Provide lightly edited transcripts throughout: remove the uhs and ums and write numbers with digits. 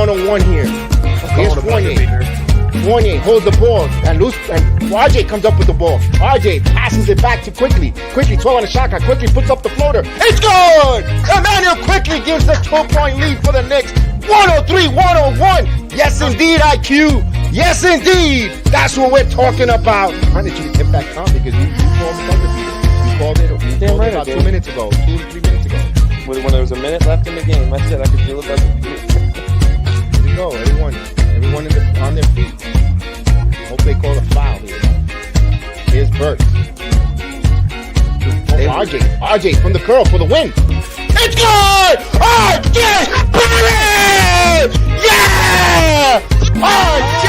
one-on-one here. Here's Fournier. Fournier holds the ball and RJ comes up with the ball. RJ passes it back to Quickly. Quickly 12 on the shot clock. Quickly puts up the floater. It's good! Emmanuel Quickly gives the 2-point lead for the Knicks. 103-101. Yes, indeed, IQ. Yes, indeed. That's what we're talking about. I need you to tip that count because you called it undefeated. You called it about 2 minutes ago. 2 to 3 minutes ago. When there was a minute left in the game, I said I could feel it undefeated. Here we go. Everyone on their feet. Hope they call a foul here. Here's Burks. RJ from the curl for the win. It's good! RJ Barrett! Yeah! RJ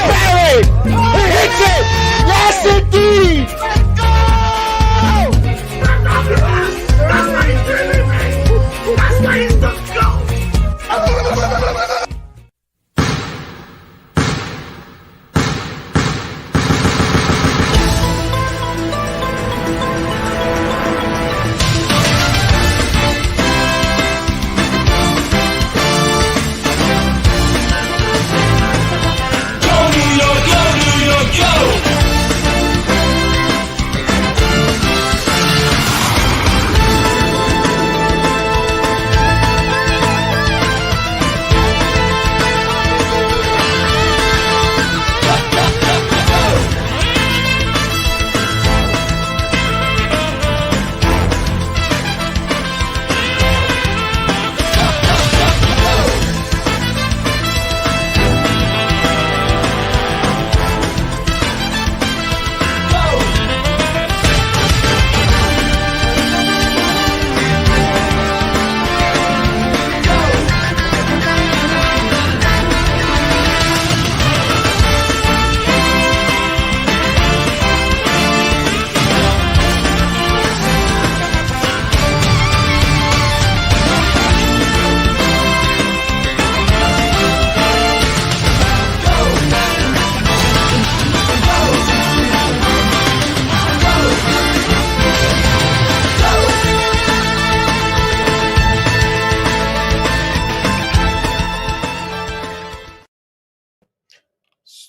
Barrett! He hits it! Yes, indeed! Let's go! That's why he's doing it! That's why he's the goal!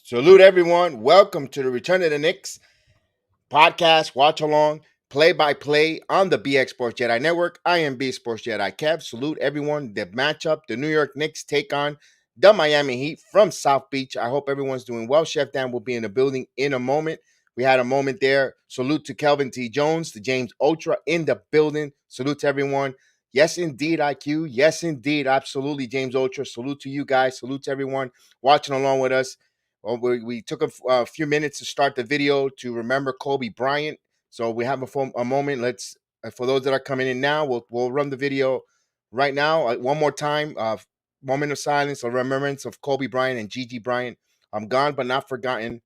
Salute everyone. Welcome to the Return of the Knicks podcast, watch along, play-by-play on the BX Sports Jedi Network. I am B Sports Jedi Kev. Salute everyone. The matchup, the New York Knicks take on the Miami Heat from South Beach. I hope everyone's doing well. Chef Dan will be in the building in a moment. We had a moment there. Salute to Kelvin T. Jones, to James Ultra in the building. Salute to everyone. Yes, indeed, IQ. Yes, indeed. Absolutely, James Ultra. Salute to you guys. Salute to everyone watching along with us. Well, we took a few minutes to start the video to remember Kobe Bryant. So we have a moment. Let's, for those that are coming in now, we'll run the video right now. One more time, moment of silence, a remembrance of Kobe Bryant and Gigi Bryant. I'm gone but not forgotten.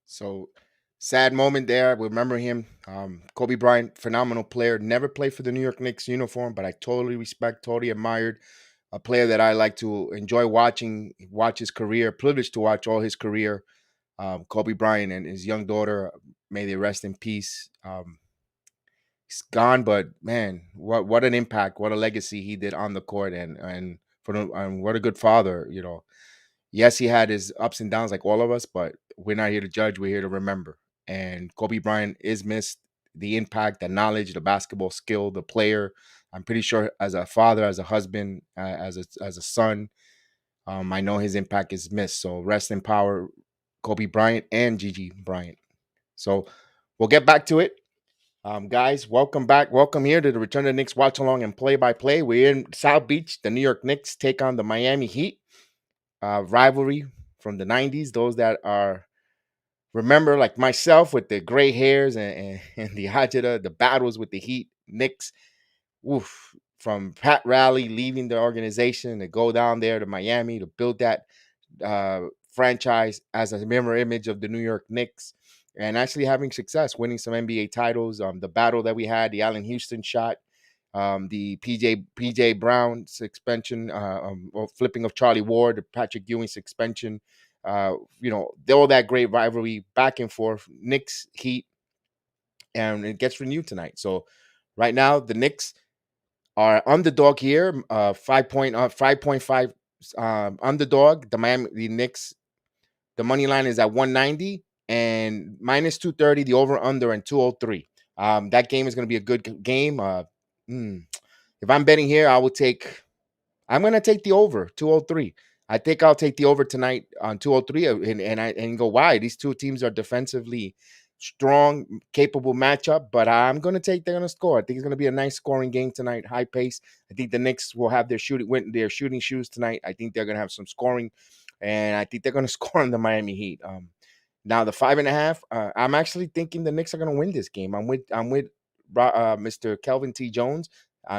So, sad moment there. We remember him. Kobe Bryant, phenomenal player. Never played for the New York Knicks uniform, but I totally respect, totally admired. A player that I like to enjoy watch his career. Privileged to watch all his career. Kobe Bryant and his young daughter, may they rest in peace. He's gone, but man, what an impact, what a legacy he did on the court, and what a good father, you know. Yes, he had his ups and downs like all of us, but we're not here to judge. We're here to remember. And Kobe Bryant is missed. The impact, the knowledge, the basketball skill, the player. I'm pretty sure as a father, as a husband, as a son, I know his impact is missed. So rest in power, Kobe Bryant and Gigi Bryant. So we'll get back to it. Guys, welcome back. Welcome here to the Return of the Knicks watch along and play-by-play. We're in South Beach. The New York Knicks take on the Miami Heat. Rivalry from the 90s. Those that are remember, like myself, with the gray hairs and the agita, the battles with the Heat, Knicks, woof, from Pat Riley leaving the organization to go down there to Miami to build that uh, franchise as a mirror image of the New York Knicks, and actually having success, winning some NBA titles. The battle that we had, the Allen Houston shot, the PJ Brown suspension, or flipping of Charlie Ward, the Patrick Ewing suspension. All that great rivalry back and forth, Knicks Heat, and it gets renewed tonight. So right now, the Knicks are underdog here, 5.5 underdog. The Knicks, the money line is at 190 and minus 230. The over under and 203. That game is going to be a good game. If I'm betting here, I'm going to take the over 203. I think I'll take the over tonight on 203 and go wide. These two teams are defensively strong, capable matchup, but they're going to score. I think it's going to be a nice scoring game tonight, high pace. I think the Knicks will have their shooting shoes tonight. I think they're going to have some scoring, and I think they're going to score on the Miami Heat. Now the 5.5. I'm actually thinking the Knicks are going to win this game. I'm with Mr. Kelvin T. Jones.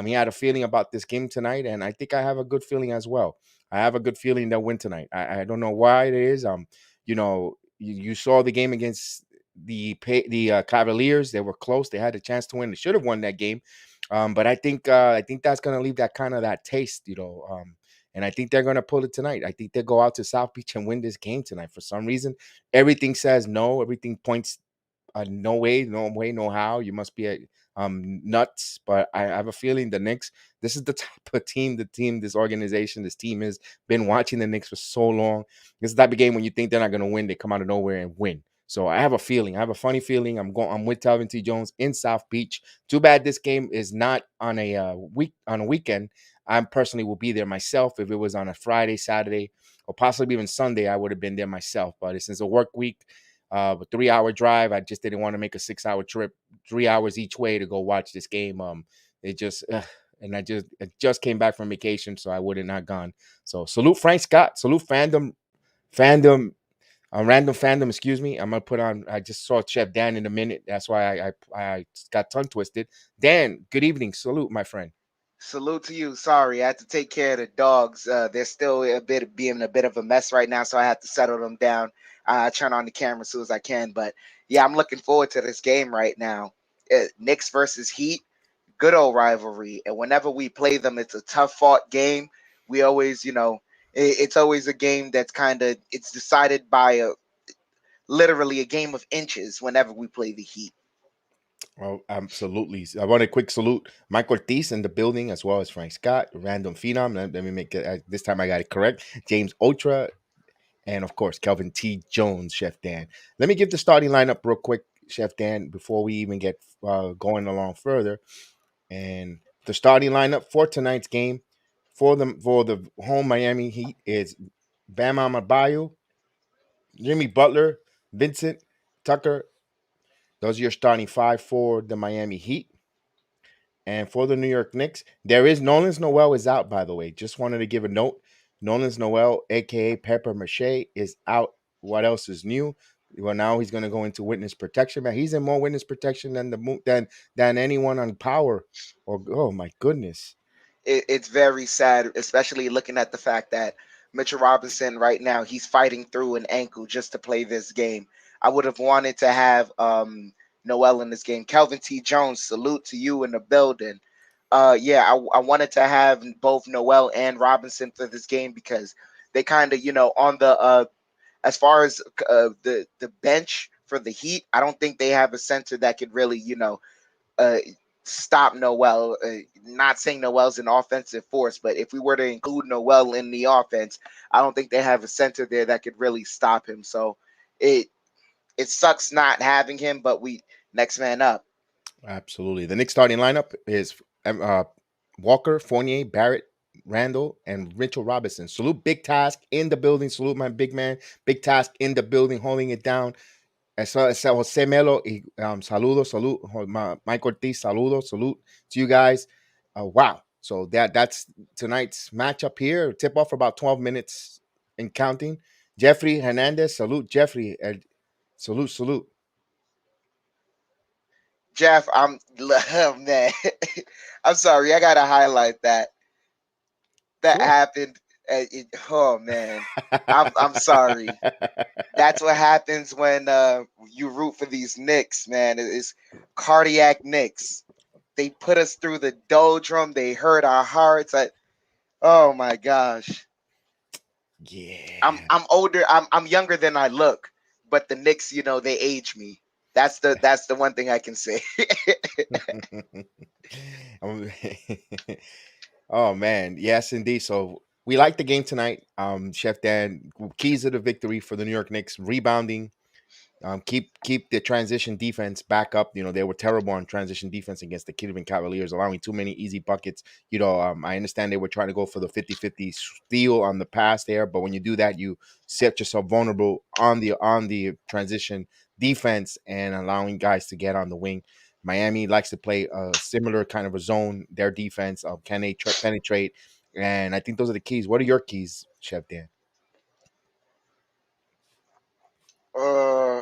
He had a feeling about this game tonight, and I think I have a good feeling as well. I have a good feeling they'll win tonight. I don't know why it is. You saw the game against the Cavaliers. They were close. They had a chance to win. They should have won that game. But I think that's going to leave that taste. And I think they're going to pull it tonight. I think they go out to South Beach and win this game tonight. For some reason, everything says no. Everything points no way, no way, no how. You must be nuts. But I have a feeling the Knicks, this is the type of team, this organization, this team has been watching the Knicks for so long. This is the type of game when you think they're not going to win, they come out of nowhere and win. So I have a feeling. I have a funny feeling. I'm with Calvin T. Jones in South Beach. Too bad this game is not on a weekend. I personally will be there myself. If it was on a Friday, Saturday, or possibly even Sunday, I would have been there myself. But since a work week, a 3-hour drive, I just didn't want to make a 6-hour trip, 3 hours each way to go watch this game. It just and I just came back from vacation, so I would have not gone. So salute Frank Scott, salute fandom, random fandom. Excuse me. I'm gonna put on. I just saw Chef Dan in a minute. That's why I got tongue twisted. Dan, good evening. Salute, my friend. Salute to you. Sorry, I had to take care of the dogs. They're still being a bit of a mess right now, so I had to settle them down. Turn on the camera as soon as I can. But yeah, I'm looking forward to this game right now. Knicks versus Heat, good old rivalry. And whenever we play them, it's a tough fought game. We always, it's always a game that's it's decided by literally a game of inches whenever we play the Heat. Oh, absolutely. I want a quick salute. Mike Ortiz in the building, as well as Frank Scott, Random Phenom. Let me make it. This time I got it correct. James Ultra, and of course, Kelvin T. Jones, Chef Dan. Let me give the starting lineup real quick, Chef Dan, before we even get going along further. And the starting lineup for tonight's game for the home Miami Heat is Bam Adebayo, Jimmy Butler, Vincent Tucker. Those are your starting five for the Miami Heat. And for the New York Knicks, there is Nolan's Noel is out, by the way. Just wanted to give a note. Nolan's Noel, aka Pepper Mache, is out. What else is new? Well, now he's going to go into witness protection. Man, he's in more witness protection than anyone on Power. Or oh my goodness. It's very sad, especially looking at the fact that Mitchell Robinson right now he's fighting through an ankle just to play this game. I would have wanted to have Noel in this game. Kelvin T. Jones, salute to you in the building. Yeah, I wanted to have both Noel and Robinson for this game because they kind of on the as far as the bench for the Heat, I don't think they have a center that could really uh, stop Noel. Not saying Noel's an offensive force, but if we were to include Noel in the offense, I don't think they have a center there that could really stop him. So it it sucks not having him, but we next man up. Absolutely. The Knicks starting lineup is Walker, Fournier, Barrett, Randall, and Mitchell Robinson. Salute Big Task in the building. Salute my big man. Big Task in the building, holding it down. Esa Jose Melo, saludos, salute. Mike Ortiz, saludos, salute to you guys. Wow. So that's tonight's matchup here. Tip off for about 12 minutes and counting. Jeffrey Hernandez, salute Jeffrey. Salute, salute. Jeff, I'm oh, man. I'm sorry. I gotta highlight that that Sure. happened. Oh man, I'm sorry. That's what happens when you root for these Knicks, man. It's cardiac Knicks. They put us through the doldrum. They hurt our hearts. Oh my gosh. Yeah. I'm older. I'm younger than I look, but the Knicks, they age me. That's the one thing I can say. Um, oh man, yes indeed. So we like the game tonight. Chef Dan, keys of the victory for the New York Knicks: rebounding, keep the transition defense back up. They were terrible on transition defense against the Cleveland Cavaliers, allowing too many easy buckets. I understand they were trying to go for the 50-50 steal on the pass there, but when you do that, you set yourself vulnerable on the transition defense and allowing guys to get on the wing. Miami likes to play a similar kind of a zone. Their defense, can they penetrate? And I think those are the keys. What are your keys, Chef Dan? uh,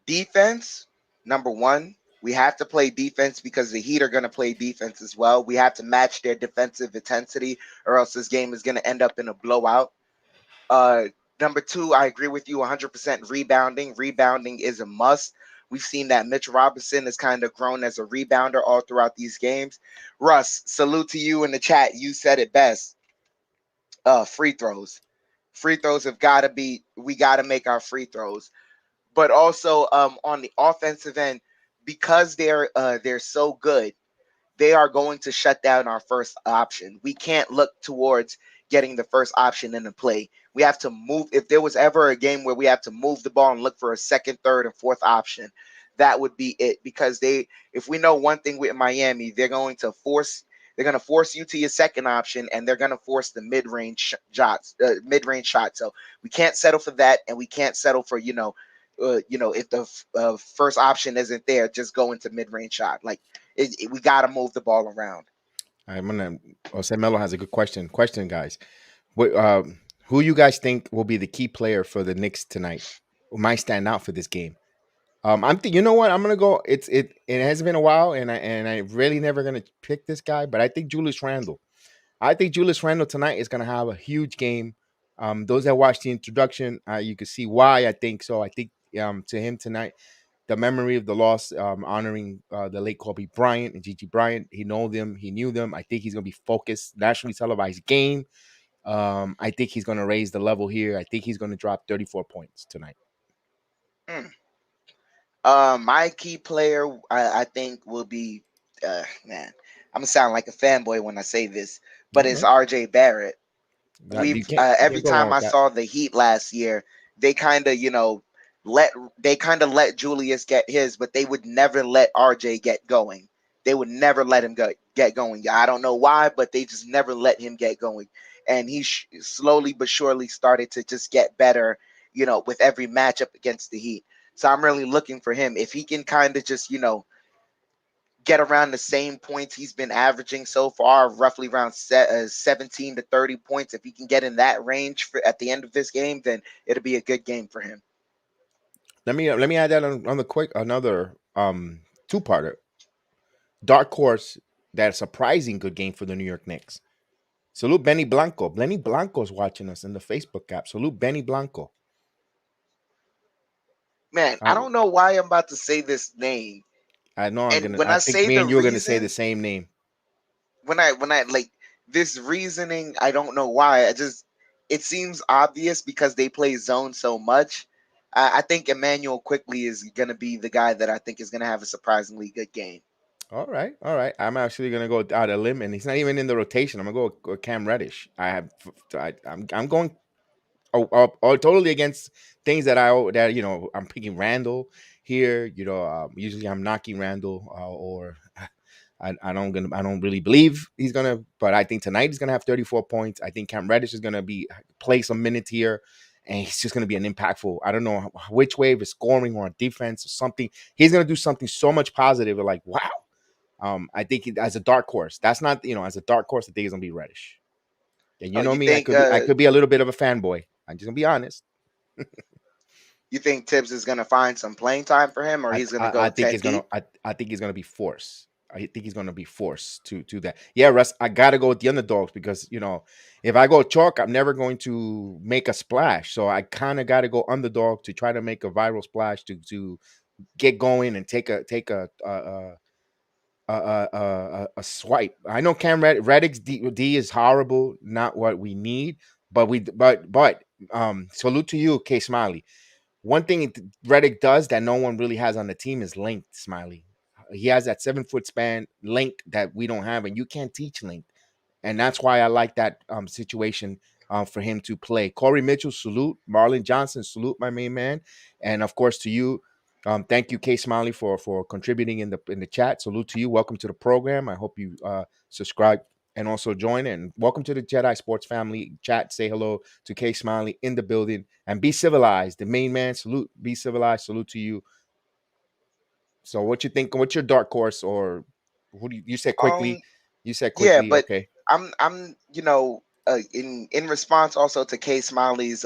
Defense, number one. We have to play defense because the Heat are going to play defense as well. We have to match their defensive intensity, or else this game is going to end up in a blowout. Uh, Number two, I agree with you 100%. Rebounding. Rebounding is a must. We've seen that Mitch Robinson has kind of grown as a rebounder all throughout these games. Russ, salute to you in the chat. You said it best. Free throws. Free throws have got to be, we got to make our free throws. But also on the offensive end, because they're so good, they are going to shut down our first option. We can't look towards getting the first option in the play. We have to move. If there was ever a game where we have to move the ball and look for a second, third, and fourth option, that would be it. Because if we know one thing with Miami, they're going to force you to your second option, and they're going to force the mid-range shot. So we can't settle for that, and we can't settle for if the first option isn't there, just go into mid-range shot. Like we got to move the ball around. I'm gonna. Jose Melo has a good question. Question, guys. What, who you guys think will be the key player for the Knicks tonight? Who might stand out for this game? You know what? I'm gonna go. It has been a while, and I really never gonna pick this guy, but I think Julius Randle. I think Julius Randle tonight is gonna have a huge game. Those that watched the introduction, you can see why I think so. I think to him tonight, the memory of the loss, honoring the late Kobe Bryant and Gigi Bryant. He know them. He knew them. I think he's gonna be focused. Nationally televised game. I think he's going to raise the level here. I think he's going to drop 34 points tonight. Mm. My key player, I think, will be, man, I'm gonna sound like a fanboy when I say this, but All it's right. RJ Barrett. You We've can't every go wrong time with I that. saw the Heat last year, they kind of let Julius get his, but they would never let RJ get going. They would never let him get going. I don't know why, but they just never let him get going. And he slowly but surely started to just get better, with every matchup against the Heat. So I'm really looking for him. If he can kind of just, get around the same points he's been averaging so far, roughly around 17 to 30 points. If he can get in that range at the end of this game, then it'll be a good game for him. Let me add that on the quick another two-parter. Dark horse, that surprising good game for the New York Knicks. Salute Benny Blanco. Benny Blanco's watching us in the Facebook app. Salute Benny Blanco. Man, I Uh, don't know why I'm about to say this name. I know I'm And gonna. when I I think say me the and you are gonna say the reason, same name. when I like this reasoning, I don't know why. It seems obvious because they play zone so much. I think Emmanuel quickly is going to be the guy that I think is going to have a surprisingly good game. All right, all right. I'm actually gonna go out a limb, and he's not even in the rotation. I'm gonna go with Cam Reddish. I'm going totally against things that I'm picking Randall here. Usually I'm knocking Randall or I don't really believe he's gonna, but I think tonight he's gonna have 34 points. I think Cam Reddish is gonna play some minutes here, and he's just gonna be an impactful. I don't know which way, if it's scoring or on defense or something. He's gonna do something so much positive. Like wow. I think as a dark horse, that's not as a dark horse. I think it's gonna be Reddish. And you Oh, know you me, I think could be a little bit of a fanboy. I'm just gonna be honest. You think Tibbs is going to find some playing time for him, or he's going to I go think 10 it's gonna deep? I think he's gonna be forced. I think he's gonna be forced to that. Yeah, Russ, I gotta go with the underdogs because if I go chalk, I'm never going to make a splash. So I kind of gotta go underdog to try to make a viral splash to get going and take a swipe. I know Reddick's D is horrible, not what we need, but salute to you, K Smiley. One thing Reddick does that no one really has on the team is length, Smiley. He has that 7 foot span length that we don't have, and you can't teach length. And that's why I like that situation for him to play. Corey Mitchell, salute. Marlon Johnson, salute, my main man. And of course to you, thank you, K Smiley, for contributing in the chat. Salute to you. Welcome to the program. I hope you subscribe and also join. And welcome to the Jedi Sports family chat. Say hello to K Smiley in the building and be civilized. The main man, salute. Be civilized. Salute to you. So, what you think? What's your dark horse, or who do you said Um, quickly? You said yeah, quickly. but Okay. I'm in response also to K Smiley's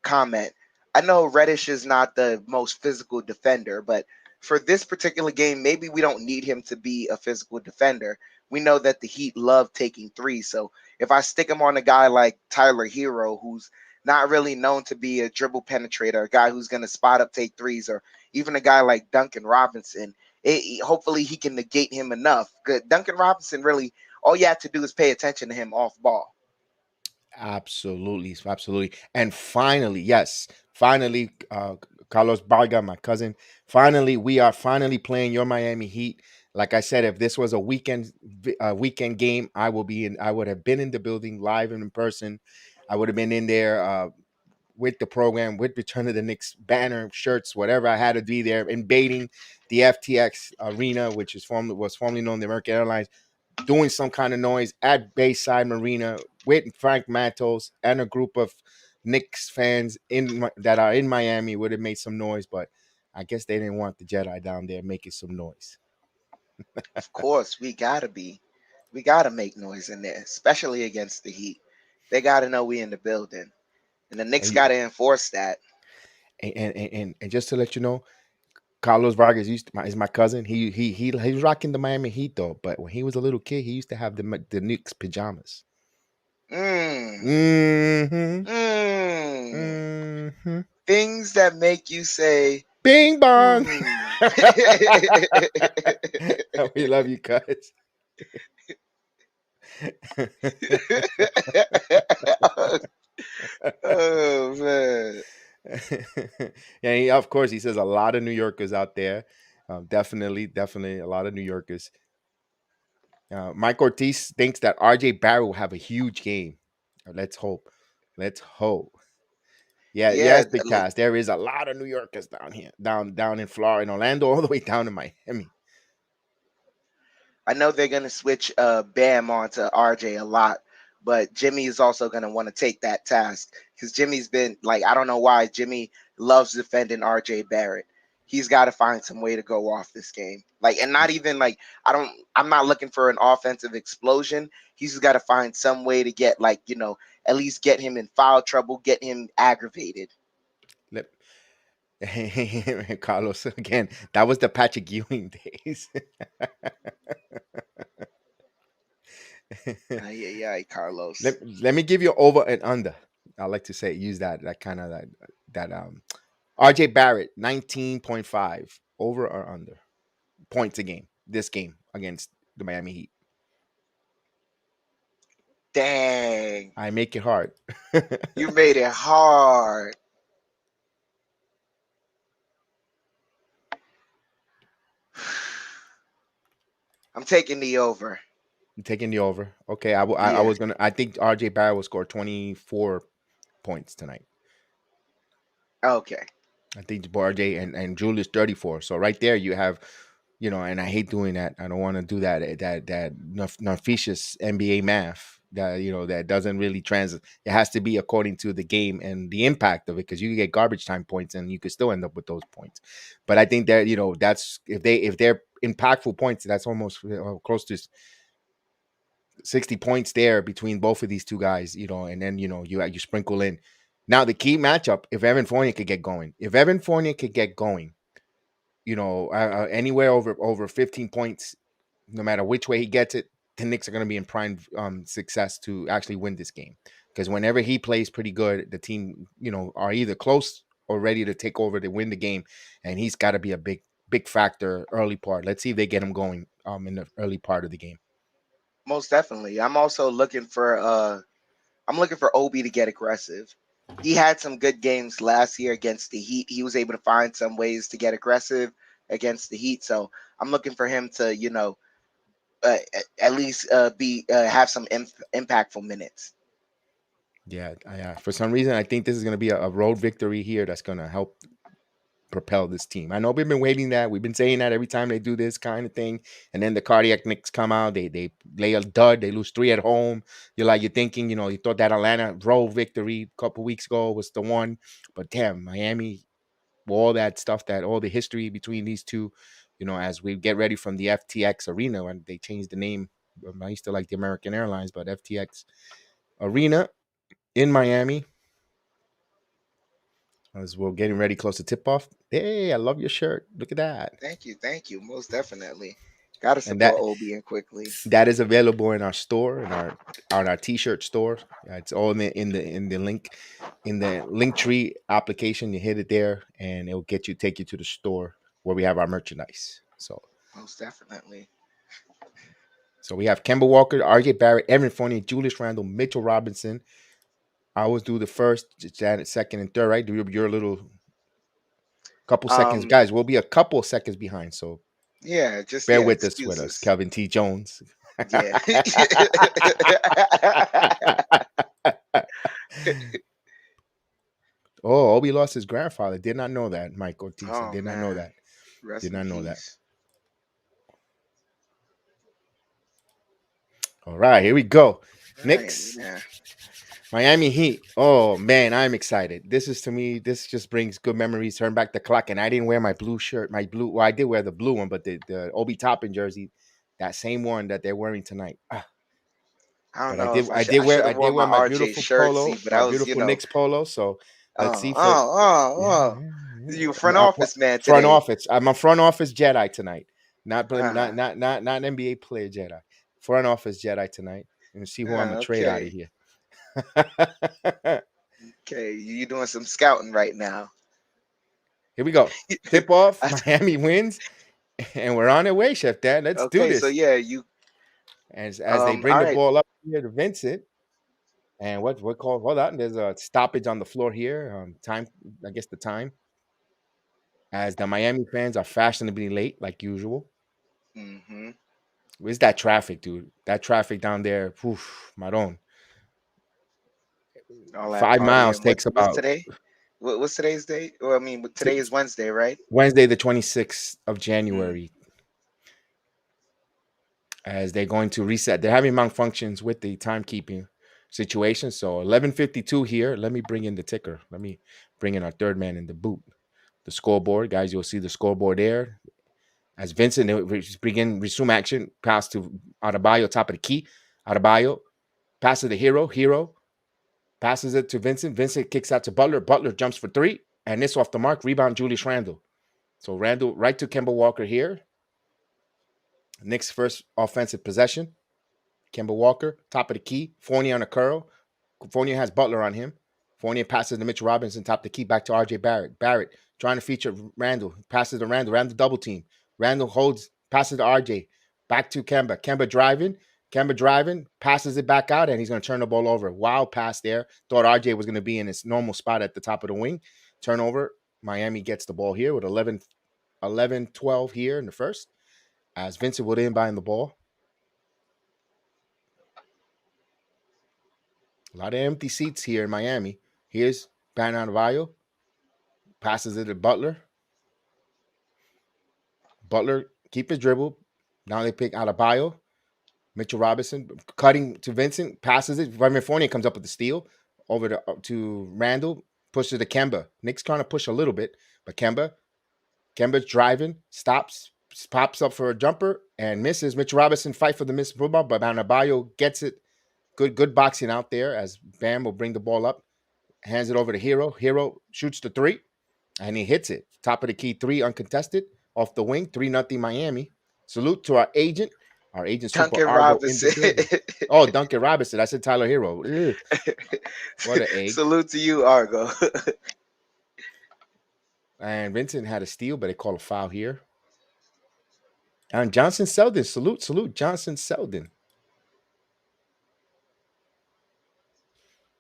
comment. I know Reddish is not the most physical defender, but for this particular game, maybe we don't need him to be a physical defender. We know that the Heat love taking threes. So if I stick him on a guy like Tyler Hero, who's not really known to be a dribble penetrator, a guy who's going to spot up, take threes, or even a guy like Duncan Robinson, hopefully he can negate him enough. Good. Duncan Robinson, really, all you have to do is pay attention to him off ball. Absolutely, absolutely. And finally, yes, finally, Carlos Barga, my cousin, finally, we are finally playing your Miami Heat. Like I said, if this was a weekend game, I would have been in the building live and in person. I would have been in there with the program, with Return of the Knicks banner, shirts, whatever I had to be there, invading the FTX arena, which was formerly known as the American Airlines, doing some kind of noise at Bayside Marina with Frank Matos and a group of Knicks fans that are in Miami would have made some noise, but I guess they didn't want the Jedi down there making some noise. Of course, we gotta make noise in there, especially against the Heat. They gotta know we in the building, and the Knicks And gotta enforce that. and just to let you know, Carlos Vargas is my cousin. He was rocking the Miami Heat though, but when he was a little kid, he used to have the Knicks pajamas. Mm, Mm-hmm. mm. Mm-hmm. Things that make you say, Bing bong. hmm. We love you, cuz. Oh man. Yeah, of course, he says a lot of New Yorkers out there. Definitely a lot of New Yorkers. Mike Ortiz thinks that RJ Barrett will have a huge game. Let's hope. Let's hope. Yeah, Yeah, yes, Big Cass. There is a lot of New Yorkers down here, down in Florida, in Orlando, all the way down to Miami. I know they're gonna switch Bam onto RJ a lot, but Jimmy is also gonna want to take that task because Jimmy's been like, I don't know why Jimmy loves defending RJ Barrett. He's got to find some way to go off this game. Like, and not even like I'm not looking for an offensive explosion. He's just got to find some way to get like, at least get him in foul trouble, get him aggravated. Let, Carlos again. That was the Patrick Ewing days. Ay, ay, ay, Carlos. let me give you over and under. I like to say use that kind of that RJ Barrett 19.5 over or under points a game this game against the Miami Heat. Dang, I make it hard. you made it hard. I'm taking the over. I'm taking the over. Okay, I Yeah. was gonna. I think RJ Barrett will score 24 points tonight. Okay. I think RJ and Julius 34. So right there you have, and I hate doing that. I don't want to do that nefarious NBA math that that doesn't really translate. It has to be according to the game and the impact of it because you get garbage time points and you could still end up with those points. But I think that that's if they're impactful points, that's almost close to 60 points there between both of these two guys. And then you sprinkle in. Now the key matchup, if Evan Fournier could get going, anywhere over 15 points, no matter which way he gets it, the Knicks are going to be in prime success to actually win this game. Because whenever he plays pretty good, the team, are either close or ready to take over to win the game, and he's got to be a big factor early part. Let's see if they get him going in the early part of the game. Most definitely. I'm looking for Obi to get aggressive. He had some good games last year against the Heat. He was able to find some ways to get aggressive against the Heat. So I'm looking for him to, at least be have some impactful minutes. Yeah. For some reason, I think this is going to be a road victory here that's going to help propel this team. I know we've been waiting that. We've been saying that every time they do this kind of thing. And then the cardiac Knicks come out. They lay a dud. They lose 3 at home. You're thinking, you thought that Atlanta road victory a couple weeks ago was the one. But damn, Miami, all that stuff, all the history between these two, as we get ready from the FTX Arena, when they changed the name. I used to like the American Airlines, but FTX Arena in Miami. As we're getting ready close to tip off. Hey, I love your shirt. Look at that. Thank you. Most definitely. Got to And support Obi and quickly. that is available in our store, on our t-shirt store. It's all in the link tree application. You hit it there, and it'll take you to the store where we have our merchandise. So Most definitely. So we have Kemba Walker, RJ Barrett, Evan Fournier, Julius Randle, Mitchell Robinson. I always do the first, Janet, second, and third, right? Do your little couple seconds, guys. We'll be a couple seconds behind, so yeah, bear with us, excuses. Kelvin T. Jones. Yeah. Oh, Obi lost his grandfather. Did not know that, Mike Ortiz. Oh, Did not know that. Rest Did in not know that. peace. All right, here we go. Right, Knicks, yeah. Miami Heat. Oh man, I'm excited. This is, to me, this just brings good memories. Turn back the clock, and I didn't wear my blue shirt. Well, I did wear the blue one, but the Obi Toppin jersey, that same one that they're wearing tonight. I don't But know if I did should wear have worn my my RJ beautiful shirt. polo, See, but my I was, beautiful Knicks polo. So let's see for You front office man front today. office. I'm a front office Jedi tonight. Not an NBA player Jedi. Front office Jedi tonight. And see who I'm gonna trade out of Okay. here. Okay, you doing some scouting right now. Here we go. Tip off. That's- Miami wins, and we're on our way, Chef Dad. Let's do okay, so this. yeah, you As they all bring the right. ball up here to Vincent, and what called? Hold on. There's a stoppage on the floor here. Time. I guess the time. As the Miami fans are fashionably late, like usual. Mm-hmm. Where's that traffic, dude? That traffic down there, poof, Maron. All that 5 miles partying. takes What's about today? What's today's date? Well, I mean, today is Wednesday, right? Wednesday, the 26th of Mm. January. As they're going to reset. They're having malfunctions with the timekeeping situation. So 11:52 here. Let me bring in the ticker. Let me bring in our third man in the boot. The scoreboard, guys. You'll see the scoreboard there. As Vincent resume action. Pass to Adebayo, top of the key. Adebayo passes the hero. Passes it to Vincent. Vincent kicks out to Butler. Butler jumps for 3. And this off the mark. Rebound, Julius Randle. So Randle right to Kemba Walker here. Knicks' first offensive possession. Kemba Walker, top of the key. Fournier on a curl. Fournier has Butler on him. Fournier passes to Mitchell Robinson, top of the key, back to RJ Barrett. Barrett trying to feature Randle. Passes to Randle. Randle double team. Randle holds, passes to RJ. Back to Kemba. Kemba driving, passes it back out, and he's going to turn the ball over. Wild pass there. Thought RJ was going to be in his normal spot at the top of the wing. Turnover. Miami gets the ball here with 11-12 here in the first. As Vincent would inbound the ball. A lot of empty seats here in Miami. Here's Bam Adebayo. Passes it to Butler. Butler keep his dribble. Now they pick Adebayo. Mitchell Robinson cutting to Vincent. Passes it. Evan Fournier comes up with the steal. Over to Randle. Pushes to Kemba. Knicks trying to push a little bit. But Kemba's driving. Stops. Pops up for a jumper. And misses. Mitchell Robinson fight for the missed football. But Adebayo gets it. Good boxing out there as Bam will bring the ball up. hands it over to Hero. Hero shoots the three, and he hits it. Top of the key three, uncontested, off the wing, 3-0 Miami. Salute to our agent Super Duncan Argo in the Robinson. building. Oh, Duncan Robinson. I said Tyler Hero. Ugh, what an egg. Salute to you, Argo. And Vincent had a steal, but they call a foul here. And Johnson Selden. Salute, Johnson Selden.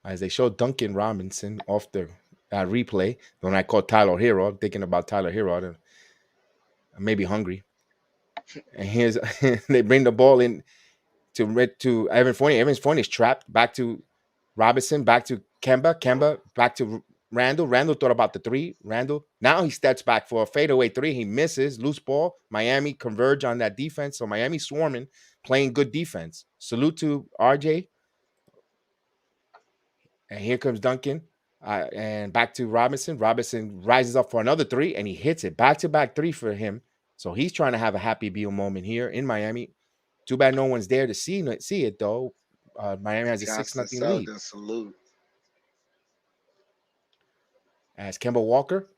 As they show Duncan Robinson off the replay. When I call Tyler Hero, I'm thinking about Tyler Hero. I may be hungry. And here's they bring the ball in to Evan Fournier. Evan Fournier is trapped. Back to Robinson. Back to Kemba. Kemba back to Randall. Randall thought about the three. Randall. Now he steps back for a fadeaway three. He misses. Loose ball. Miami converge on that defense. So Miami swarming, playing good defense. Salute to RJ. And here comes Duncan. And back to Robinson. Robinson rises up for another three, and he hits it. Back-to-back three for him. So he's trying to have a happy Beal moment here in Miami. Too bad no one's there to see it, though. Miami has a 6-0 lead. Salute. As Kemba Walker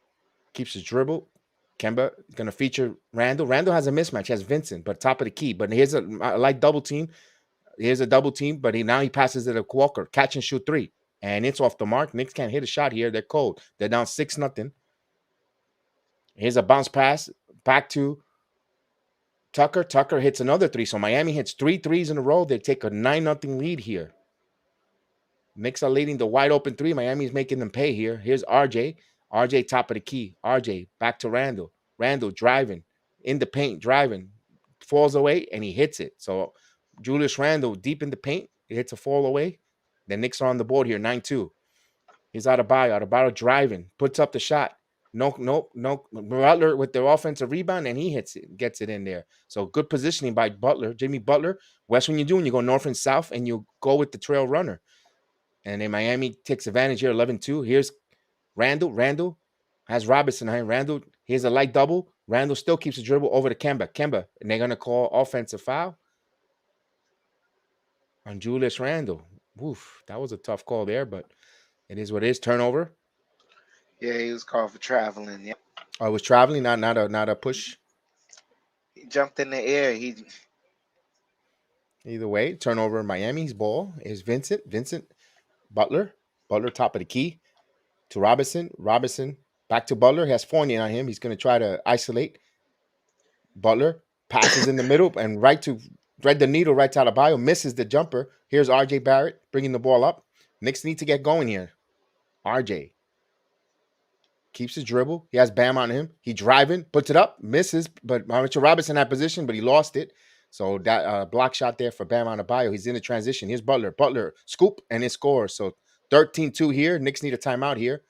keeps his dribble. Kemba going to feature Randall. Randall has a mismatch. He has Vincent, but top of the key. But here's a like double team. Here's a double team, but now he passes it to Walker. Catch and shoot three. And it's off the mark. Knicks can't hit a shot here. They're cold. They're down 6-0. Here's a bounce pass back to Tucker. Tucker hits another three. So Miami hits 3 threes in a row. They take a 9-0 lead here. Knicks are leading the wide open three. Miami's making them pay here. Here's RJ. RJ top of the key. RJ back to Randall. Randall driving in the paint, driving. Falls away, and he hits it. So Julius Randle deep in the paint. It hits a fall away. The Knicks are on the board here, 9-2. He's Adebayo driving. Puts up the shot. No. Butler with the offensive rebound, and he hits it, gets it in there. So good positioning by Butler, Jimmy Butler. West, when you're doing, you go north and south, and you go with the trail runner. And then Miami takes advantage here, 11-2. Here's Randall. Randall has Robinson. Randall, here's a light double. Randall still keeps the dribble over to Kemba. And they're going to call offensive foul on Julius Randle. Oof, that was a tough call there, but it is what it is. Turnover. Yeah, he was called for traveling. Yeah, I was traveling, not a push. he jumped in the air. Either way, turnover. Miami's ball is Vincent. Butler top of the key to Robinson. Robinson back to Butler. He has Fournier on him. He's going to try to isolate. Butler passes in the middle and right to thread the needle right to Adebayo. Misses the jumper. Here's RJ Barrett bringing the ball up. Knicks need to get going here. RJ keeps his dribble. He has Bam on him. He driving, puts it up, misses. But Mitchell Robinson had position, but he lost it. So that block shot there for Bam Adebayo. He's in the transition. Here's Butler. Butler scoop and it scores. So 13-2 here. Knicks need a timeout here.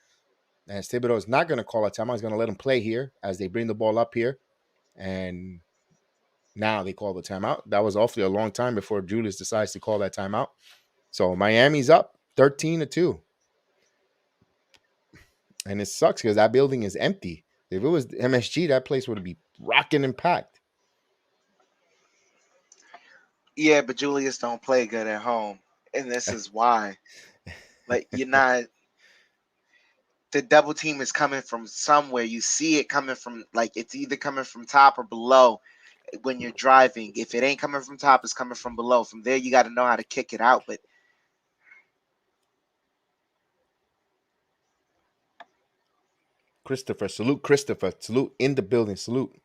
And Thibodeau is not going to call a timeout. He's going to let him play here as they bring the ball up here. And now they call the timeout. That was awfully a long time before Julius decides to call that timeout. So Miami's up 13-2. And it sucks because that building is empty. If it was MSG, that place would be rocking and packed. Yeah, but Julius don't play good at home, and this is why. Like, you're not. The double team is coming from somewhere. You see it coming from, like, it's either coming from top or below when you're driving. If it ain't coming from top, it's coming from below. From there, you got to know how to kick it out. But Christopher. Salute in the building. Salute.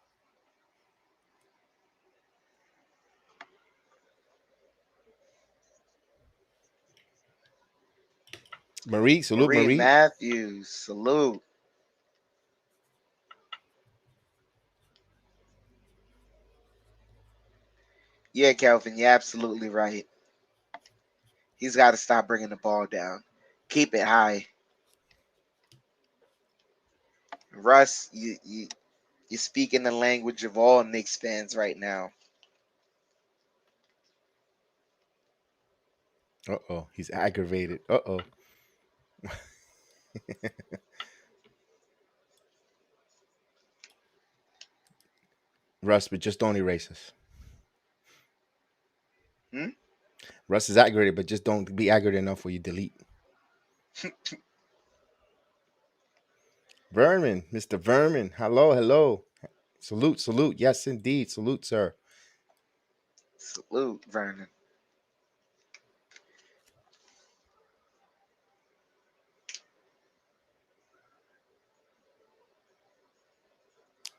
Marie. Salute, Marie. Matthews, salute. Yeah, Kelvin, you're absolutely right. He's got to stop bringing the ball down. Keep it high. Russ, you're speaking the language of all Knicks fans right now. Uh-oh. He's aggravated. Uh-oh. Russ, but just don't erase us. Russ is aggravated, but just don't be aggravated enough where you delete. Vermin, Mr. Vermin. Hello, hello. Salute, salute. Yes, indeed. Salute, sir. Salute, Vernon.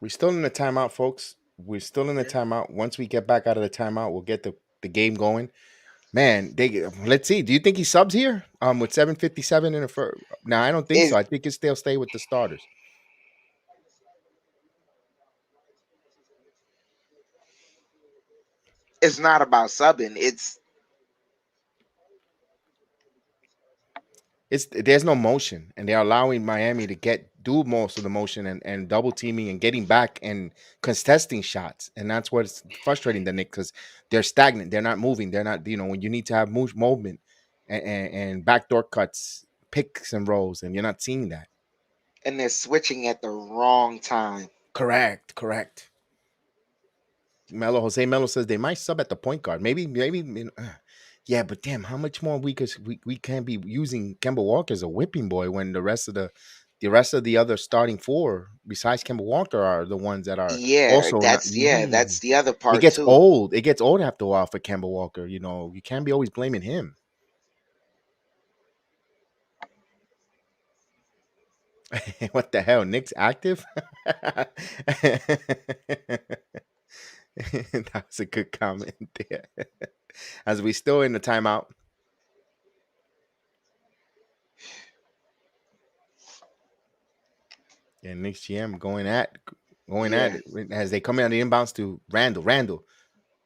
We're still in the timeout, folks. We're still in the timeout. Once we get back out of the timeout, we'll get the game going. Man, let's see. Do you think he subs here? With 7:57 in the first. No, I don't think so. It, I think he'll still stay with the starters. it's not about subbing. There's no motion, and they're allowing Miami to do most of the motion and double teaming and getting back and contesting shots, and that's what's frustrating the Knicks because they're stagnant. They're not moving. They're not. When you need to have movement and backdoor cuts, picks and rolls, and you're not seeing that. and they're switching at the wrong time. Correct. Correct. Jose Melo says they might sub at the point guard. Maybe. Yeah, but damn, how much more we can't be using Kemba Walker as a whipping boy when the other starting four besides Kemba Walker are the ones that are Yeah, also not. that's the other It part gets too. old. It gets old after a while for Kemba Walker. You can't be always blaming him. What the hell? Nick's active? That was a good comment there. As we still in the timeout. Yeah, Knicks GM going at Yeah, it as they come in on the inbounds to Randall. Randall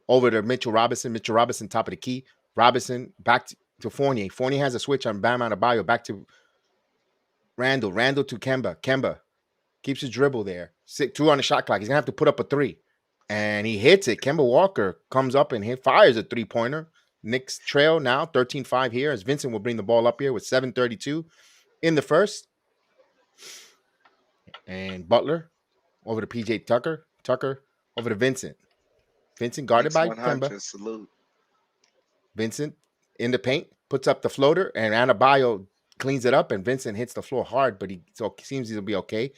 over to Mitchell Robinson. Mitchell Robinson top of the key. Robinson back to Fournier. Fournier has a switch on Bam Adebayo. Back to Randall. Randall to Kemba. Kemba keeps his dribble there. 2 on the shot clock. He's gonna have to put up a 3, and he hits it. Kemba Walker comes up and fires a 3-pointer. Knicks trail now 13-5 here as Vincent will bring the ball up here with 7:32 in the first. And Butler over to PJ Tucker. Tucker over to Vincent. Vincent guarded Knicks by Kemba. 100. Salute. Vincent in the paint, puts up the floater, and Adebayo cleans it up, and Vincent hits the floor hard, but he seems he'll be okay.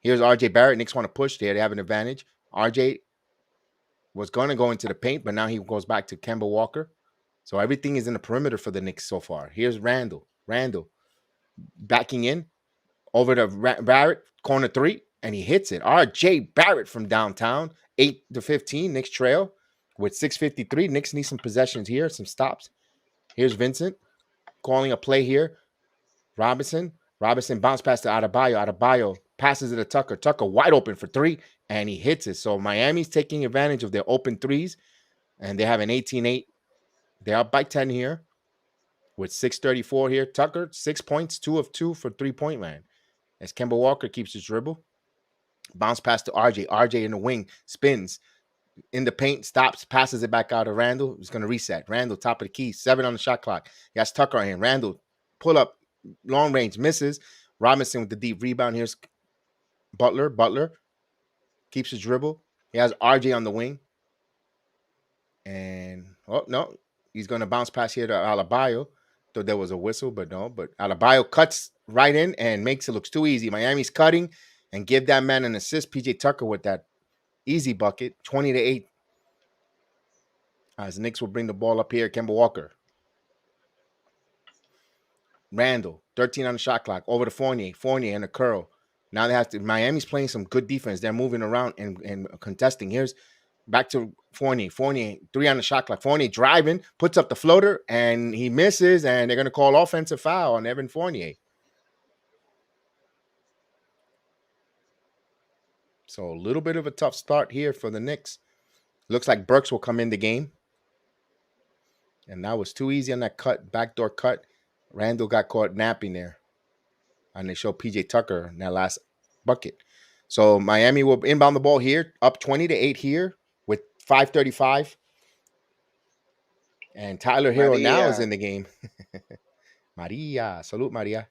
Here's RJ Barrett. Knicks want to push there. They have an advantage. RJ was going to go into the paint, but now he goes back to Kemba Walker. So everything is in the perimeter for the Knicks so far. Here's Randall. Randall backing in over to Barrett, corner 3, and he hits it. RJ Barrett from downtown, 8-15. Knicks trail with 6:53. Knicks need some possessions here, some stops. Here's Vincent calling a play here. Robinson bounce pass to Adebayo. Adebayo passes it to Tucker. Tucker wide open for 3, and he hits it. So Miami's taking advantage of their open threes, and they have an 18-8. They're up by 10 here with 6:34 here. Tucker, 6 points, 2 of 2 for 3-point land. As Kemba Walker keeps his dribble. Bounce pass to RJ. RJ in the wing, spins in the paint, stops, passes it back out to Randall. He's going to reset. Randall, top of the key, 7 on the shot clock. He has Tucker on him. Randall, pull up, long range, misses. Robinson with the deep rebound. Here's Butler. Butler keeps his dribble. He has RJ on the wing. And, no, he's going to bounce pass here to Adebayo. Thought there was a whistle, but no. But Adebayo cuts right in and makes it look too easy. Miami's cutting and give that man an assist. PJ Tucker with that easy bucket, 20-8. As the Knicks will bring the ball up here, Kemba Walker. Randall, 13 on the shot clock, over to Fournier. Fournier and a curl. Now they have to. Miami's playing some good defense. They're moving around and contesting. Here's back to Fournier. Fournier, 3 on the shot clock. Fournier driving, puts up the floater, and he misses, and they're going to call offensive foul on Evan Fournier. So a little bit of a tough start here for the Knicks. Looks like Burks will come in the game. And that was too easy on that cut, backdoor cut. Randall got caught napping there. And they show PJ Tucker in that last bucket. So Miami will inbound the ball here, up 20-8 here with 5:35. And Tyler Hero now is Maria. in the game. Maria. Salute, Maria.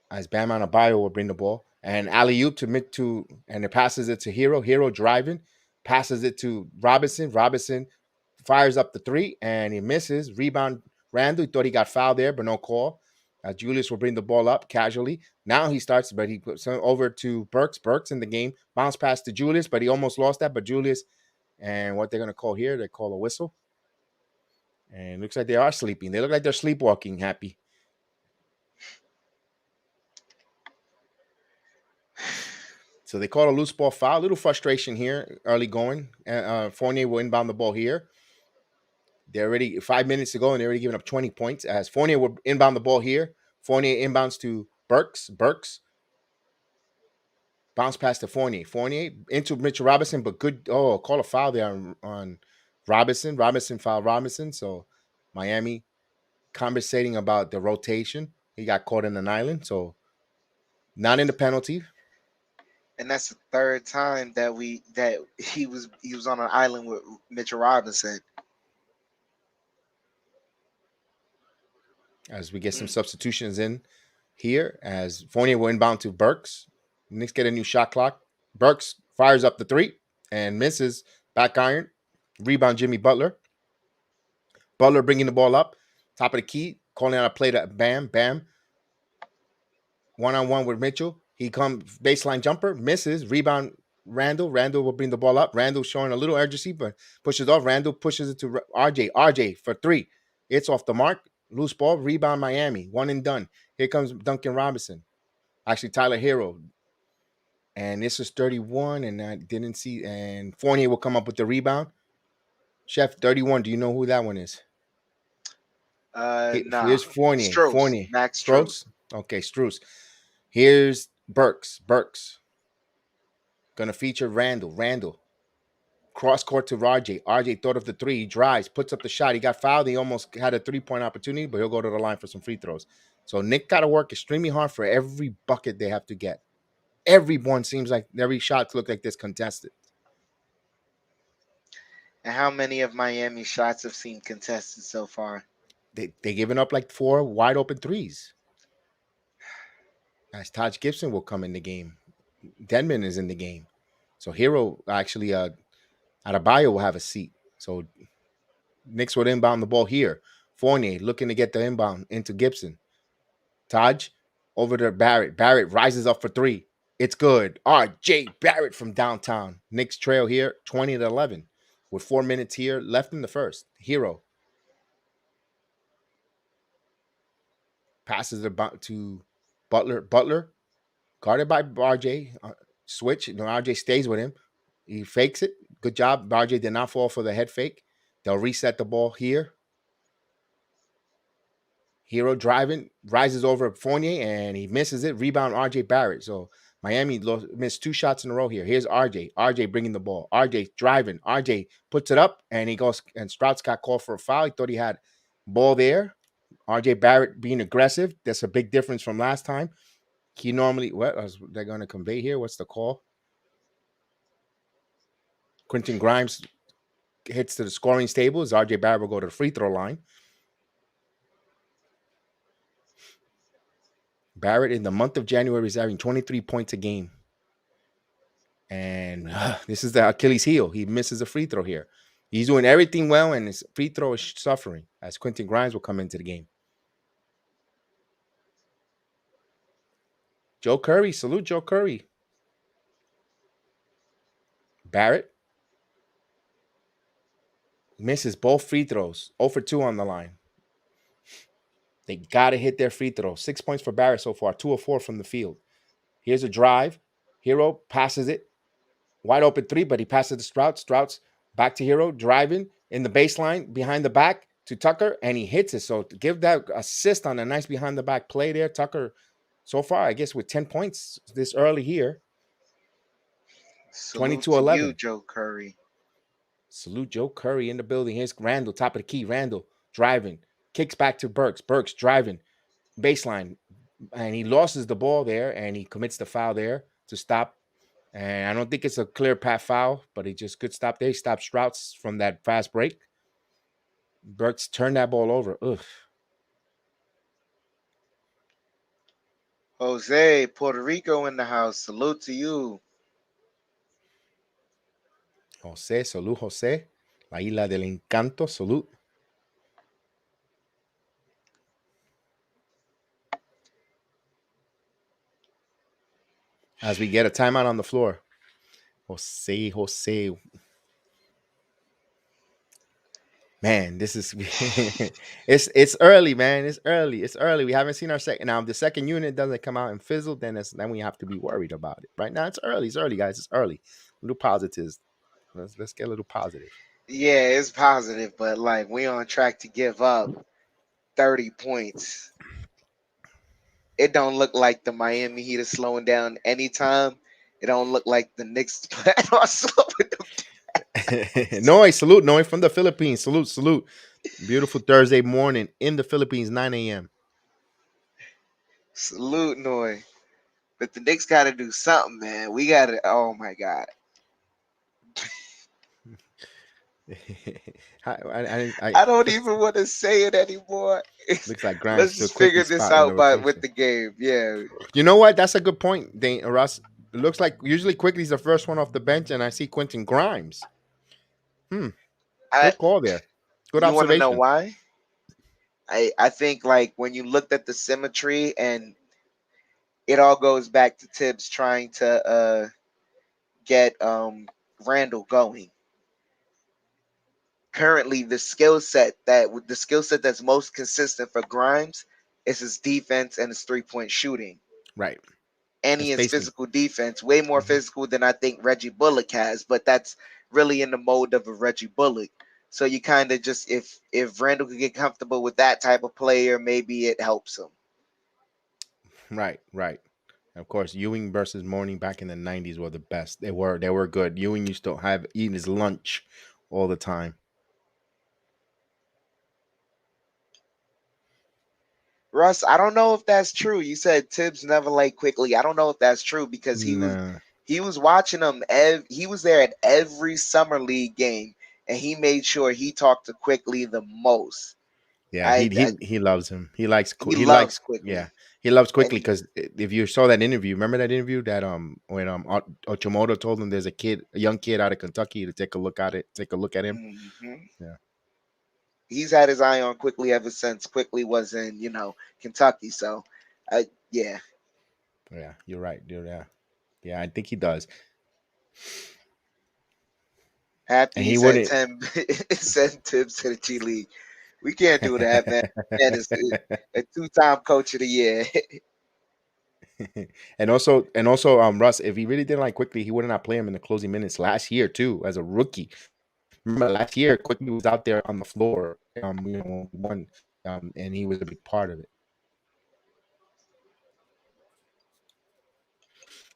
As Bam Adebayo will bring the ball. And alley-oop and it passes it to Hero. Hero driving. Passes it to Robinson. Robinson fires up the 3, and he misses. Rebound, Randall. He thought he got fouled there, but no call. Julius will bring the ball up casually. Now he starts, but he puts it over to Burks. Burks in the game. Bounce pass to Julius, but he almost lost that. But Julius, and what they're going to call here, they call a whistle. And it looks like they are sleeping. They look like they're sleepwalking happy. So they call a loose ball foul. A little frustration here, early going. Fournier will inbound the ball here. They're already 5 minutes to go, and they're already giving up 20 points. As Fournier will inbound the ball here. Fournier inbounds to Burks. Burks bounce pass to Fournier. Fournier into Mitchell Robinson, but good. Oh, call a foul there on Robinson. Robinson fouled Robinson. So Miami conversating about the rotation. He got caught in an island, so not in the penalty. And that's the third time that he was on an island with Mitchell Robinson. As we get some substitutions in here, as Fournier will inbound to Burks. Knicks get a new shot clock. Burks fires up the three and misses. Back iron. Rebound Jimmy Butler. Butler bringing the ball up. Top of the key. Calling out a play to Bam. Bam. One-on-one with Mitchell. He comes baseline jumper. Misses. Rebound Randall. Randall will bring the ball up. Randall showing a little urgency, but pushes off. Randall pushes it to RJ. RJ for three. It's off the mark. Loose ball. Rebound Miami. One and done. Here comes Duncan Robinson. Actually, Tyler Hero. And this is 31, and I didn't see. And Fournier will come up with the rebound. Chef, 31. Do you know who that one is? Nah. Here's Fournier. Strus. Fournier. Max Strus. Okay, Strus. Here's Burks. Burks. Gonna feature Randall. Randall. Cross court to RJ. RJ thought of the three. He drives, puts up the shot. He got fouled. He almost had a 3-point opportunity, but he'll go to the line for some free throws. So Nick got to work extremely hard for every bucket they have to get. Everyone seems like every shot look like this contested. And how many of Miami's shots have seemed contested so far? They giving up like 4 wide open threes. As Taj Gibson will come in the game. Denman is in the game. So Hero actually Adebayo will have a seat. So Knicks would inbound the ball here. Fournier looking to get the inbound into Gibson. Taj over to Barrett. Barrett rises up for three. It's good. R.J. Barrett from downtown. Knicks trail here, 20-11. With 4 minutes here left in the first. Hero passes it to Butler. Butler guarded by RJ. Switch. RJ stays with him. He fakes it. Good job. RJ did not fall for the head fake. They'll reset the ball here. Hero driving, rises over Fournier, and he misses it. Rebound RJ Barrett. So Miami missed 2 shots in a row here. Here's RJ. RJ bringing the ball. RJ driving. RJ puts it up, and he goes, and Strouts got called for a foul. He thought he had ball there. RJ Barrett being aggressive. That's a big difference from last time. He normally, what they're going to convey here? What's the call? Quentin Grimes hits to the scoring tables. RJ Barrett will go to the free throw line. Barrett in the month of January is averaging 23 points a game. And this is the Achilles heel. He misses a free throw here. He's doing everything well, and his free throw is suffering as Quentin Grimes will come into the game. Joe Curry. Salute Joe Curry. Barrett misses both free throws. 0 for 2 on the line. They got to hit their free throw. 6 points for Barrett so far. 2 of 4 from the field. Here's a drive. Hero passes it. Wide open three, but he passes to Strouts. Strouts back to Hero. Driving in the baseline. Behind the back to Tucker. And he hits it. So to give that assist on a nice behind the back play there. Tucker so far, I guess, with 10 points this early here. 22-11. You, Joe Curry. Salute Joe Curry in the building. Here's Randall, top of the key. Randall driving. Kicks back to Burks. Burks driving. Baseline. And he loses the ball there, and he commits the foul there to stop. And I don't think it's a clear path foul, but he just could stop there. He stopped Strouts from that fast break. Burks turned that ball over. Ugh. Jose, Puerto Rico in the house. Salute to you. Jose, salud, Jose. La Isla del Encanto, salud. As we get a timeout on the floor. Jose. Man, this is it's early, man. It's early. It's early. We haven't seen our second. Now, if the second unit doesn't come out and fizzle, then we have to be worried about it. Right now, it's early. It's early, guys. It's early. Little positives. Let's get a little positive. Yeah, it's positive, but like we on track to give up 30 points. It don't look like the Miami Heat is slowing down anytime. It don't look like the Knicks are slowing them. Noise, salute, Noise from the Philippines. Salute. Beautiful Thursday morning in the Philippines, 9 a.m. Salute, Noy. But the Knicks got to do something, man. We got to. Oh my God. I don't looks, even want to say it anymore. looks like Grimes Let's took just figure quickly this spot in the out by with rotation. the game. Yeah. You know what? That's a good point, Dane Russ. It looks like usually Quickly's the first one off the bench, and I see Quentin Grimes. I. Good call there. Good You want to know observation. why? I think like when you looked at the symmetry and it all goes back to Tibbs trying to get Randall going. Currently, the skill set that's most consistent for Grimes is his defense and his 3-point shooting. Right. And And he has spacing. physical defense, way more Mhm. physical than I think Reggie Bullock has, but that's really in the mode of a Reggie Bullock. So you kind of just if Randall could get comfortable with that type of player, maybe it helps him. Right. Of course, Ewing versus Mourning back in the '90s were the best. They were good. Ewing used to have eaten his lunch all the time. Russ, I don't know if that's true. You said Tibbs never lay quickly. I don't know if that's true because Nah. he was watching them. He was there at every summer league game, and he made sure he talked to Quickly the most. Yeah, I, I he loves him. He likes he he loves likes Quickly, yeah. He loves and Quickly because if you saw that interview, remember that interview that when Ochimoto told him there's a young kid out of Kentucky to take a look at him. mhm. Yeah. He's had his eye on Quickly ever since Quickly was in Kentucky. So, yeah, Yeah, you're right. Yeah, I think he does. happy And he he sent wouldn't Tim sent Tibbs to the G League. We can't do that, man. Man is a 2-time coach of the year. and also Russ, if he really didn't like Quickly, he would not play him in the closing minutes last year too as a rookie. Remember last year Quickly was out there on the floor when we won and he was a big part of it.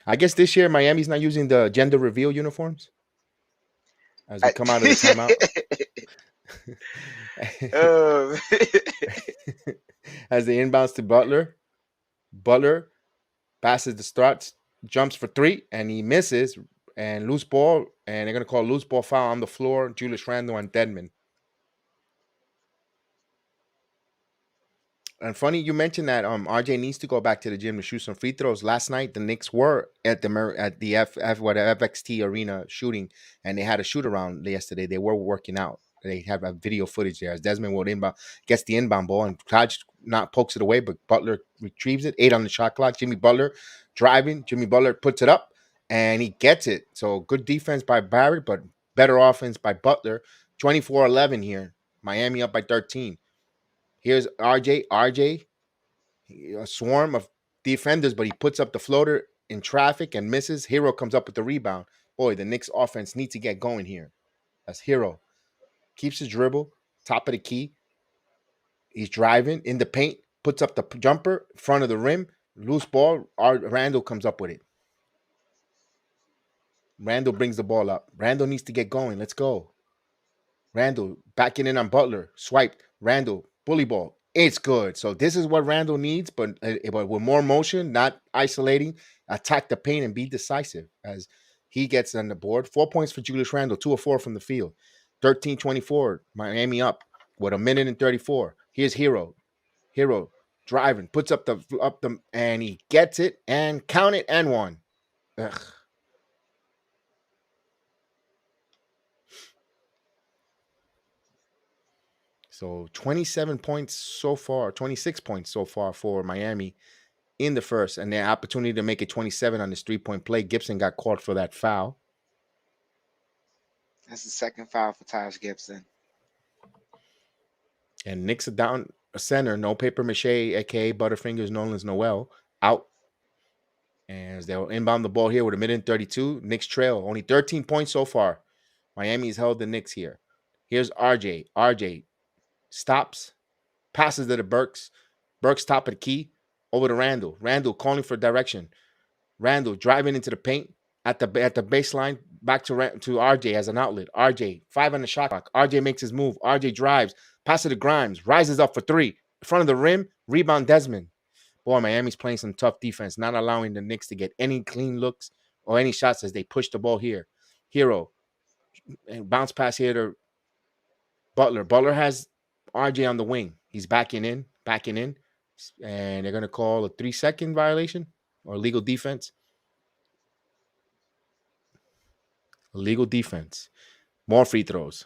I guess this year Miami's not using the gender reveal uniforms as we I- come out of the timeout. um, As the inbounds to Butler. Butler passes the struts, jumps for three, and he misses. And loose ball, and they're gonna call loose ball foul on the floor. Julius Randle and Deadman. And funny you mentioned that RJ needs to go back to the gym to shoot some free throws. Last night the Knicks were at the FXT arena shooting, and they had a shoot around yesterday. They were working out. They have a video footage there as Desmond Wood inbound gets the inbound ball and Taj not pokes it away, but Butler retrieves it. 8 on the shot clock. Jimmy Butler driving. Jimmy Butler puts it up and he gets it. So good defense by Barrett, but better offense by Butler. 24-11 here. Miami up by 13. Here's RJ. RJ, a swarm of defenders, but he puts up the floater in traffic and misses. Hero comes up with the rebound. Boy, the Knicks offense needs to get going here. That's Hero. Keeps his dribble, top of the key. He's driving in the paint, puts up the jumper, front of the rim, loose ball. Randall comes up with it. Randall brings the ball up. Randall needs to get going. Let's go. Randall backing in on Butler. Swiped. Randall, bully ball. It's good. So this is what Randall needs, but with more motion, not isolating, attack the paint and be decisive as he gets on the board. 4 points for Julius Randle, 2 of 4 from the field. 13-24, Miami up with a minute and 34. Here's Hero. Hero driving, puts up the and he gets it and count it and one. Ugh. So 27 points so far, 26 points so far for Miami. in the first, and the opportunity to make it 27 on this 3-point play. Gibson got called for that foul. That's the second foul for Taj Gibson. And Knicks are down a center, no paper mache, aka Butterfingers, Nolan's Noel, out. And as they'll inbound the ball here with a minute and 32, Knicks trail. Only 13 points so far. Miami's held the Knicks here. Here's RJ. RJ stops, passes to the Burks. Burks top of the key, over to Randall. Randall calling for direction. Randall driving into the paint at the baseline, back to RJ as an outlet. RJ 5 on the shot clock. RJ makes his move. RJ drives, passes to Grimes, rises up for 3 in front of the rim. Rebound Desmond. Boy, Miami's playing some tough defense, not allowing the Knicks to get any clean looks or any shots as they push the ball here. Hero and bounce pass here to Butler. Butler has RJ on the wing. He's backing in, and they're going to call a 3-second violation or legal defense. Illegal defense. More free throws.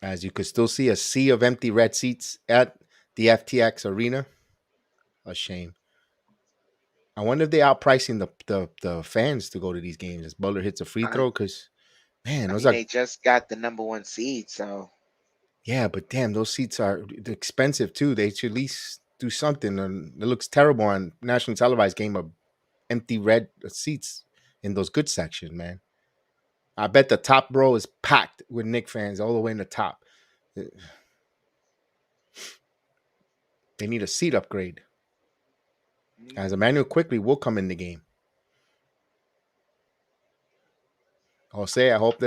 As you could still see a sea of empty red seats at the FTX arena. A shame. I wonder if they outpricing the fans to go to these games as Butler hits a free throw, because man, I those mean, are they just got the number 1 seed, so yeah, but damn, those seats are expensive too. They should at least do something. And it looks terrible on nationally televised game of empty red seats in those good sections, man. I bet the top row is packed with Knick fans all the way in the top. They need a seat upgrade. As Emmanuel quickly will come in the game. Jose, I hope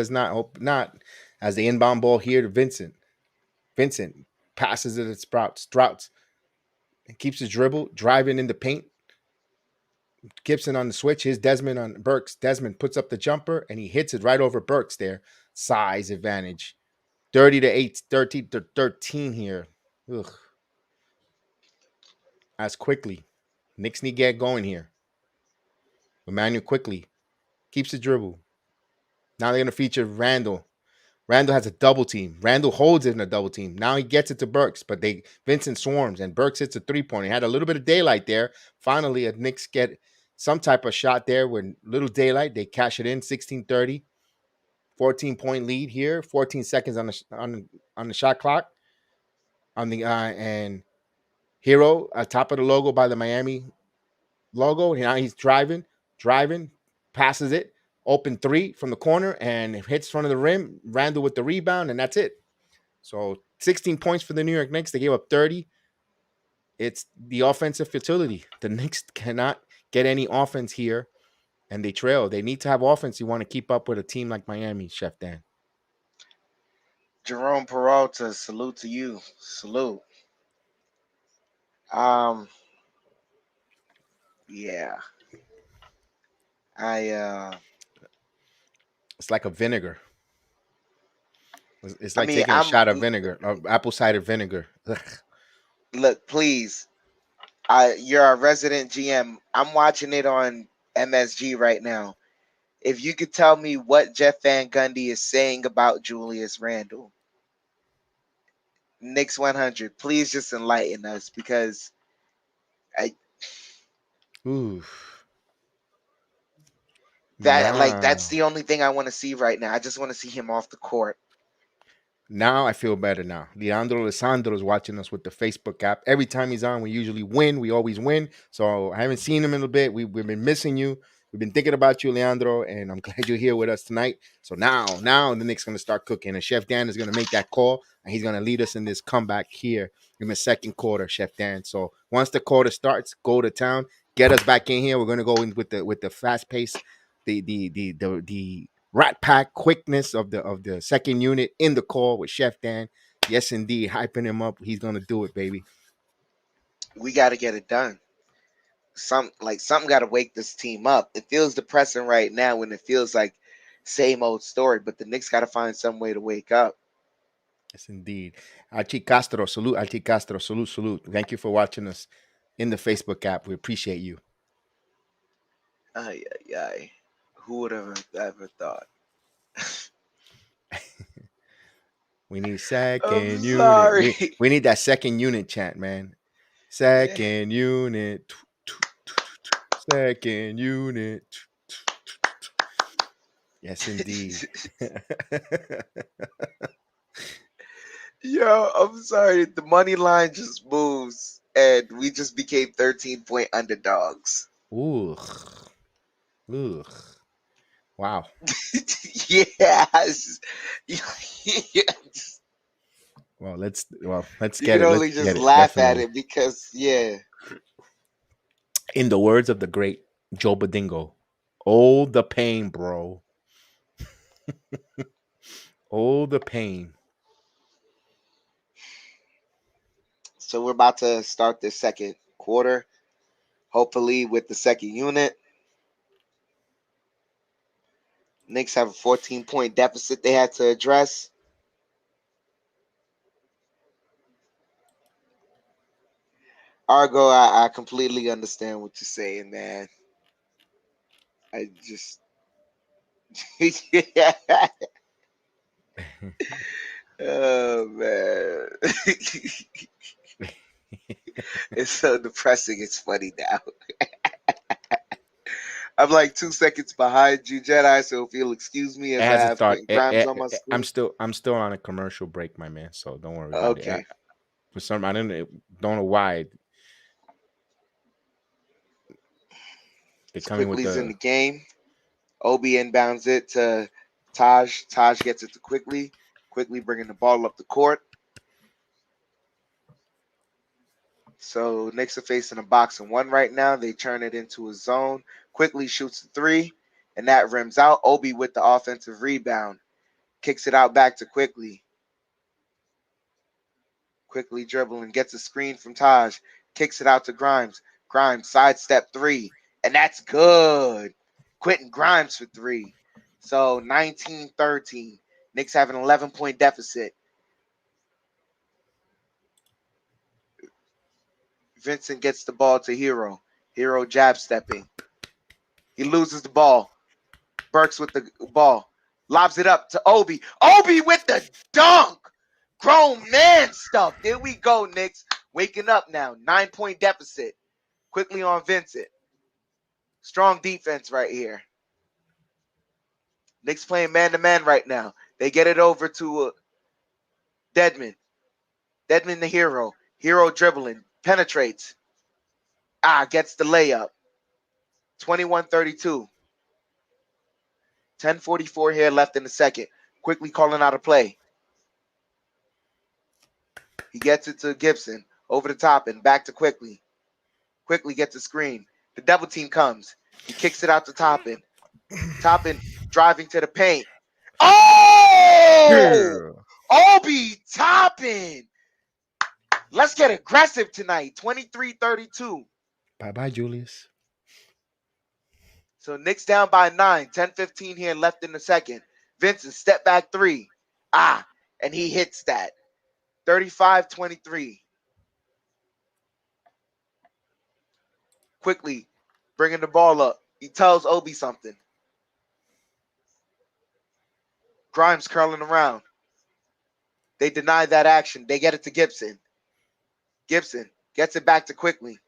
not. As the inbound ball here to Vincent. Vincent passes it at Sprouts and keeps his dribble, driving in the paint. Gibson on the switch. Here's Desmond on Burks. Desmond puts up the jumper and he hits it right over Burks there. Size advantage. 30-8, 13 here. Ugh. As quickly. Knicks need to get going here. Emmanuel quickly keeps the dribble. Now they're going to feature Randall. Randall has a double team. Randall holds it in a double team. Now he gets it to Burks, but Vincent swarms and Burks hits a 3-point. He had a little bit of daylight there. Finally, the Knicks get some type of shot there with little daylight. They cash it in, 16-30. 14-point lead here. 14 seconds on the shot clock. On the and Hero at top of the logo by the Miami logo. Now he's driving, passes it. Open 3 from the corner and hits front of the rim. Randall with the rebound, and that's it. So 16 points for the New York Knicks. They gave up 30. It's the offensive futility. The Knicks cannot get any offense here, and they trail. They need to have offense. You want to keep up with a team like Miami, Chef Dan. Jerome Peralta, salute to you. Salute. Yeah. It's like a vinegar. It's like I mean, taking a shot of vinegar, of apple cider vinegar. Ugh. Look, please. You're a resident GM. I'm watching it on MSG right now. If you could tell me what Jeff Van Gundy is saying about Julius Randle, Knicks 100, please just enlighten us, because Ooh. that's the only thing I want to see right now. I just want to see him off the court. Now I feel better now. Leandro Alessandro is watching us with the Facebook app. Every time he's on, we usually win. We always win. So I haven't seen him in a bit. We've been missing you. We've been thinking about you, Leandro, and I'm glad you're here with us tonight. So now the Knicks going to start cooking, and Chef Dan is going to make that call, and he's going to lead us in this comeback here in the second quarter, Chef Dan. So once the quarter starts, go to town, get us back in here. We're going to go in with the fast pace, the Rat Pack quickness of the second unit in the call with Chef Dan. Yes, indeed, hyping him up. He's gonna do it, baby. We got to get it done. Something got to wake this team up. It feels depressing right now, when it feels like same old story. But the Knicks got to find some way to wake up. Yes, indeed. Archie Castro, salute. Archie Castro, salute. Thank you for watching us in the Facebook app. We appreciate you. Ay. Who would have ever thought? We need I'm second unit. sorry. We need that second unit chant, man. Second unit. Second unit. Yes, indeed. Yo, I'm sorry. The money line just moves, and we just became 13-point underdogs. Ooh. Ugh. Wow. Yeah, Let's you get can it. Let's only just get it. laugh at Definitely. it because, yeah, In the words of the great Joe Badingo, oh the pain, bro. Oh the pain. so we're about to start the second quarter, hopefully with the second unit. Knicks have a 14-point deficit they had to address. Argo, I completely understand what you're saying, man. I just, oh man, it's so depressing. It's funny now. I'm like 2 seconds behind you, Jedi. So if you'll excuse me It as I hasn't have started. Quentin Grimes on my I'm screen. still on a commercial break, my man. So don't worry about it. Okay, For some, I don't know why they're it's coming with Quickly's in the. the game. Obi inbounds it to Taj. Taj gets it to Quickly. Quickly bringing the ball up the court. So Knicks are facing a box and one right now. They turn it into a zone. Quickly shoots a three, and that rims out. Obi with the offensive rebound. Kicks it out back to Quickly. Quickly dribbling, gets a screen from Taj. Kicks it out to Grimes. Grimes sidestep three, and that's good. Quentin Grimes for three. So 19-13. Knicks have an 11-point deficit. Vincent gets the ball to Hero. Hero jab stepping. He loses the ball. Burks with the ball. Lobs it up to Obi. Obi with the dunk. Grown man stuff. There we go, Knicks. Waking up now. 9-point deficit. Quickly on Vincent. Strong defense right here. Knicks playing man-to-man right now. They get it over to Dedmon. Dedmon the Hero. Hero dribbling. Penetrates. Gets the layup. 21-32. 10:44 here left in the second. Quickly calling out a play. He gets it to Gibson. Over the top and back to Quickly. Quickly gets a screen. The double team comes. He kicks it out to Toppin. Toppin driving to the paint. Oh! Yeah. Obi Toppin! Let's get aggressive tonight. 23-32. Bye bye, Julius. So Knicks down by 9. 10:15 here left in the second. Vincent step back three. And he hits that. 35-23. Quickly bringing the ball up. He tells Obi something. Grimes curling around. They deny that action. They get it to Gibson. Gibson gets it back to Quickly.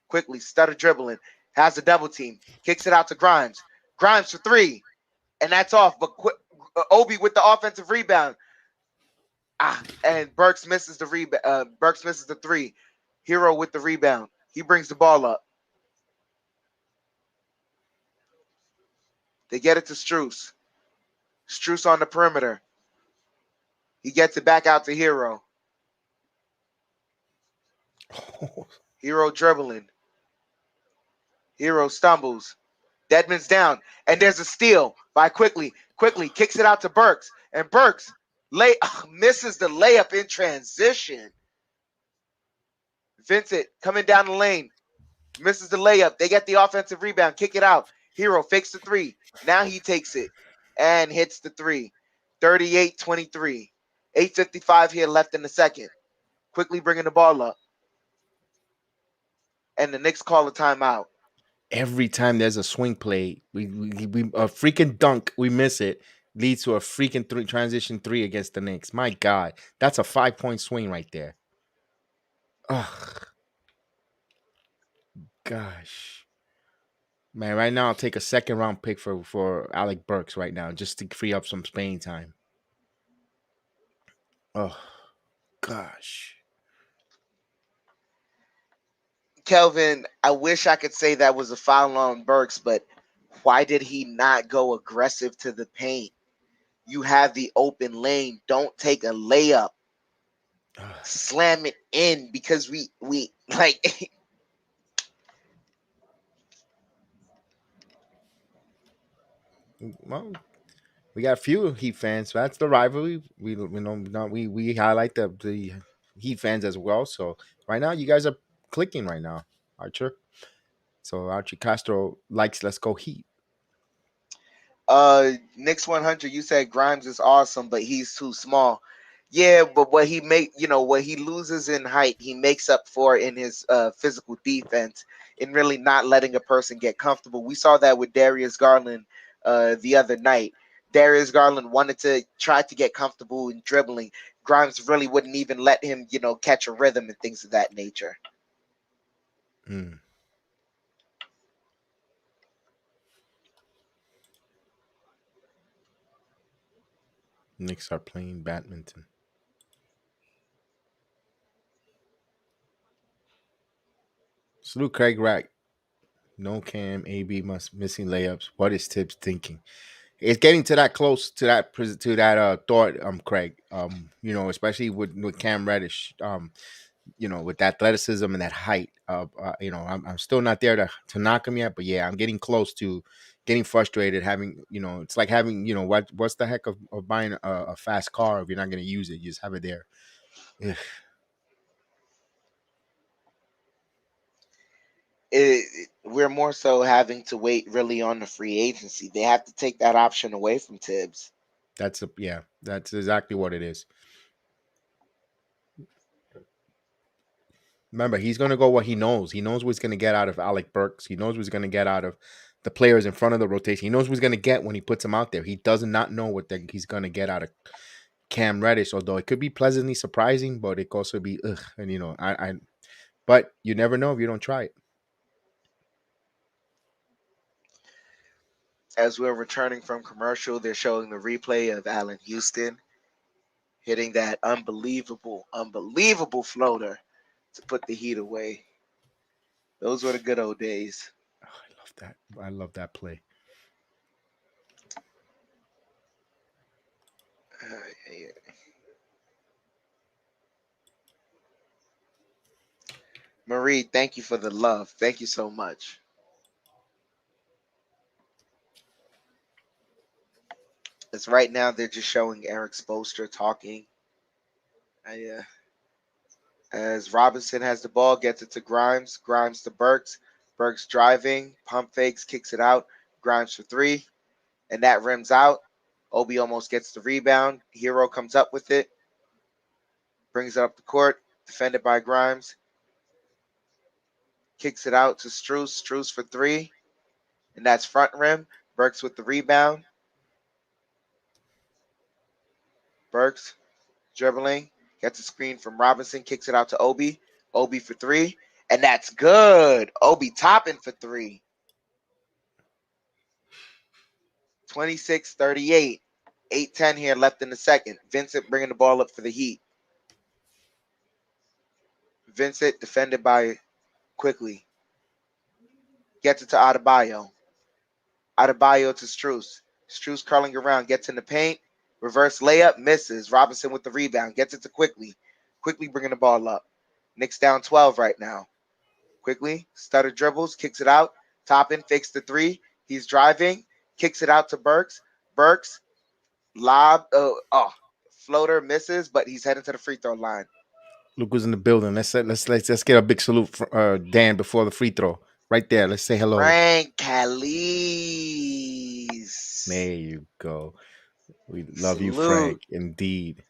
Quickly stutter dribbling. Has a double team. Kicks it out to Grimes. Grimes for three. And that's off. But Obi with the offensive rebound. And Burks misses the rebound. Burks misses the three. Hero with the rebound. He brings the ball up. They get it to Strus. Strus on the perimeter. He gets it back out to Hero. Hero dribbling. Hero stumbles. Dedmon's down. And there's a steal by Quickly. Quickly kicks it out to Burks. And Burks misses the layup in transition. Vincent coming down the lane. Misses the layup. They get the offensive rebound. Kick it out. Hero fakes the three. Now he takes it and hits the three. 38-23. 8:55 here left in the second. Quickly bringing the ball up. And the Knicks call a timeout. Every time there's a swing play, we a freaking dunk, we miss it. leads to a freaking transition three against the Knicks. My God, that's a 5-point swing right there. Ugh, gosh, man. Right now, I'll take a second round pick for Alec Burks right now, just to free up some Spain time. Oh gosh. Kelvin, I wish I could say that was a foul on Burks, but why did he not go aggressive to the paint? You have the open lane. Don't take a layup. Slam it in because we like Well, we got a few Heat fans. That's the rivalry. We highlight the Heat fans as well. So right now, you guys are clicking right now, Archer. So Archie Castro likes Let's Go Heat. Knicks 100, you said Grimes is awesome, but he's too small. Yeah, but what he loses in height, he makes up for in his physical defense, in really not letting a person get comfortable. We saw that with Darius Garland the other night. Darius Garland wanted to try to get comfortable in dribbling. Grimes really wouldn't even let him, catch a rhythm and things of that nature. Mm. Knicks are playing badminton. Salute Craig Rack. No Cam, AB missing layups. What is Tibbs thinking? It's getting to that close to that thought, Craig. Especially with Cam Reddish. With that athleticism and that height. I'm still not there to knock him yet, but yeah, I'm getting close to getting frustrated. Having it's like having what's the heck of buying a fast car if you're not going to use it, you just have it there. Ugh. We're more so having to wait really on the free agency. They have to take that option away from Tibbs. That's exactly what it is. Remember, he's going to go what he knows. He knows what he's going to get out of Alec Burks. He knows what he's going to get out of the players in front of the rotation. He knows what he's going to get when he puts them out there. He does not know what he's going to get out of Cam Reddish, although it could be pleasantly surprising, but it could also be ugh. And but you never know if you don't try it. As we're returning from commercial, they're showing the replay of Allen Houston hitting that unbelievable floater to put the Heat away. Those were the good old days. Oh, I love that. I love that play. Yeah. Marie, thank you for the love. Thank you so much. As right now they're just showing Eric Spoelstra talking. As Robinson has the ball, gets it to Grimes. Grimes to Burks. Burks driving, pump fakes, kicks it out. Grimes for three, and that rims out. Obi almost gets the rebound. Hero comes up with it, brings it up the court, defended by Grimes. Kicks it out to Strus. Strus for three, and that's front rim. Burks with the rebound. Burks dribbling, gets a screen from Robinson, kicks it out to Obi. Obi for three, and that's good. Obi topping for three. 26-38. 8:10 here left in the second. Vincent bringing the ball up for the Heat. Vincent defended by Quickly. Gets it to Adebayo. Adebayo to Strus. Strus curling around, gets in the paint. Reverse layup, misses. Robinson with the rebound, gets it to Quickly. Quickly bringing the ball up. Knicks down 12 right now. Quickly, stutter dribbles, kicks it out. Toppin fakes the three. He's driving, kicks it out to Burks. Burks, lob, floater misses, but he's heading to the free throw line. Luke was in the building. Let's get a big salute for Dan before the free throw. Right there. Let's say hello. Frank Calise. There you go. We love you, Salute. Frank. Indeed.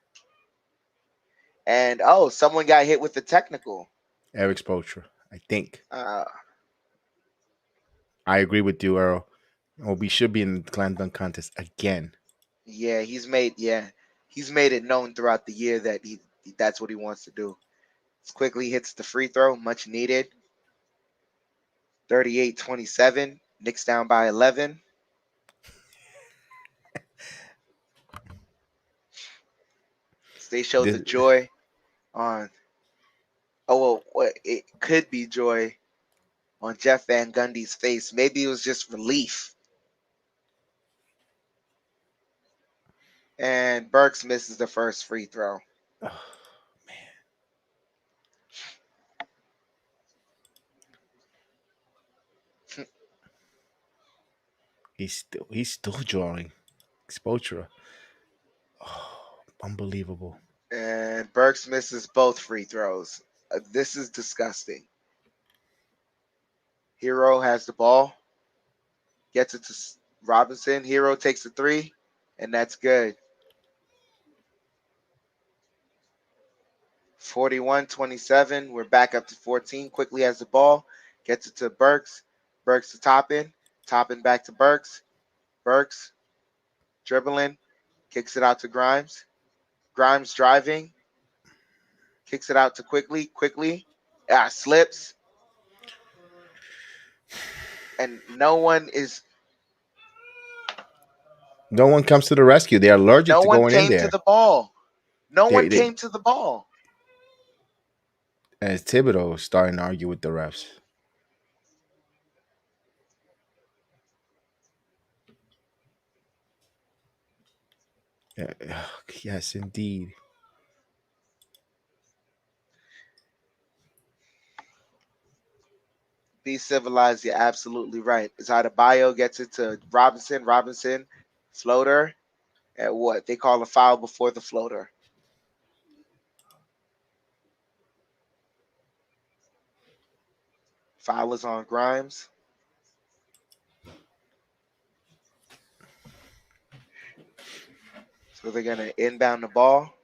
And someone got hit with the technical. Eric Spoelstra, I think. Uh, I agree with you, Earl. Obi should be in the slam dunk contest again. He's made it known throughout the year that that's what he wants to do. Quickly hits the free throw, much needed. 38-27. Knicks down by 11. They showed the This, joy on. Oh well, it could be joy on Jeff Van Gundy's face. Maybe it was just relief. And Burks misses the first free throw. oh, he's still drawing exposure. Oh, unbelievable. And Burks misses both free throws. This is disgusting. Hero has the ball, gets it to Robinson. Hero takes the three, and that's good. 41-27. We're back up to 14. Quickly has the ball, gets it to Burks. Burks to Toppin. Toppin back to Burks. Burks dribbling, kicks it out to Grimes. Grimes driving, kicks it out to Quickly. Quickly, slips, and No one comes to the rescue. They're allergic no to one going in came to there. the ball. No one They came to the ball. as Thibodeau is starting to argue with the refs. Yeah, yes, indeed. Be civilized. You're absolutely right. It's Adebayo gets it to Robinson. Robinson, floater, at what they call a foul before the floater. Foul is on Grimes. So they're going to inbound the ball.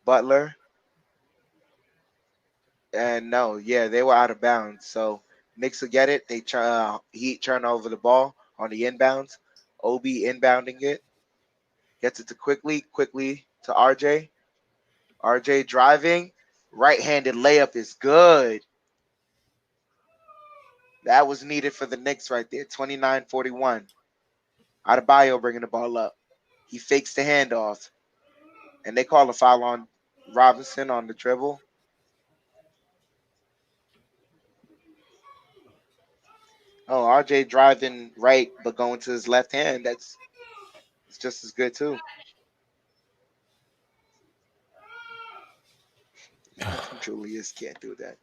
Butler. And no, yeah, they were out of bounds. So Knicks will get it. Heat turn over the ball on the inbounds. Obi inbounding it. Gets it to Quickly to RJ. RJ driving. Right-handed layup is good. That was needed for the Knicks right there. 29-41. Adebayo bringing the ball up. He fakes the handoff. And they call a foul on Robinson on the dribble. Oh, RJ driving right but going to his left hand. It's just as good too. Julius can't do that.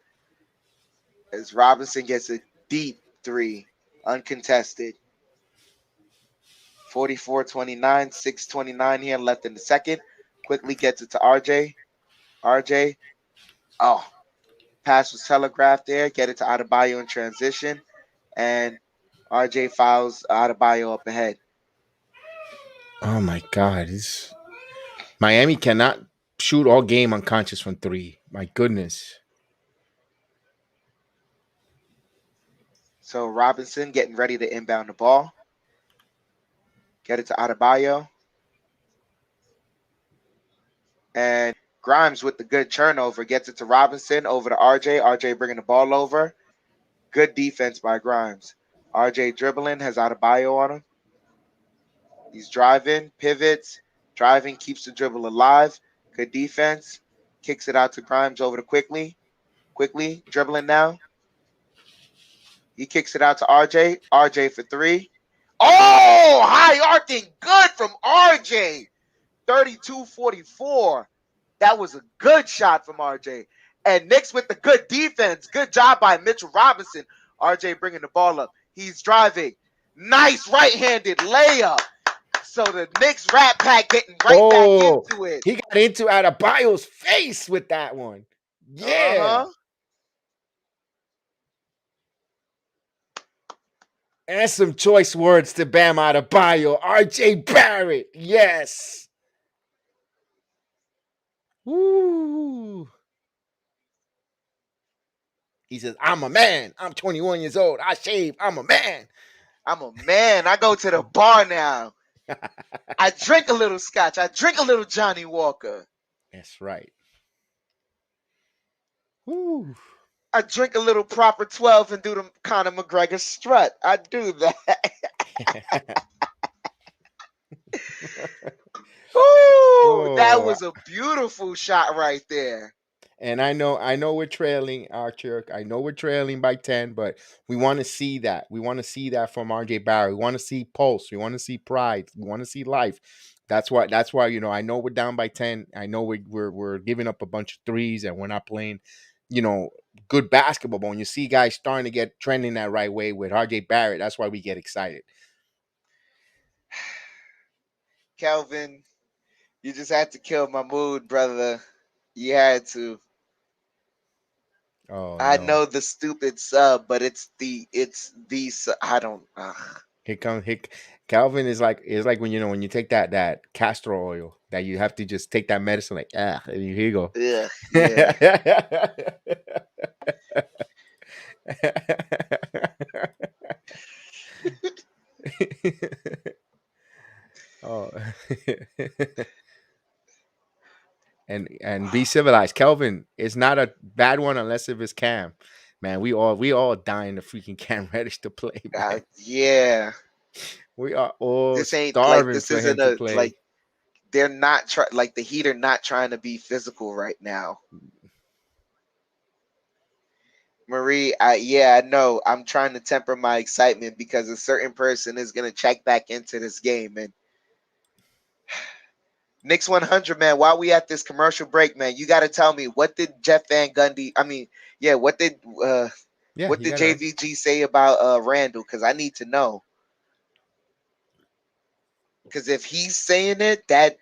As Robinson gets a deep three, uncontested. 44-29, 6:29 here left in the second. Quickly gets it to RJ. RJ, oh, pass was telegraphed there. Get it to Adebayo in transition. And RJ fouls Adebayo up ahead. Oh my God, Miami cannot shoot all game unconscious from three. My goodness. So Robinson getting ready to inbound the ball. Get it to Adebayo. And Grimes with the good turnover gets it to Robinson over to RJ. RJ bringing the ball over. Good defense by Grimes. RJ dribbling, has Adebayo on him. He's driving, pivots, driving, keeps the dribble alive. Good defense. Kicks it out to Grimes over to Quickly. Quickly, dribbling now. He kicks it out to RJ. RJ for three. Oh, high arcing. Good from RJ. 32-44. That was a good shot from RJ. And Knicks with the good defense. Good job by Mitchell Robinson. RJ bringing the ball up. He's driving. Nice right-handed layup. So the Knicks Rat Pack getting right back into it. He got into Adebayo's face with that one. Yeah. Uh-huh. And some choice words to Bam Adebayo. RJ Barrett. Yes. Woo. He says, I'm a man. I'm 21 years old. I shave. I'm a man. I'm a man. I go to the bar now. I drink a little scotch. I drink a little Johnny Walker. That's right. Woo. I drink a little proper 12 and do the Conor McGregor strut. I do that. Ooh, that Oh, was a beautiful shot right there. and I know we're trailing, Archer. I know we're trailing by 10, but we want to see that. We want to see that from RJ Barrett. We want to see pulse. We want to see pride. We want to see life. That's why, I know we're down by 10. I know we're giving up a bunch of threes and we're not playing, you know, good basketball. But when you see guys starting to get trending that right way with RJ Barrett, that's why we get excited. Kelvin, you just had to kill my mood, brother. You had to. Oh I no. know the stupid sub, but I don't. Here comes here, Calvin is like when you take that castor oil that you have to just take that medicine like here you go. Ugh, yeah. Oh, and be civilized. Kelvin is not a bad one unless if it's Cam. Man, we all dying to freaking Cam Reddish to play, man. Yeah. We are all This ain't like starving this for him isn't to a play. like they're not like the Heat are not trying to be physical right now. Marie, I know. I'm trying to temper my excitement because a certain person is gonna check back into this game. And Knicks 100, man. While we at this commercial break, man, you got to tell me what did Jeff Van Gundy? I mean, yeah, Yeah, what you did gotta. JVG say about Randall? Because I need to know. Because if he's saying it, that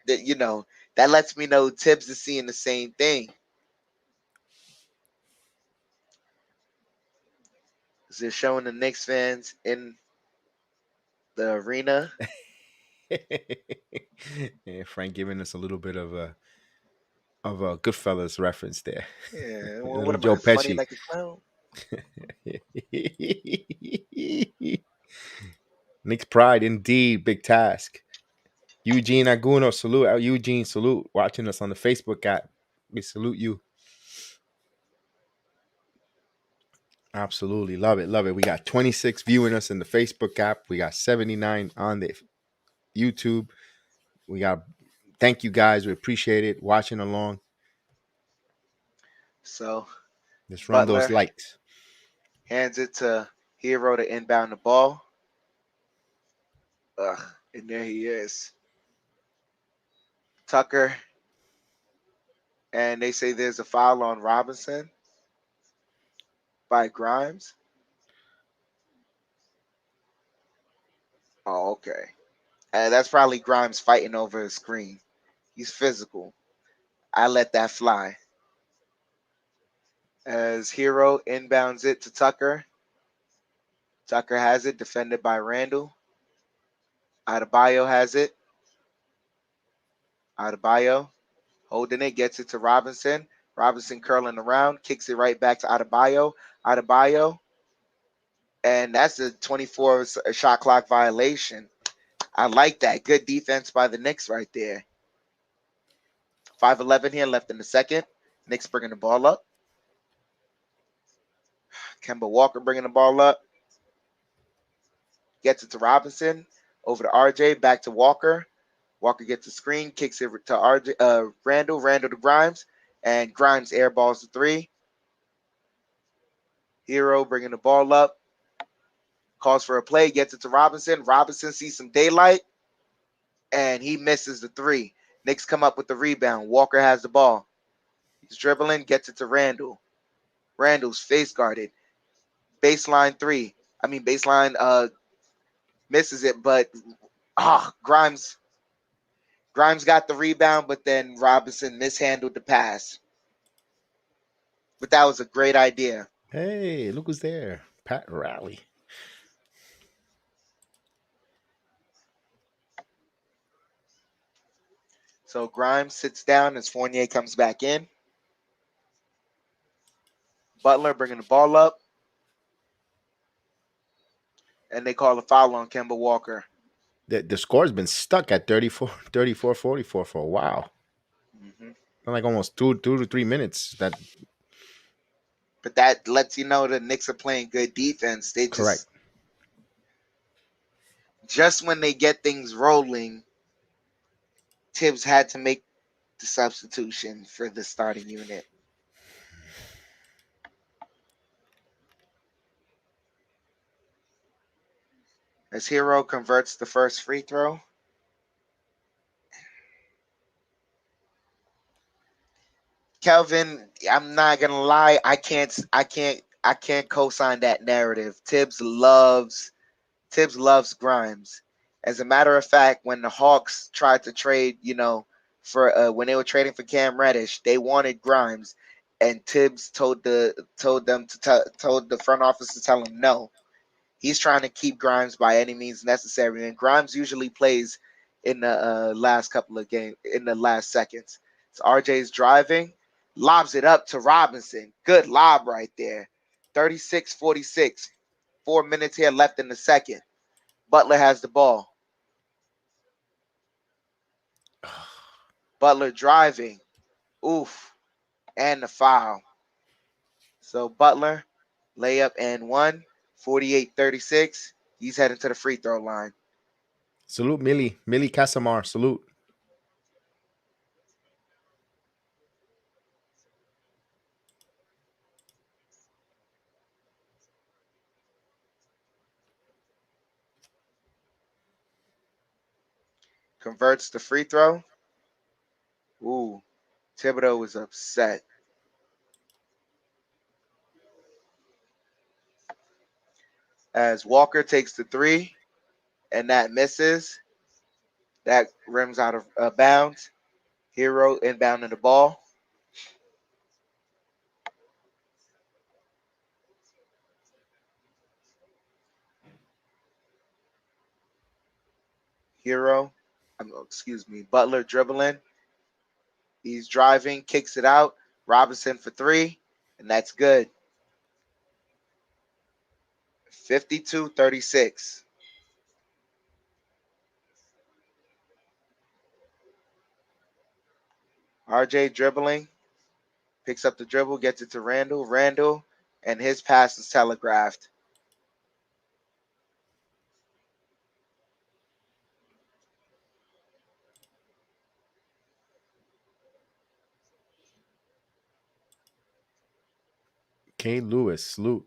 lets me know Tibbs is seeing the same thing. They're showing the Knicks fans in the arena. Yeah, Frank giving us a little bit of a Goodfellas reference there. Yeah, A well, what little am Joe I, funny Pesci. like a clown? Nick's pride indeed, big task. Eugene Aguno, salute. Eugene, salute. Watching us on the Facebook app. We salute you. Absolutely. Love it. Love it. We got 26 viewing us in the Facebook app. We got 79 on the YouTube. We got, thank you guys. We appreciate it. Watching along. So Let's run those Butler likes. hands it to Hero to inbound the ball. Ugh, and there he is. Tucker, and they say there's a foul on Robinson by Grimes. Oh, okay. That's probably Grimes fighting over a screen. He's physical. I let that fly. As Hero inbounds it to Tucker. Tucker has it, defended by Randall. Adebayo has it. Adebayo holding it, gets it to Robinson. Robinson curling around, kicks it right back to Adebayo. Adebayo, and that's a 24 shot clock violation. I like that. Good defense by the Knicks right there. 5:11 here left in the second. Knicks bringing the ball up. Kemba Walker bringing the ball up. Gets it to Robinson. Over to RJ. Back to Walker. Walker gets the screen. Kicks it to RJ. Randall. Randall to Grimes. And Grimes airballs the three. Hero bringing the ball up. Calls for a play. Gets it to Robinson. Robinson sees some daylight. And he misses the three. Knicks come up with the rebound. Walker has the ball. He's dribbling. Gets it to Randall. Randall's face guarded. Baseline three. Baseline misses it, but Grimes got the rebound, but then Robinson mishandled the pass. But that was a great idea. Hey, look who's there. Pat Riley. So Grimes sits down as Fournier comes back in. Butler bringing the ball up, and they call a foul on Kemba Walker. The score's been stuck at 44 for a while. Hmm. Like almost two to 3 minutes. That But that lets you know the Knicks are playing good defense. They correct. just when they get things rolling, Tibbs had to make the substitution for the starting unit. As Hero converts the first free throw. Kelvin, I'm not gonna lie, I can't co-sign that narrative. Tibbs loves Grimes. As a matter of fact, when the Hawks tried to trade, for when they were trading for Cam Reddish, they wanted Grimes, and Tibbs told the front office to tell him no. He's trying to keep Grimes by any means necessary, and Grimes usually plays in the last couple of games, in the last seconds. So RJ's driving, lobs it up to Robinson. Good lob right there. 36-46. 4 minutes here left in the second. Butler has the ball. Butler driving. Oof. And the foul. So Butler, layup and one. 48-36. He's heading to the free throw line. Salute Millie Casamar. Salute. Converts the free throw. Ooh. Thibodeau was upset. As Walker takes the three, and that misses. That rims out of bounds. Hero inbounding the ball. Butler dribbling. He's driving, kicks it out. Robinson for three, and that's good. 52-36. RJ dribbling, picks up the dribble, gets it to Randall. Randall, and his pass is telegraphed. K. Lewis. Salute.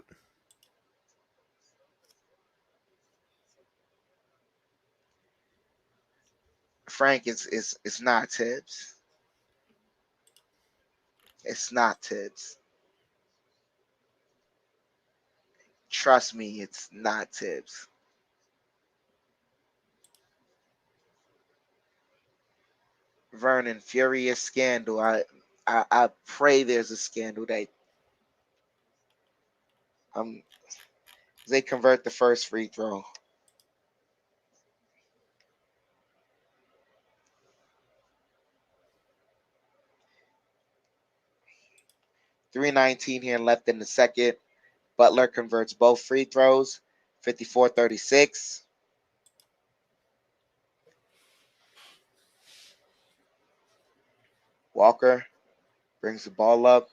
Frank, it's not Tibbs. It's not Tibbs. Trust me, it's not Tibbs. Vernon, furious scandal. I pray there's a scandal that um they convert the first free throw. 3:19 here left in the second. Butler converts both free throws. 54-36. Walker brings the ball up.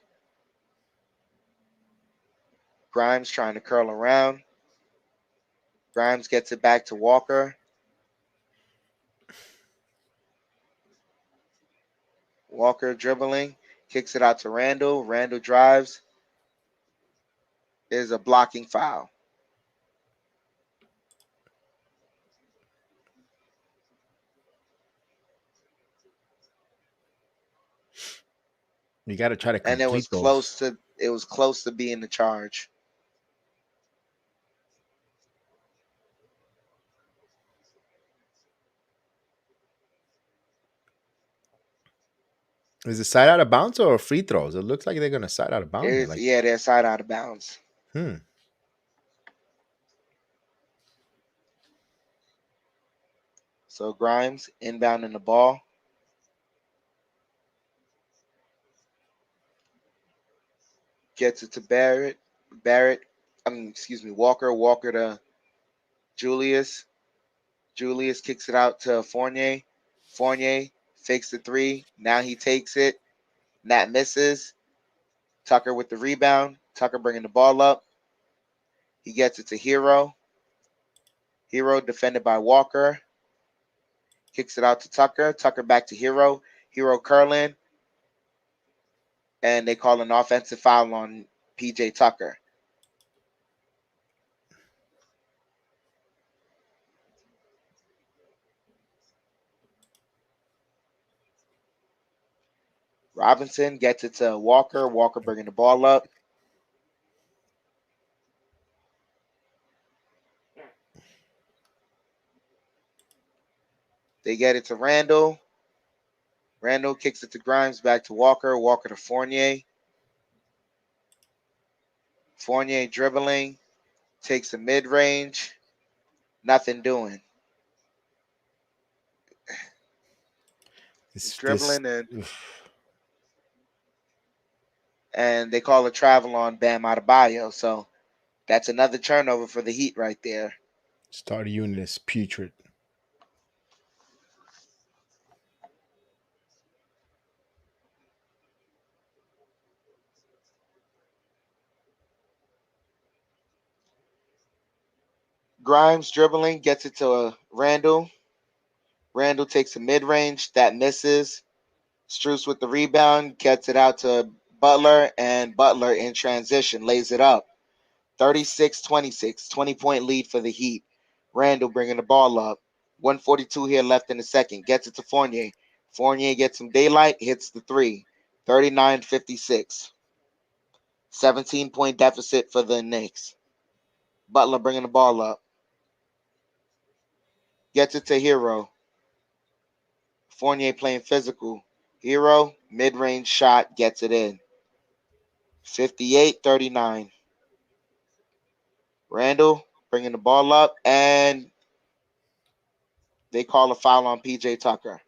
Grimes trying to curl around. Grimes gets it back to Walker. Walker dribbling, kicks it out to Randall. Randall drives. There's a blocking foul. You got to try to And complete those. it was close to being the charge. Is it side out of bounds or free throws? It looks like they're gonna side out of bounds here. Like, They're side out of bounds. hmm. So Grimes inbounding the ball. Gets it to Walker. Walker to Julius. Julius kicks it out to Fournier. Fournier fakes the three. Now he takes it. Nat misses. Tucker with the rebound. Tucker bringing the ball up. He gets it to Hero. Hero defended by Walker. Kicks it out to Tucker. Tucker back to Hero. Hero curling. And they call an offensive foul on PJ Tucker. Robinson gets it to Walker. Walker bringing the ball up. They get it to Randall. Randall kicks it to Grimes, back to Walker. Walker to Fournier. Fournier dribbling. Takes a mid-range. Nothing doing. This, Dribbling and they call a travel on Bam Adebayo. So that's another turnover for the Heat right there. starting unit is putrid. Grimes dribbling, gets it to Randall. Randall takes a mid-range. That misses. Strus with the rebound, gets it out to Butler, and Butler in transition lays it up. 36-26, 20-point lead for the Heat. Randall bringing the ball up. 142 here left in the second. Gets it to Fournier. Fournier gets some daylight, hits the three. 39-56. 17-point deficit for the Knicks. Butler bringing the ball up. Gets it to Hero. Fournier playing physical. Hero, mid-range shot, gets it in. 58-39. Randall bringing the ball up, and they call a foul on PJ Tucker.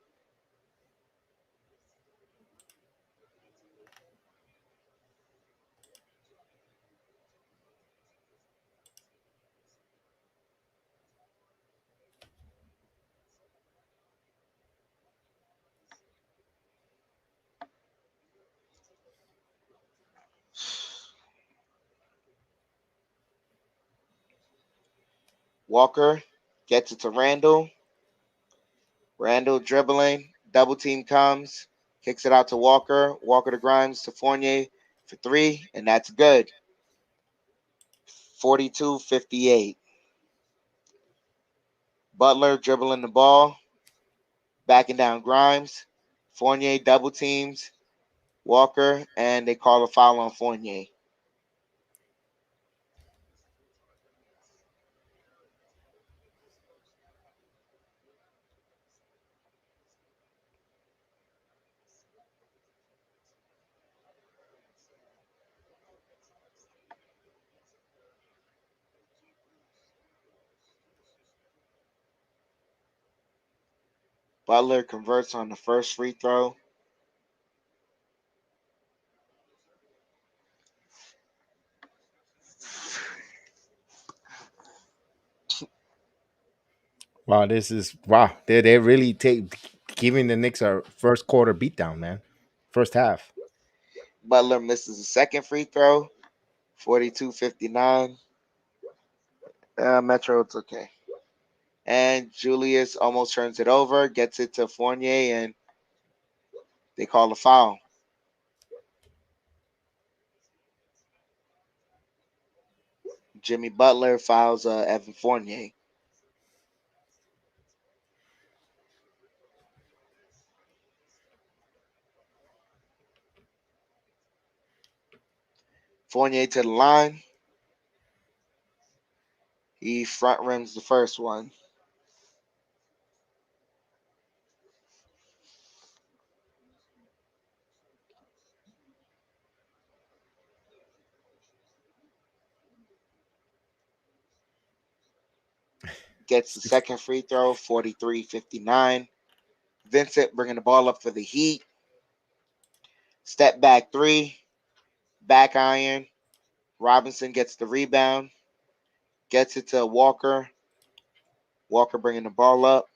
Walker gets it to Randall. Randall dribbling. Double team comes. Kicks it out to Walker. Walker to Grimes to Fournier for three, and that's good. 42-58. Butler dribbling the ball. Backing down Grimes. Fournier double teams Walker, and they call a foul on Fournier. Butler converts on the first free throw. Wow, this is wow. They really take giving the Knicks a first quarter beatdown, man. First half. Butler misses the second free throw. 42-59. Metro, it's okay. And Julius almost turns it over, gets it to Fournier, and they call a foul. Jimmy Butler fouls Evan Fournier. Fournier to the line. He front rims the first one. Gets the second free throw, 43-59. Vincent bringing the ball up for the Heat. Step back three. Back iron. Robinson gets the rebound. Gets it to Walker. Walker bringing the ball up.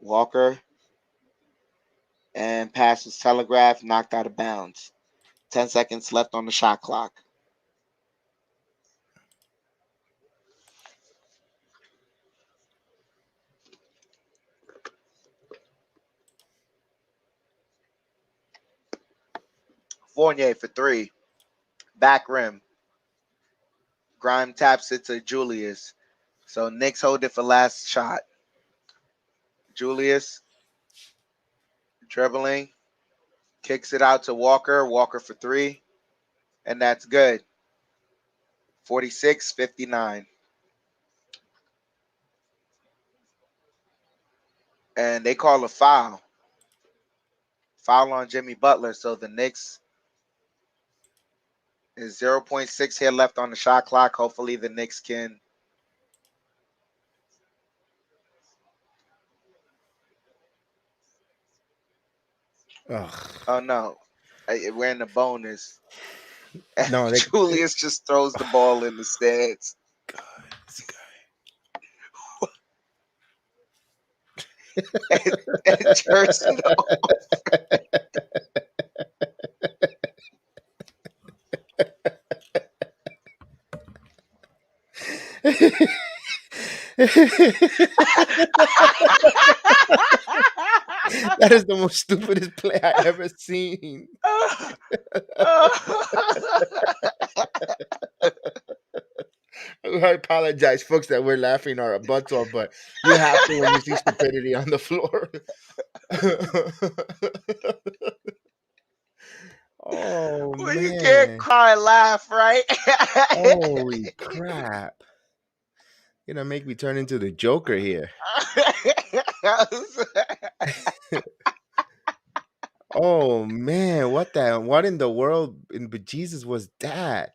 Walker and pass was telegraphed, knocked out of bounds. 10 seconds left on the shot clock. Fournier for three. Back rim. Grime taps it to Julius. So Knicks hold it for last shot. Julius dribbling. Kicks it out to Walker. Walker for three. And that's good. 46-59. And they call a foul. Foul on Jimmy Butler. So the Knicks is 0.6 here left on the shot clock. Hopefully the Knicks can. Ugh. Oh, no. We're in the bonus. No, Julius just throws the ball in the stands. God, this guy. and turns it That is the most stupidest play I ever seen. I apologize, folks, that we're laughing our butts off, but you have to when you see stupidity on the floor. Oh Well, you can't man! cry and laugh, right? Holy crap! You're gonna make me turn into the Joker here. Oh man, what in the world in Jesus was that?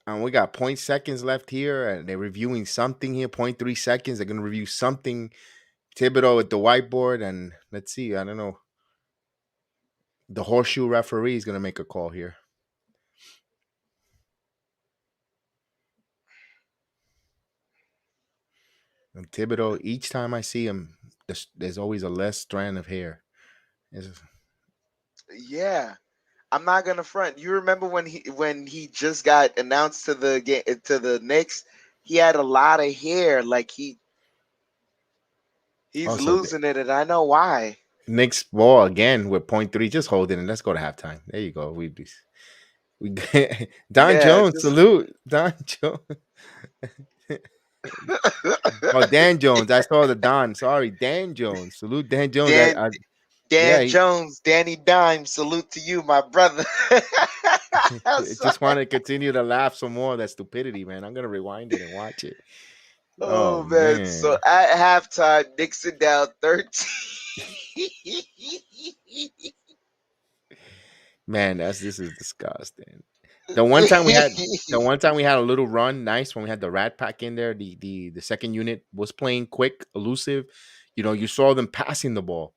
And we got 0.seconds left here, and they're reviewing something here. 0.3 seconds. They're gonna review something. Thibodeau at the whiteboard, and let's see. I don't know. The horseshoe referee is gonna make a call here. And Thibodeau, each time I see him, there's always a less strand of hair. Yeah. I'm not gonna front. You remember when he just got announced to the game to the Knicks? He had a lot of hair. Like he's Also, losing it, and I know why. Knicks ball again with 0.3. Just hold it and let's go to halftime. There you go. We Don Yeah, Jones, just salute. Don Jones. Oh, Dan Jones. I saw the Don. Sorry, Dan Jones. Salute Dan Jones. Dan Yeah, Dan Jones, Danny Dime. Salute to you, my brother. just want to continue to laugh some more. That stupidity, man. I'm gonna rewind it and watch it. Oh Oh man! So man. at halftime, Nixon down 13. Man, this is disgusting. The one time we had a little run, nice when we had the Rat Pack in there. The second unit was playing quick, elusive. You saw them passing the ball.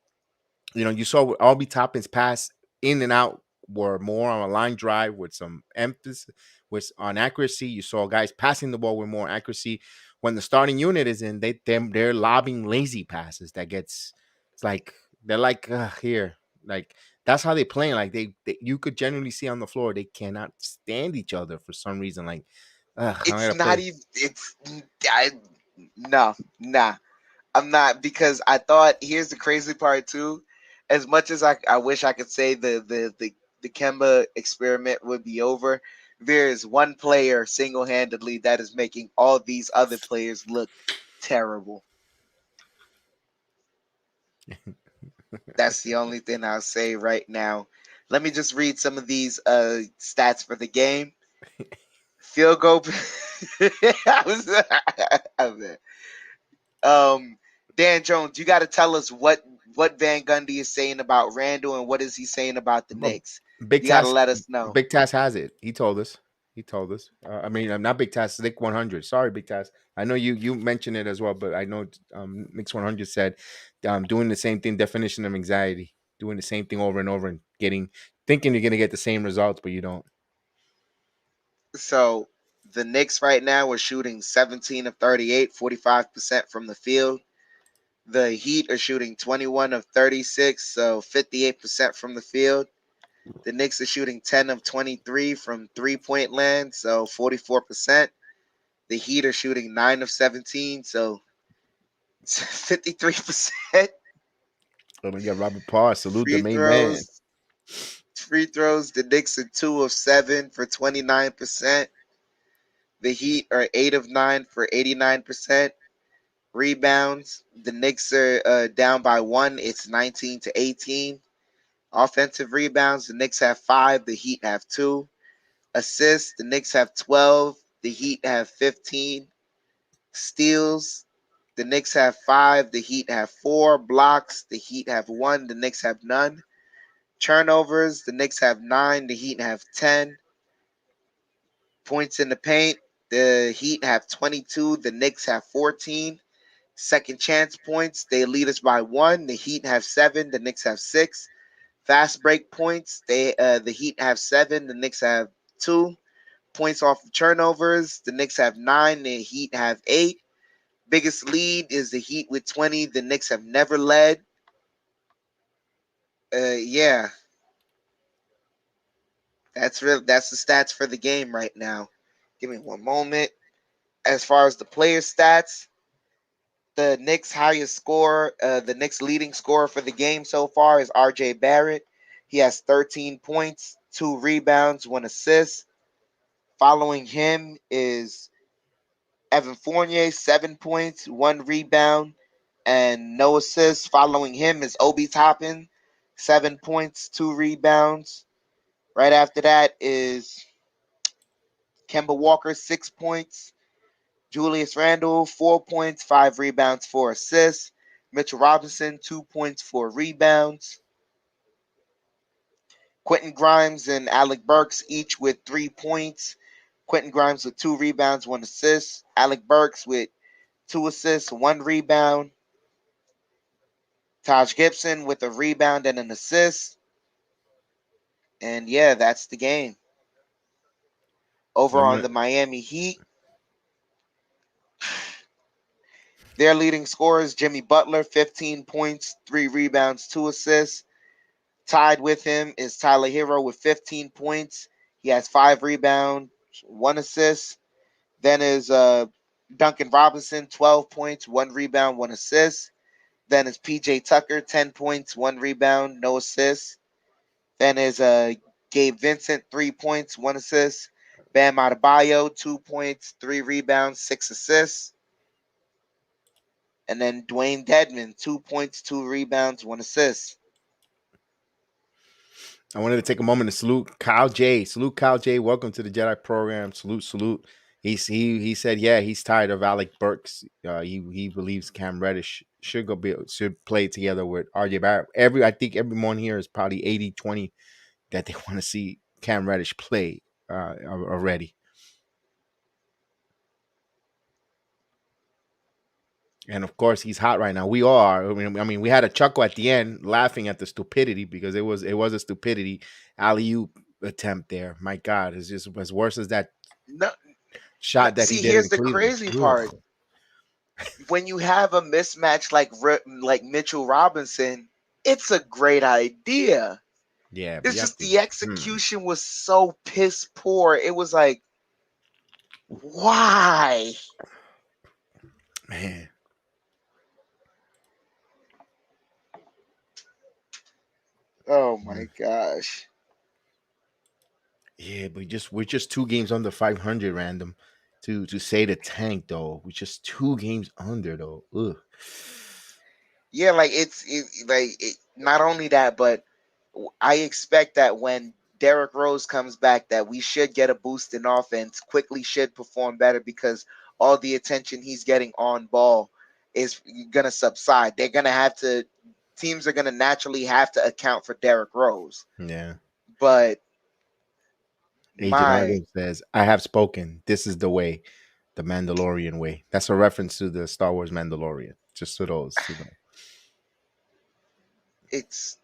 You saw Albie Toppin's pass in and out were more on a line drive with some emphasis with on accuracy. You saw guys passing the ball with more accuracy. When the starting unit is in, they're lobbing lazy passes that gets it's like they're like here like that's how they play. Like they you could genuinely see on the floor they cannot stand each other for some reason. Like I'm It's gonna not play. even. No, nah. I'm not because I thought here's the crazy part too. As much as I wish I could say the Kemba experiment would be over, there is one player single handedly that is making all these other players look terrible. That's the only thing I'll say right now. Let me just read some of these stats for the game. Field goal. I was, um, Dan Jones, you got to tell us what Van Gundy is saying about Randall and what is he saying about the But Knicks. Big You got to Task let us know. Big Task has it. He told us. He told us. I mean, I'm not Big Taz, Nick 100. Sorry, Big Taz. I know you mentioned it as well, but I know Nick's 100 said doing the same thing, definition of anxiety, doing the same thing over and over and thinking you're gonna get the same results, but you don't. So the Knicks right now are shooting 17 of 38, 45% from the field. The Heat are shooting 21 of 36, so 58% from the field. The Knicks are shooting 10 of 23 from 3-point land, so 44%. The Heat are shooting 9 of 17, so 53%. Oh my God, Robert Parr, salute the Free main man. throws, free throws, the Knicks are 2 of 7 for 29%. The Heat are 8 of 9 for 89%. Rebounds, the Knicks are down by 1. It's 19-18. Offensive rebounds, the Knicks have 5. The Heat have 2. Assists, the Knicks have 12. The Heat have 15. Steals, the Knicks have 5. The Heat have 4. Blocks, the Heat have 1. The Knicks have none. Turnovers, the Knicks have 9. The Heat have 10. Points in the paint, the Heat have 22. The Knicks have 14. Second chance points, they lead us by 1. The Heat have 7. The Knicks have 6. Fast break points, the Heat have 7. The Knicks have 2. Points off of turnovers, the Knicks have 9. The Heat have 8. Biggest lead is the Heat with 20. The Knicks have never led. Yeah, that's real. That's the stats for the game right now. Give me one moment. As far as the player stats, the Knicks highest score, the Knicks leading scorer for the game so far is RJ Barrett. He has 13 points, 2 rebounds, 1 assist. Following him is Evan Fournier, 7 points, 1 rebound, and no assists. Following him is Obi Toppin, 7 points, 2 rebounds. Right after that is Kemba Walker, 6 points. Julius Randle, 4 points, 5 rebounds, 4 assists. Mitchell Robinson, 2 points, 4 rebounds. Quentin Grimes and Alec Burks each with 3 points. Quentin Grimes with 2 rebounds, 1 assist. Alec Burks with 2 assists, 1 rebound. Taj Gibson with a rebound and an assist. And yeah, that's the game. Over I'm on gonna the Miami Heat, their leading scorers, Jimmy Butler, 15 points, 3 rebounds, 2 assists. Tied with him is Tyler Hero with 15 points. He has 5 rebounds, 1 assist. Then is Duncan Robinson, 12 points, 1 rebound, 1 assist. Then is PJ Tucker, 10 points, 1 rebound, no assist. Then is Gabe Vincent, 3 points, 1 assist. Bam Adebayo, 2 points, 3 rebounds, 6 assists. And then Dwayne Dedman, 2 points, 2 rebounds, 1 assist. I wanted to take a moment to salute Kyle J. Salute Kyle J. Welcome to the Jedi program. Salute, salute. He said, yeah, he's tired of Alec Burks. He believes Cam Reddish should play together with RJ Barrett. I think everyone here is probably 80-20 that they want to see Cam Reddish play already. And of course, he's hot right now. We are. I mean, we had a chuckle at the end, laughing at the stupidity because it was a stupidity alley oop attempt there. My God, it's just as worse as that No, no, shot that he see, did here's in the Cleveland. crazy part. Ugh. When you have a mismatch like Mitchell Robinson, it's a great idea. Yeah, but It's you have just to. the execution was so piss poor. It was like, why? Man, Oh mm. my gosh. Yeah, but we're just 2 games under 500 random to say the tank though. We're just 2 games under though. Ugh. Yeah, like not only that, but I expect that when Derrick Rose comes back, that we should get a boost in offense. Quickly should perform better because all the attention he's getting on ball is gonna subside. They're gonna have to. Teams are gonna naturally have to account for Derrick Rose, Yeah. but Agent My, Argo says, "I have spoken. This is the way, the Mandalorian way." That's a reference to the Star Wars Mandalorian. Just to those, it's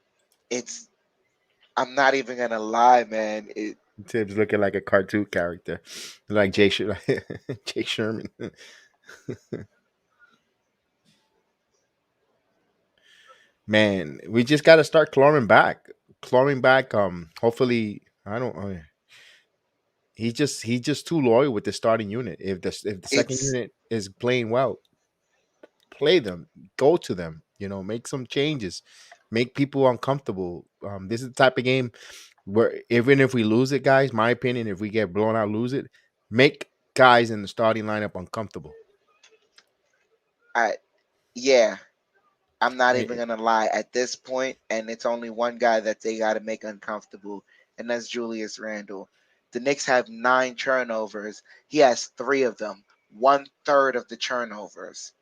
it's. I'm not even gonna lie, man. Tibbs looking like a cartoon character, like Jay Jay Sherman. Man, we just got to start clawing back, clawing back. Hopefully, I don't. He's just too loyal with the starting unit. If the second It's unit is playing well, play them, go to them. Make some changes, make people uncomfortable. This is the type of game where even if we lose it, guys, my opinion, if we get blown out, lose it, make guys in the starting lineup uncomfortable. I yeah. I'm not even Eh, gonna lie at this point, and it's only one guy that they got to make uncomfortable, and that's Julius Randle. The Knicks have 9 turnovers. He has 3 of them. 1/3 of the turnovers.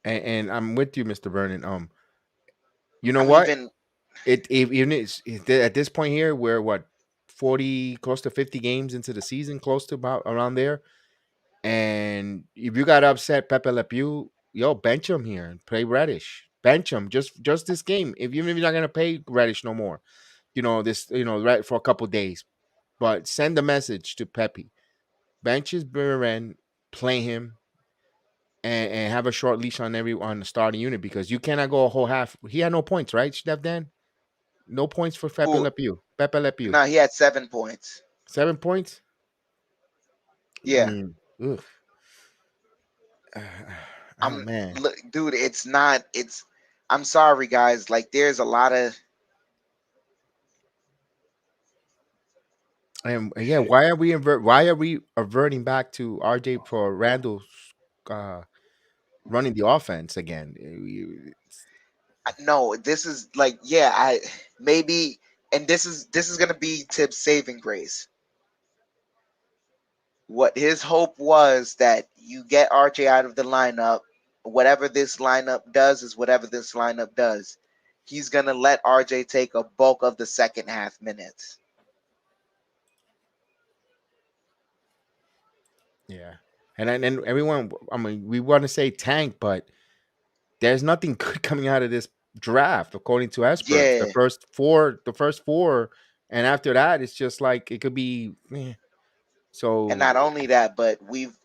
and I'm with you, Mr. Vernon. You know I'm what? even Even at this point here, we're what 40, close to 50 games into the season, close to about around there. And if you got upset Pepe Le Pew, yo, bench him here and play Reddish. Bench him just this game. If even if you're not gonna pay Reddish no more, this right for a couple days. But send a message to Pepe. Bench his Buren, play him, and have a short leash on the starting unit because you cannot go a whole half. He had no points, right, Steph Dan? No points for Pepe who? Le Pew. Pepe Le Pew. Nah, he had 7 points. 7 points. I Yeah, mean, ugh. Oh I'm man. look, dude. It's not. It's. I'm sorry, guys. Like, there's a lot of. And yeah, why are we averting back to RJ for Randall uh, running the offense again? No, this is like, yeah. I maybe, and this is gonna be Tibbs' saving grace. What his hope was that you get RJ out of the lineup. Whatever this lineup does is whatever this lineup does. He's gonna let RJ take a bulk of the second half minutes. Yeah, and everyone. I mean, we want to say tank, but there's nothing good coming out of this draft, according to experts. The Yeah, first four, and after that, it's just like it could be. and So not only that, but we've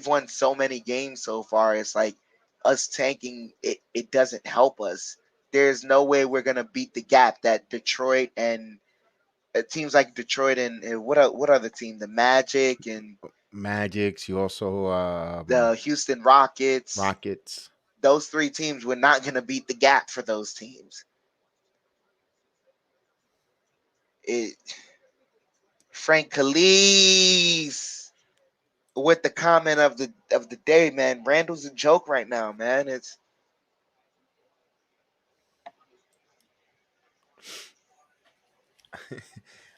won so many games so far. It's like us tanking it doesn't help us. There's no way we're gonna beat the gap that Detroit and teams like Detroit and what other team? The Magic and Magics, you also the Houston Rockets. Rockets. Those 3 teams, we're not going to beat the gap for those teams. It, Frank Calise with the comment of the day, man. Randall's a joke right now, man. It's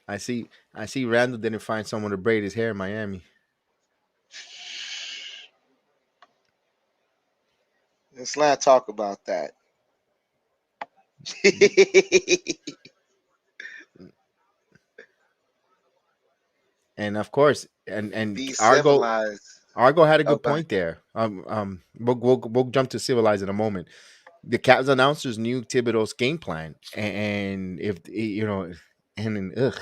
I see Randall didn't find someone to braid his hair in Miami. let's not talk about that. And of course, and Be Argo civilized. Argo had a Oh good god. point there. We'll jump to civilize in a moment. The Cavs announcers knew Thibodeau's game plan, and if and then, ugh,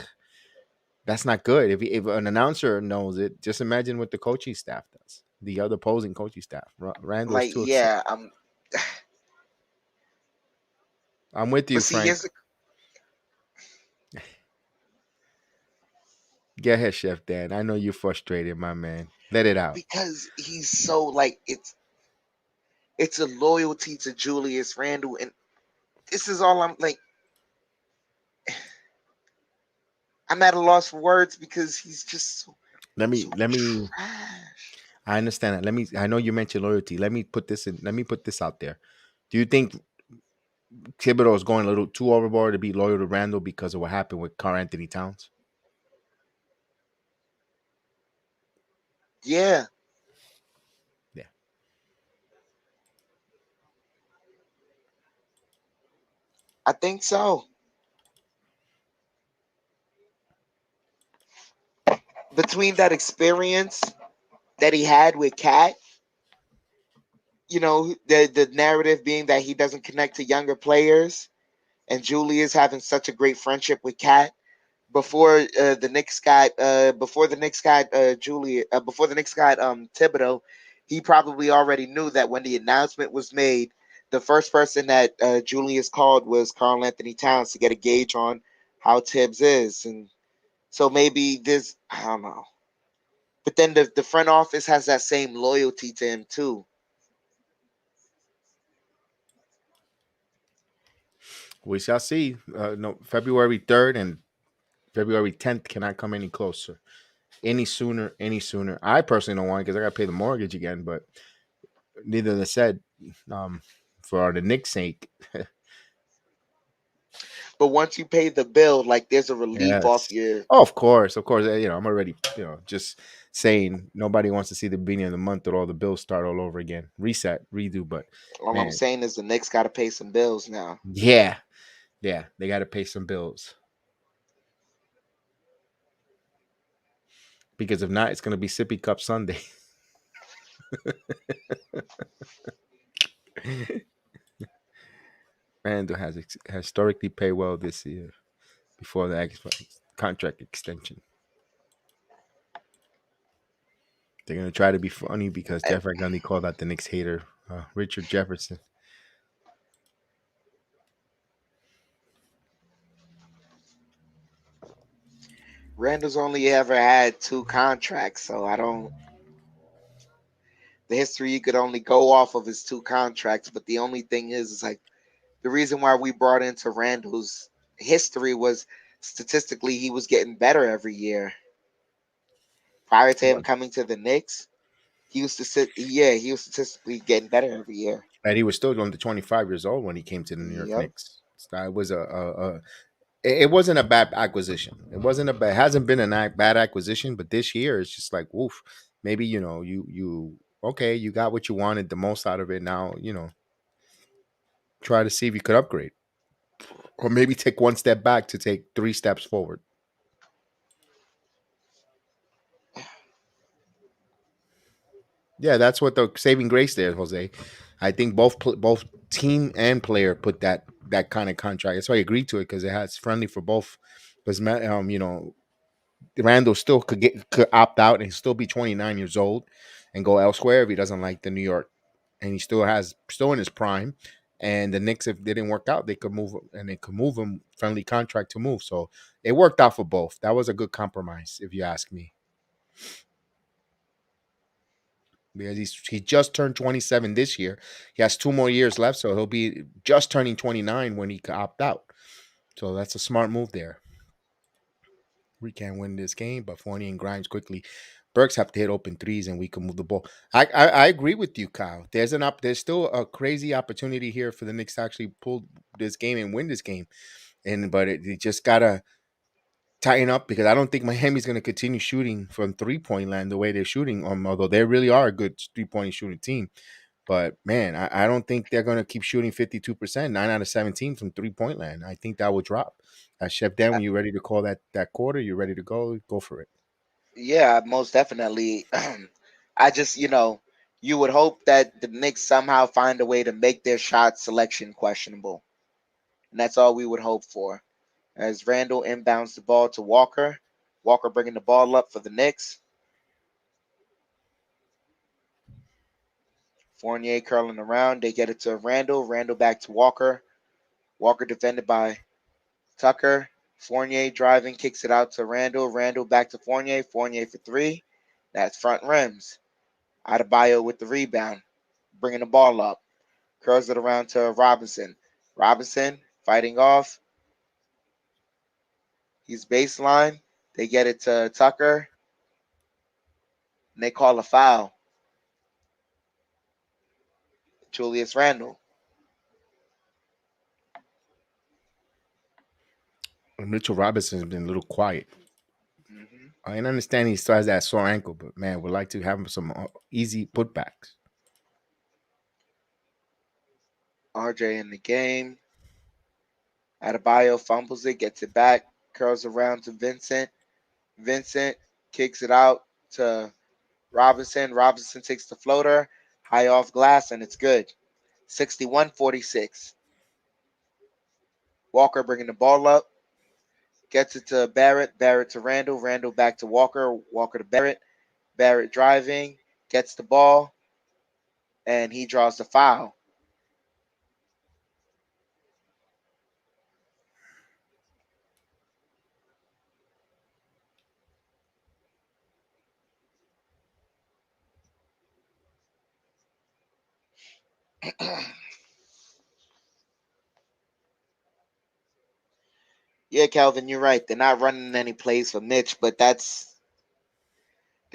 that's not good. If an announcer knows it, just imagine what the coaching staff does. The other opposing coaching staff. Randall's Like, too upset. yeah, I'm with but you, see, Frank. Get ahead, Chef Dan. I know you're frustrated, my man. Let it out. because he's so like it's a loyalty to Julius Randle, and this is all I'm like. I'm at a loss for words because he's just Let me so let me trash. I understand that. I know you mentioned loyalty. Let me put this out there. Do you think Thibodeau is going a little too overboard to be loyal to Randall because of what happened with Carl Anthony Towns? Yeah, Yeah. I think so. between that experience that he had with Cat, the narrative being that he doesn't connect to younger players, and Julius having such a great friendship with Cat before the Knicks got before the Knicks got Thibodeau, he probably already knew that when the announcement was made, the first person that Julius called was Carl Anthony Towns to get a gauge on how Tibbs is, and so maybe this, I don't know. But then the front office has that same loyalty to him too. We shall see. No, February 3rd and February 10th cannot come any closer, any sooner, any sooner. I personally don't want it because I got to pay the mortgage again. But neither of them said, um, for the Knicks' sake. But once you pay the bill, like there's a relief off Yes. your. Oh, of course, of course. I'm already, just saying nobody wants to see the beginning of the month or all the bills start all over again, reset, redo. But All I'm man, saying is the Knicks got to pay some bills now. yeah, yeah, they got to pay some bills because if not, it's gonna be Sippy Cup Sunday. Randall has historically paid well this year before the contract extension. They're gonna try to be funny because And Jeff Gundy called out the Knicks hater, Richard Jefferson. Randall's only ever had two contracts, so I don't. The history you could only go off of his two contracts, but the only thing is like the reason why we brought into Randall's history was statistically he was getting better every year. Prior to him coming to the Knicks, he was statistically getting better every year. And he was still under 25 years old when he came to the New York Yep. Knicks. So it was it wasn't a bad acquisition. It wasn't a bad, hasn't been a bad acquisition, but this year it's just like, woof. Maybe you okay, you got what you wanted the most out of it. Now try to see if you could upgrade, or maybe take one step back to take three steps forward. Yeah, that's what the saving grace there, Jose. I think both team and player put that kind of contract. That's why I agreed to it because it has friendly for both. Because Randall still could opt out and still be 29 years old and go elsewhere if he doesn't like the New York, and he still in his prime. And the Knicks, if they didn't work out, they could move and they could move him friendly contract to move. So it worked out for both. That was a good compromise, if you ask me. Because he just turned 27 this year. He has 2 more years left, so he'll be just turning 29 when he could opt out. So that's a smart move there. We can win this game, but Fournier and Grimes quickly. Burks have to hit open threes, and we can move the ball. I agree with you, Kyle. There's still a crazy opportunity here for the Knicks to actually pull this game and win this game, but it just gotta tighten up because I don't think Miami's going to continue shooting from 3-point land the way they're shooting. Although they really are a good 3-point shooting team, but man, I don't think they're going to keep shooting 52%, 9 out of 17 from 3-point land. I think that will drop. Chef Dan, Uh, when you're ready to call that quarter, you're ready to go for it. Yeah, most definitely. I just, you would hope that the Knicks somehow find a way to make their shot selection questionable. And that's all we would hope for. As Randall inbounds the ball to Walker, Walker bringing the ball up for the Knicks. Fournier curling around. They get it to Randall. Randall back to Walker. Walker defended by Tucker. Fournier driving, kicks it out to Randall. Randall back to Fournier. Fournier for three. That's front rims. Adebayo with the rebound, bringing the ball up. Curls it around to Robinson. Robinson fighting off. He's baseline. They get it to Tucker. And they call a foul. Julius Randle. Mitchell Robinson has been a little quiet. Mm-hmm. I understand he still has that sore ankle, but man, would like to have him some easy putbacks. RJ in the game. Adebayo fumbles it, gets it back, curls around to Vincent. Vincent kicks it out to Robinson. Robinson takes the floater, high off glass, and it's good. 61-46. Walker bringing the ball up, gets it to Barrett. Barrett to Randall. Randall back to Walker. Walker to Barrett. Barrett driving, gets the ball, and he draws the foul. Yeah, Calvin, you're right. They're not running any plays for Mitch, but there's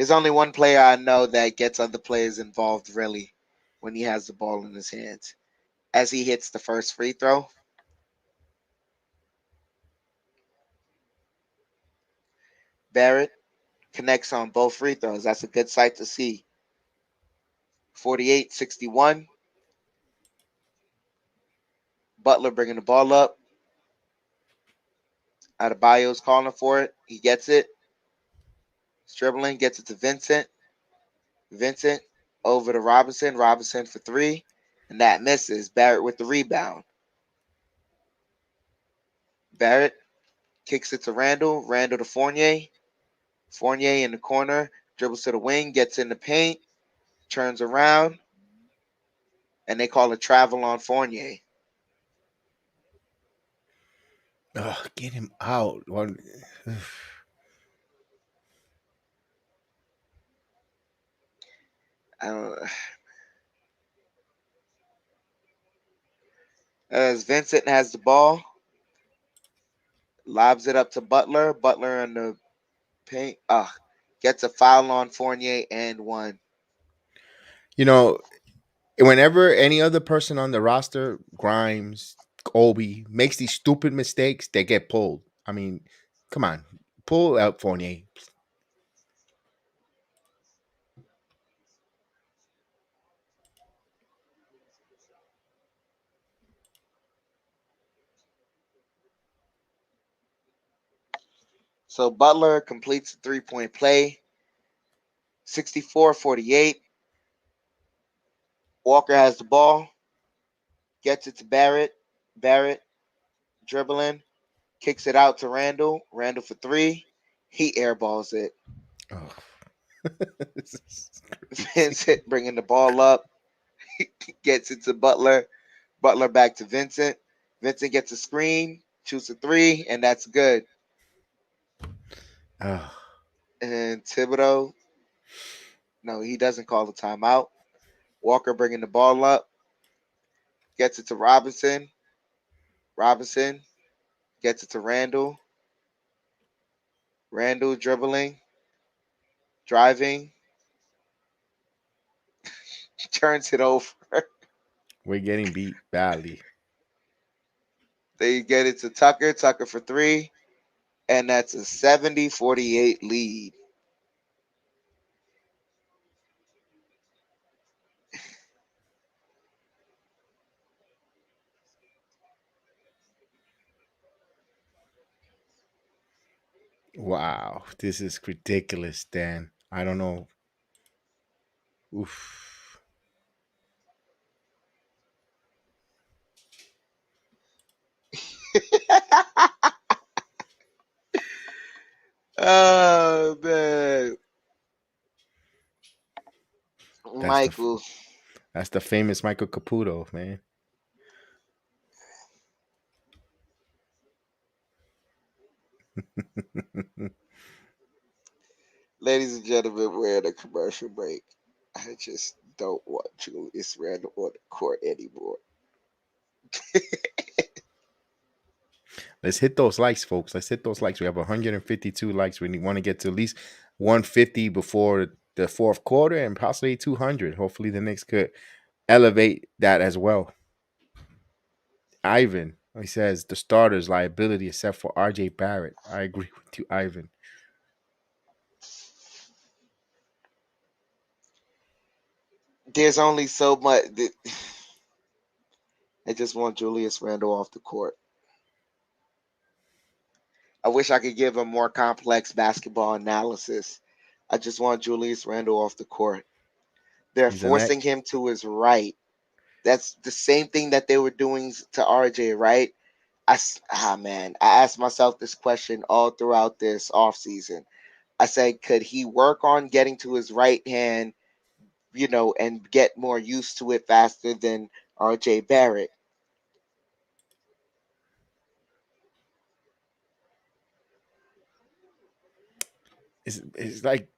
only one player I know that gets other players involved really when he has the ball in his hands. As he hits the first free throw, Barrett connects on both free throws. That's a good sight to see. 48-61. Butler bringing the ball up. Adebayo's calling for it. He gets it. Dribbling, gets it to Vincent. Vincent over to Robinson. Robinson for three. And that misses. Barrett with the rebound. Barrett kicks it to Randall. Randall to Fournier. Fournier in the corner. Dribbles to the wing. Gets in the paint. Turns around. And they call a travel on Fournier. Get him out. I don't know. As Vincent has the ball, lobs it up to Butler. Butler in the paint. Gets a foul on Fournier and one. You know, whenever any other person on the roster, Grimes, Obi, makes these stupid mistakes, they get pulled. I mean, come on, pull out Fournier. So Butler completes the 3-point play. 64-48. Walker has the ball. Gets it to Barrett. Barrett dribbling. Kicks it out to Randall. Randall for three. He airballs it. Oh. Vincent bringing the ball up. Gets it to Butler. Butler back to Vincent. Vincent gets a screen. Shoots a three. And that's good. Oh. And Thibodeau. No, he doesn't call the timeout. Walker bringing the ball up. Gets it to Robinson. Robinson gets it to Randall. Randall dribbling, driving, turns it over. We're getting beat badly. They get it to Tucker. Tucker for three. And that's a 70-48 lead. Wow, this is ridiculous, Dan. I don't know. Oof. Oh, man. That's the Michael. that's the famous Michael Caputo, man. Ladies and gentlemen, we're in a commercial break. I just don't want Julius Randle on the court anymore. Let's hit those likes, folks. Let's hit those likes. We have 152 likes. We want to get to at least 150 before the fourth quarter and possibly 200. Hopefully, the Knicks could elevate that as well. Ivan, he says the starters liability except for RJ Barrett. I agree with you, Ivan. There's only so much. I just want Julius Randle off the court. I wish I could give a more complex basketball analysis, I just want Julius Randle off the court. They're He's a net. forcing him to his right. That's the same thing that they were doing to RJ, right? Man, I asked myself this question all throughout this offseason. I said, could he work on getting to his right hand, and get more used to it faster than RJ Barrett? It's like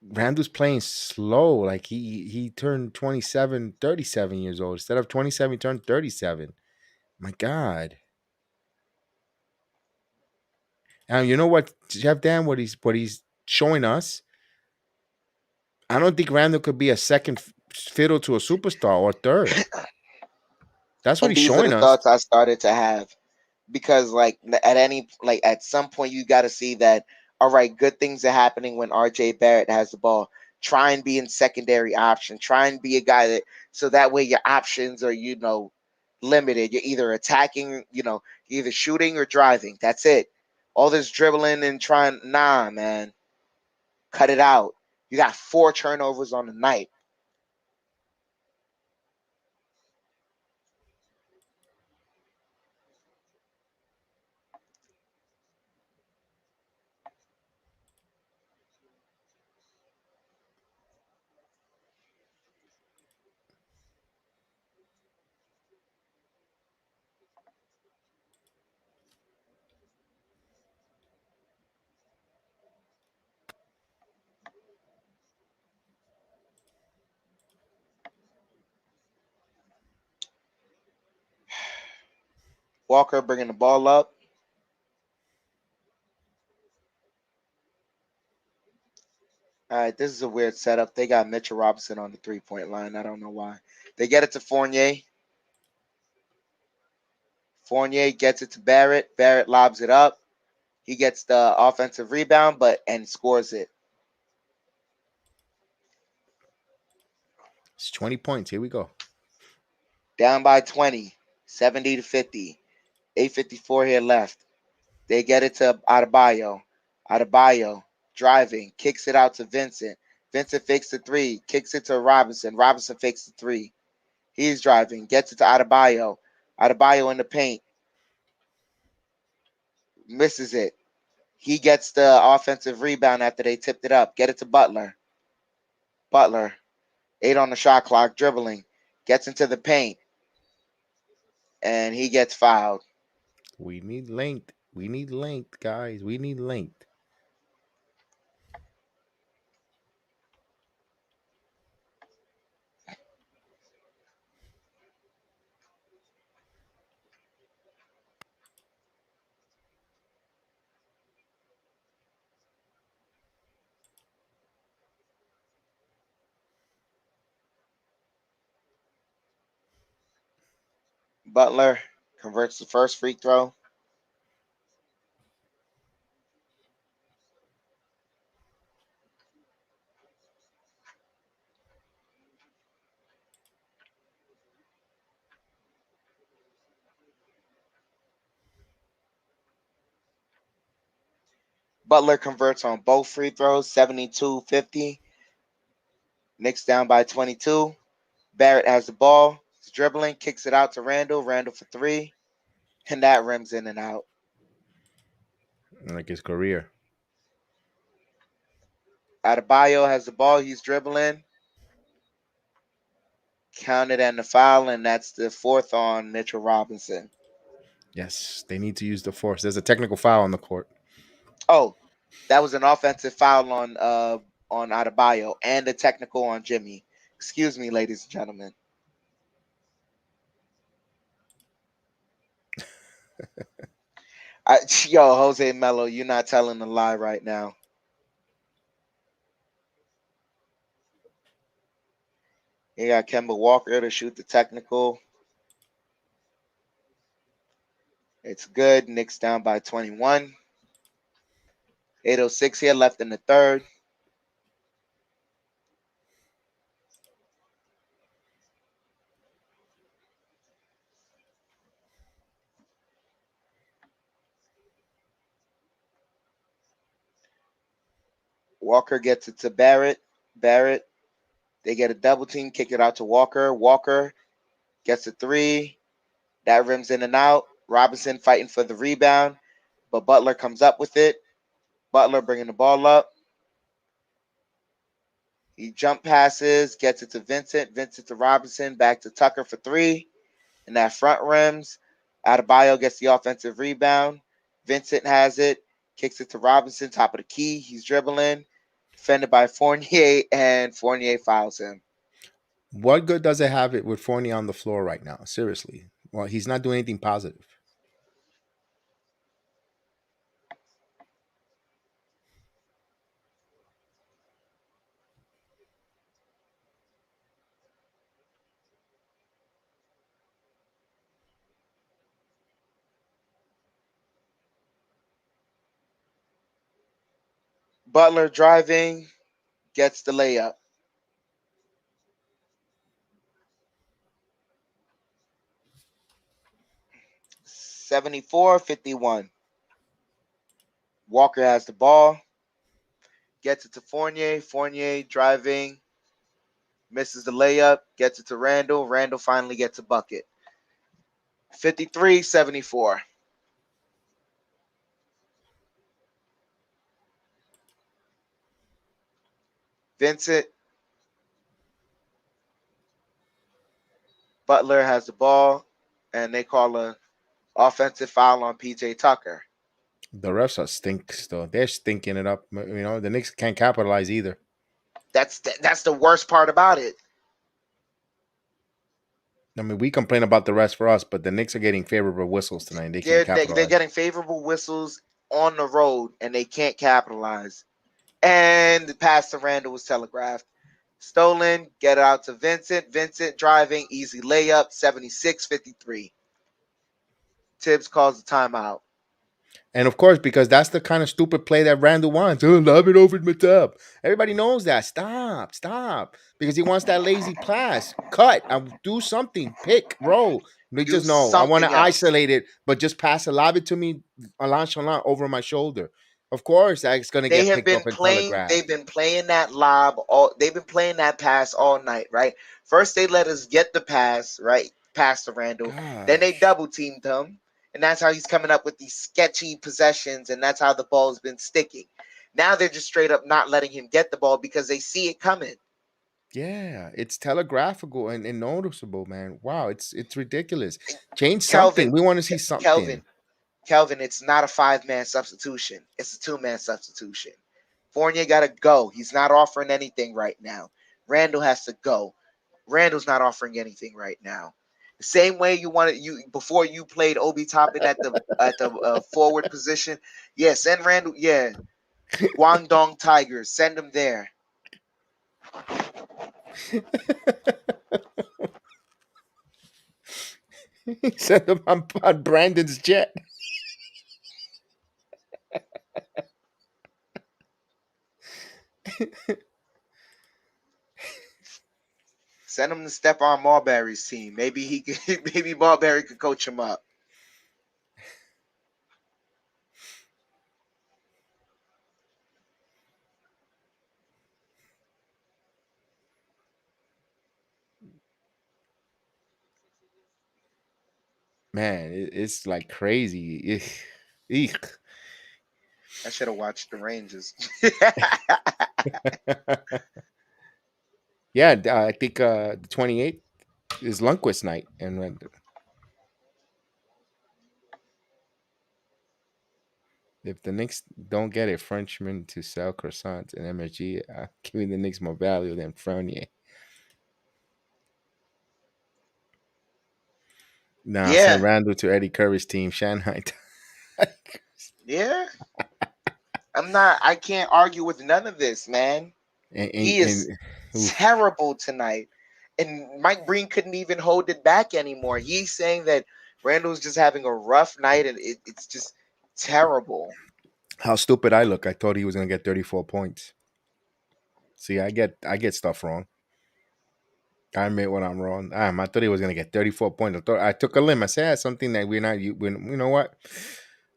Randall's playing slow. Like he turned 27, 37 years old. Instead of 27, he turned 37. My God. And you know what, Jeff Dan, what he's showing us? I don't think Randall could be a second fiddle to a superstar or third. That's what And he's these are showing the us. thoughts I started to have, because at some point you got to see that, all right, good things are happening when RJ Barrett has the ball. Try and be in secondary option. Try and be a guy that, so that way your options are, limited. You're either attacking, either shooting or driving. That's it. All this dribbling and trying, nah, man, cut it out. You got 4 turnovers on the night. Walker bringing the ball up. All right, this is a weird setup. They got Mitchell Robinson on the 3-point line. I don't know why. They get it to Fournier. Fournier gets it to Barrett. Barrett lobs it up. He gets the offensive rebound, and scores it. It's 20 points. Here we go. Down by 20, 70 to 50. 8:54 here left. They get it to Adebayo. Adebayo driving, kicks it out to Vincent. Vincent fakes the three, kicks it to Robinson. Robinson fakes the three. He's driving, gets it to Adebayo. Adebayo in the paint, misses it. He gets the offensive rebound after they tipped it up. Get it to Butler. Butler, 8 on the shot clock, dribbling, gets into the paint, and he gets fouled. We need length. We need length, guys. We need length. Butler converts the first free throw. Butler converts on both free throws, 72-50. Knicks down by 22. Barrett has the ball. He's dribbling, kicks it out to Randall. Randall for three, and that rims in and out. Like his career. Adebayo has the ball. He's dribbling. Counted and the foul, and that's the fourth on Mitchell Robinson. Yes, they need to use the force. There's a technical foul on the court. Oh, that was an offensive foul on Adebayo and a technical on Jimmy. Excuse me, ladies and gentlemen. Yo, Jose Melo, you're not telling a lie right now. You got Kemba Walker to shoot the technical. It's good. Knicks down by 21. 8:06 here left in the third. Walker gets it to Barrett. Barrett, they get a double team, kick it out to Walker. Walker gets a three. That rims in and out. Robinson fighting for the rebound, but Butler comes up with it. Butler bringing the ball up. He jump passes, gets it to Vincent. Vincent to Robinson, back to Tucker for three. And that front rims. Adebayo gets the offensive rebound. Vincent has it, kicks it to Robinson, top of the key. He's dribbling, defended by Fournier, and Fournier fouls him. What good does it have it with Fournier on the floor right now? Seriously. Well, he's not doing anything positive. Butler driving, gets the layup. (74-51). Walker has the ball, gets it to Fournier. Fournier driving, misses the layup, gets it to Randall. Randall finally gets a bucket. 53-74. Vincent. Butler has the ball, and they call a offensive foul on PJ Tucker. The refs are stinks though. They're stinking it up. The Knicks can't capitalize either. That's the worst part about it. I mean, we complain about the refs for us, but the Knicks are getting favorable whistles tonight. They They're, can't they, they're capitalize. getting favorable whistles on the road, and they can't capitalize. And the pass to Randall was telegraphed. Stolen, get it out to Vincent. Vincent driving, easy layup, 76-53. Tibbs calls the timeout. And of course, because that's the kind of stupid play that Randall wants. Oh, lob it over the top. Everybody knows that. Stop. Because he wants that lazy pass. Cut. Do something. Pick. Roll. They Do just know. I want something to else. isolate it, but just pass it. Lob it to me, nonchalant, over my shoulder. Of course, that's going to They get have picked been up and playing. They've telegraphed. been playing that lob all. They've been playing that pass all night, right? First they let us get the pass, right, past to Randall. Then they Gosh. double teamed him, and that's how he's coming up with these sketchy possessions, and that's how the ball's been sticking. Now they're just straight up not letting him get the ball because they see it coming. Yeah, it's telegraphical and noticeable, man. Wow, it's ridiculous. Change something. Kelvin, We want to see Ke- Kelvin, something. Kelvin. It's not a 5-man substitution. It's a 2-man substitution. Fournier got to go. He's not offering anything right now. Randall has to go. Randall's not offering anything right now. The same way you wanted you before you played Obi Toppin at the forward position. Yeah, send Randall. Yeah, Guangdong Tigers, send him there. Send them on Brandon's jet. Send him to Stephon Marbury's team. Maybe he could, maybe Marbury could coach him up. Man, it's like crazy. Eek. I should have watched the Rangers. Yeah, I think the 28th is Lundqvist night, and if the Knicks don't get a Frenchman to sell croissants and MSG, giving the Knicks more value than Fournier. Nah, send Yeah, Randall to Eddie Curry's team, Shanghai. yeah. I can't argue with none of this, man. He is Oof. terrible tonight. And Mike Breen couldn't even hold it back anymore. He's saying that Randall's just having a rough night, and it's just terrible. How stupid I look! I thought he was gonna get 34 points. See, I get stuff wrong. I admit when I'm wrong. I thought he was gonna get 34 points. I took a limb. I said something that we're not. You know what?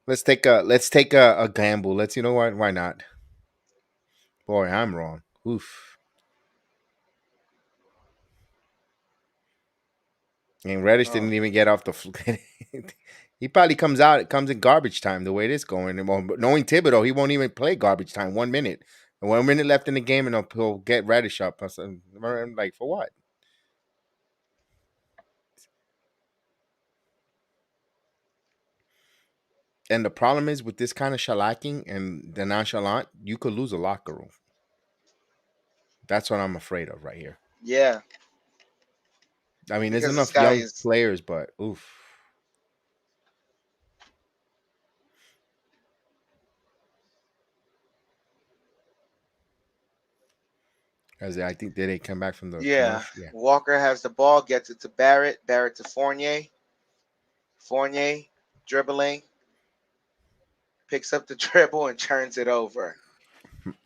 Let's take a gamble. Let's, you know what? Why not? Boy, I'm wrong. Oof. And Reddish Oh, didn't even get off the. He probably comes in garbage time the way it is going. And knowing Thibodeau, he won't even play garbage time. 1 minute, and 1 minute left in the game, and he'll get Reddish up. I'm like, for what? And the problem is with this kind of shellacking and the nonchalant, you could lose a locker room. That's what I'm afraid of right here. yeah, I mean, there's because this enough guy young is, players, but oof. As I think they come back from the yeah. commercial. Yeah. Walker has the ball, gets it to Barrett, Barrett to Fournier, Fournier dribbling, picks up the dribble and turns it over.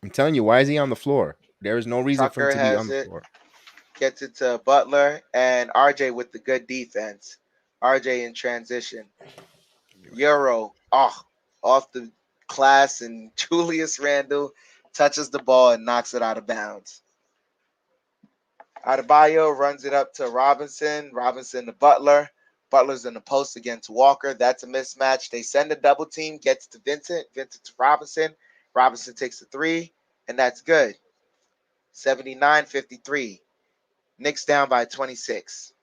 I'm telling you, why is he on the floor? There is no reason for him Tucker to be on has the it, floor. gets it to Butler, and RJ with the good defense. RJ in transition. Euro, off the class, and Julius Randle touches the ball and knocks it out of bounds. Adebayo runs it up to Robinson. Robinson to Butler. Butler's in the post against Walker. That's a mismatch. They send a double team, gets to Vincent. Vincent to Robinson. Robinson takes the three, and that's good. 79-53. Knicks down by 26.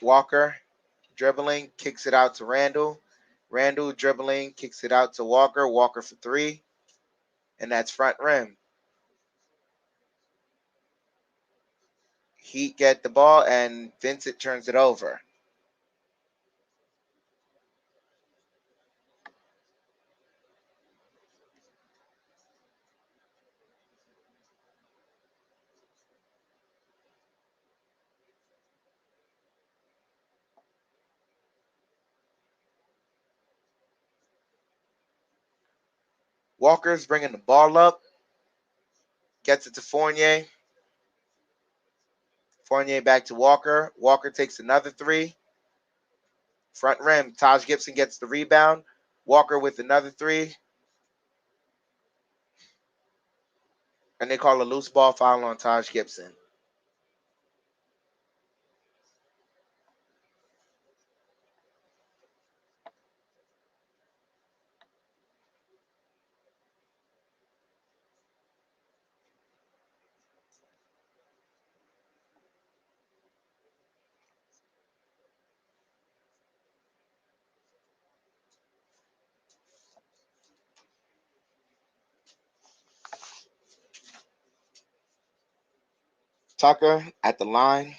Walker dribbling, kicks it out to Randall. Randall dribbling, kicks it out to Walker. Walker for three, and that's front rim. Heat get the ball, and Vincent turns it over. Walker's bringing the ball up, gets it to Fournier. Fournier back to Walker. Walker takes another three. Front rim. Taj Gibson gets the rebound. Walker with another three. And they call a loose ball foul on Taj Gibson. Tucker at the line.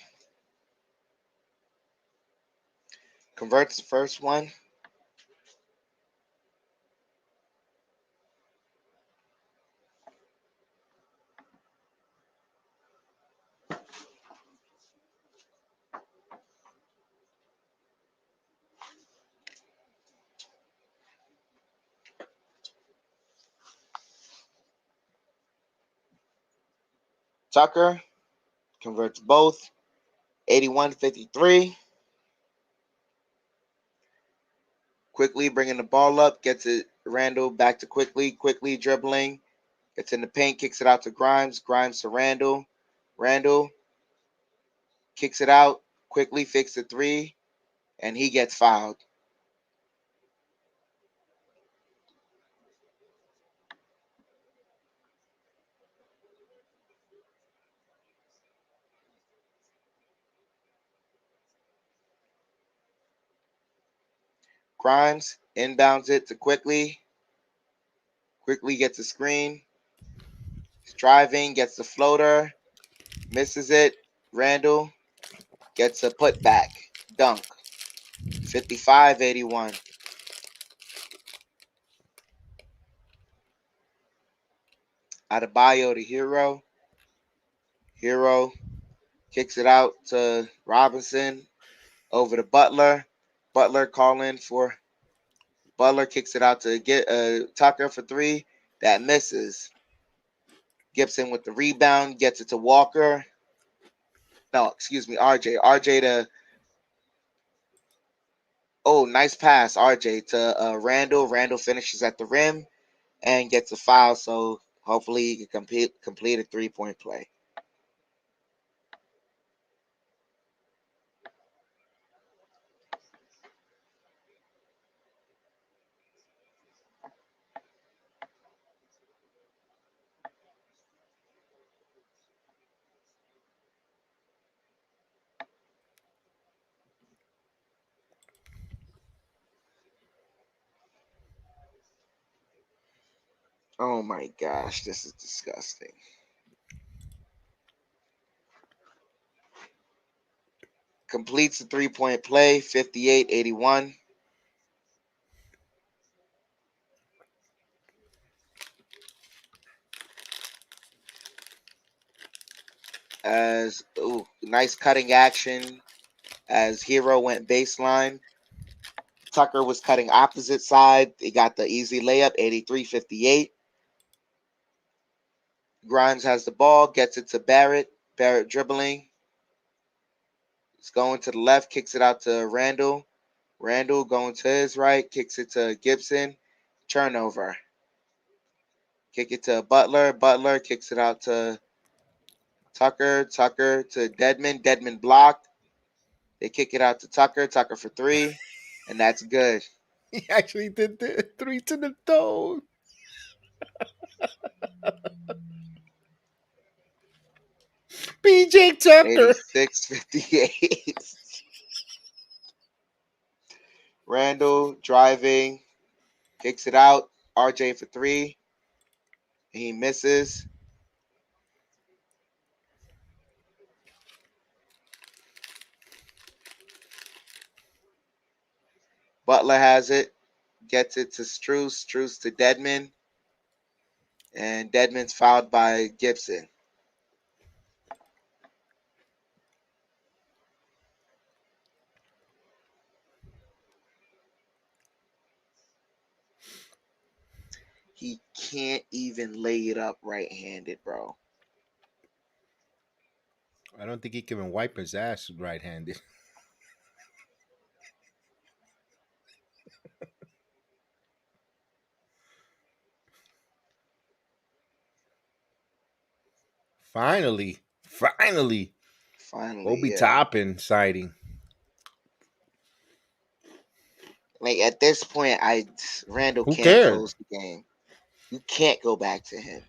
Converts the first one. Tucker converts both. 81-53. Quickly bringing the ball up. Gets it Randall back to Quickly. Quickly dribbling. Gets in the paint. Kicks it out to Grimes. Grimes to Randall. Randall kicks it out. Quickly fakes the three. And he gets fouled. Grimes inbounds it to Quickly. Quickly gets a screen. He's driving, gets the floater, misses it. Randall gets a putback. Dunk. 55-81. Adebayo to Hero. Hero kicks it out to Robinson. Over to Butler. Butler calling for Butler kicks it out to get Tucker for three. That misses. Gibson with the rebound, gets it to Walker. No, excuse me, RJ. RJ to Oh, nice pass, RJ to Randall. Randall finishes at the rim and gets a foul. So hopefully he can complete a 3-point play. Oh my gosh, this is disgusting. Completes the 3-point play, 58-81. As ooh, nice cutting action as Hero went baseline. Tucker was cutting opposite side. He got the easy layup, 83-58. Grimes has the ball, gets it to Barrett. Barrett dribbling. It's going to the left, kicks it out to Randall. Randall going to his right, kicks it to Gibson. Turnover. Kick it to Butler. Butler kicks it out to Tucker. Tucker to Deadman. Deadman blocked. They kick it out to Tucker. Tucker for three. And that's good. He actually did the three to the toe. PJ Tucker. 86-58. Randall driving. Kicks it out. RJ for three. He misses. Butler has it. Gets it to Struce. Struce to Deadman. And Deadman's fouled by Gibson. He can't even lay it up right-handed, bro. I don't think he can even wipe his ass right-handed. Finally, finally, Finally, Obi yeah. Toppin sighting. Like at this point, Randall Who can't cared? close the game. You can't go back to him.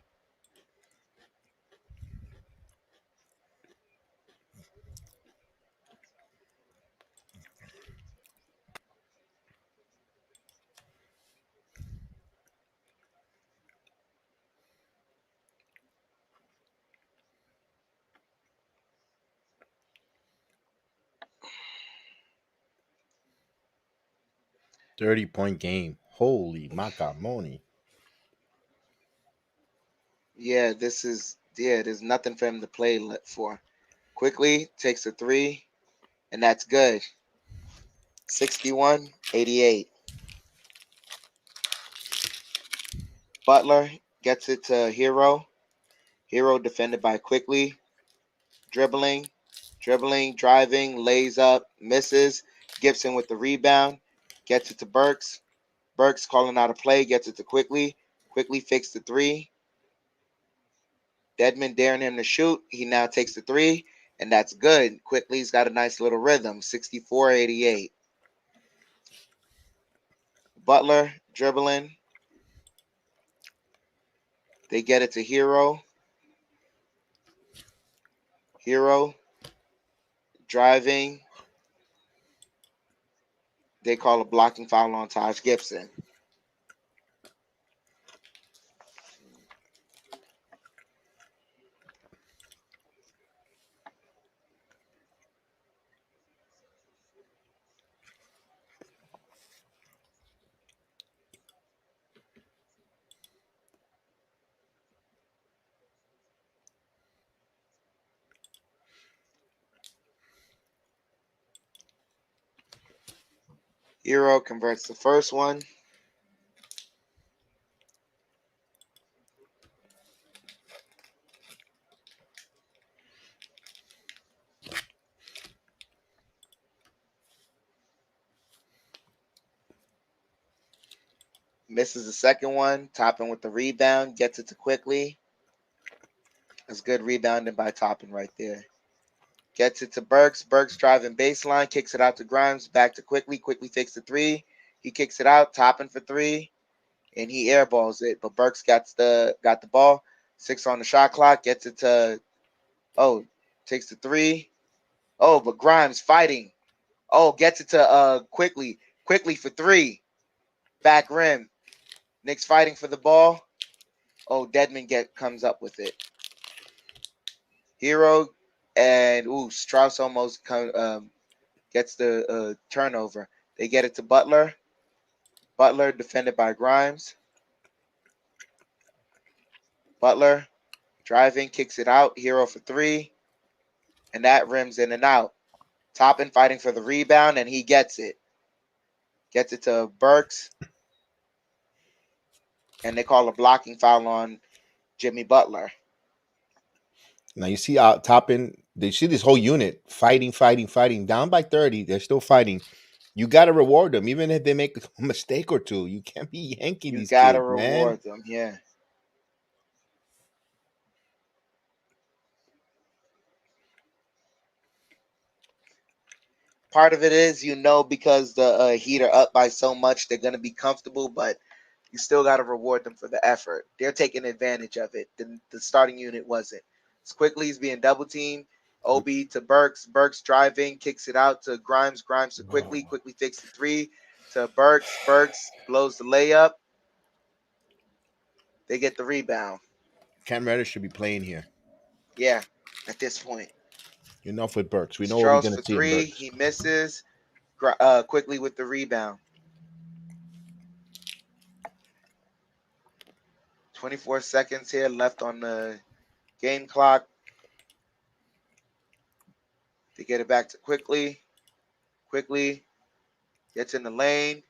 30-point game. Holy macaroni. Yeah, there's nothing for him to play for. Quickly takes a three, and that's good. 61-88. Butler gets it to Hero. Hero defended by Quickly. Dribbling, dribbling, driving, lays up, misses. Gibson with the rebound. Gets it to Burks. Burks calling out a play, gets it to Quickly. Quickly fakes the three. Deadman daring him to shoot. He now takes the three, and that's good. Quickly's got a nice little rhythm. 64-88. Butler dribbling. They get it to Hero. Hero driving. They call a blocking foul on Taj Gibson. Hero converts the first one. Misses the second one. Toppin with the rebound. Gets it to Quickly. That's good rebounding by Toppin right there. Gets it to Burks. Burks driving baseline. Kicks it out to Grimes. Back to Quickly. Quickly takes the three. He kicks it out. Toppin for three. And he airballs it. But Burks got the ball. 6 on the shot clock. Gets it to takes the three. Oh, but Grimes fighting. Oh, gets it to Quickly. Quickly for three. Back rim. Knicks fighting for the ball. Oh, Deadman comes up with it. Hero and Strauss almost gets the turnover. They get it to Butler. Butler defended by Grimes. Butler driving, kicks it out. Hero for three. And that rims in and out. Toppin fighting for the rebound, and he gets it. Gets it to Burks. And they call a blocking foul on Jimmy Butler. Now you see Toppin. They see this whole unit fighting, down by 30. They're still fighting. You got to reward them, even if they make a mistake or two. You can't be yanking You these gotta kids, man. reward them, yeah. Part of it is, because the Heat are up by so much, they're gonna be comfortable, but you still got to reward them for the effort. They're taking advantage of it. The starting unit wasn't. As quickly as being double teamed. OB to Burks. Burks driving, kicks it out to Grimes. Grimes to Quickly. Quickly takes the three to Burks. Burks blows the layup. They get the rebound. Cam Reddish should be playing here. Yeah, at this point. Enough with Burks. We know what we're Strauss going for to see in three. Burks. He misses. Quickly with the rebound. 24 seconds here left on the game clock. They get it back to Quickly. Quickly gets in the lane.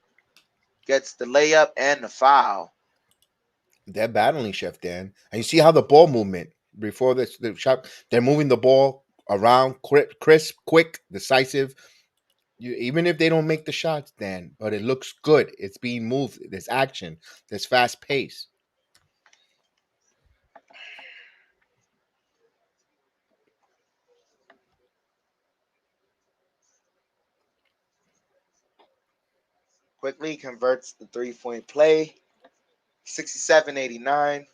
Gets the layup and the foul. They're battling, Chef Dan. And you see how the ball movement before the shot, they're moving the ball around crisp, quick, decisive. Even if they don't make the shots, Dan, but it looks good. It's being moved. There's action. There's fast pace. Quickly converts the 3-point play. 67-89.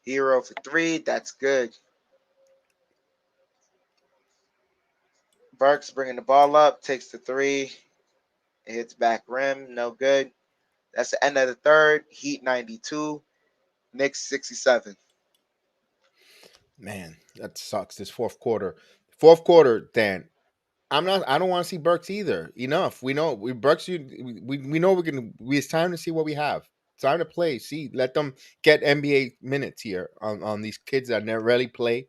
Hero for three. That's good. Burks bringing the ball up. Takes the three. It hits back rim. No good. That's the end of the third. Heat 92. Knicks 67. Man, that sucks. This fourth quarter. Fourth quarter, Dan. I don't want to see Burks either. Enough. We know Burks. We know we're gonna. It's time to see what we have. It's time to play. See, let them get NBA minutes here on these kids that never really play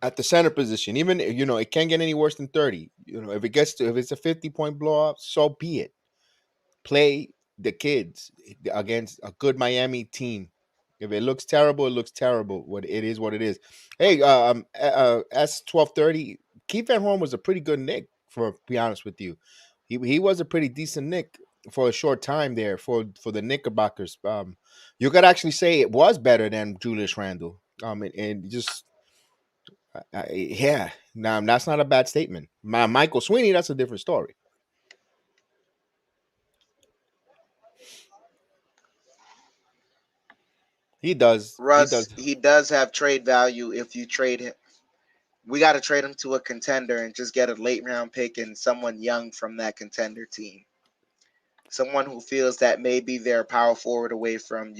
at the center position. Even it can't get any worse than 30. If it's a 50-point blowout, so be it. Play the kids against a good Miami team. If it looks terrible, it looks terrible. What it is, what it is. Hey, S1230. Keith Van Horn was a pretty good Nick, for to be honest with you. He was a pretty decent Nick for a short time there for the Knickerbockers. You could actually say it was better than Julius Randle. And just yeah, now that's not a bad statement. Michael Sweeney, that's a different story. He does. He Russ, does. he does have trade value if you trade him. We got to trade him to a contender and just get a late round pick and someone young from that contender team. Someone who feels that maybe they're a power forward away from,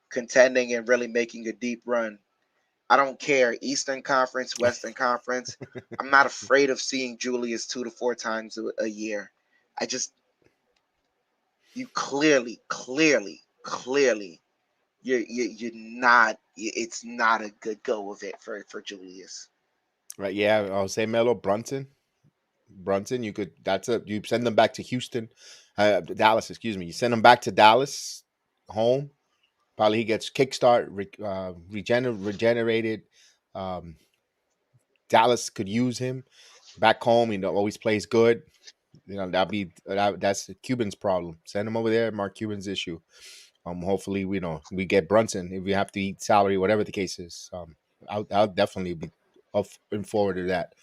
contending and really making a deep run. I don't care. Eastern Conference, Western Conference. I'm not afraid of seeing Julius 2 to 4 times a year. I just, you clearly, you're not. It's not a good go of it for Julius. Right. Yeah. I'll say Melo Brunson. You send them back to Houston, Dallas. Excuse me. You send them back to Dallas, home. Probably he gets kickstart, regenerated. Um, Dallas could use him back home. Always plays good. That's Cuban's problem. Send him over there. Mark Cuban's issue. Hopefully we get Brunson if we have to eat salary, whatever the case is. I'll definitely be up and forward to that.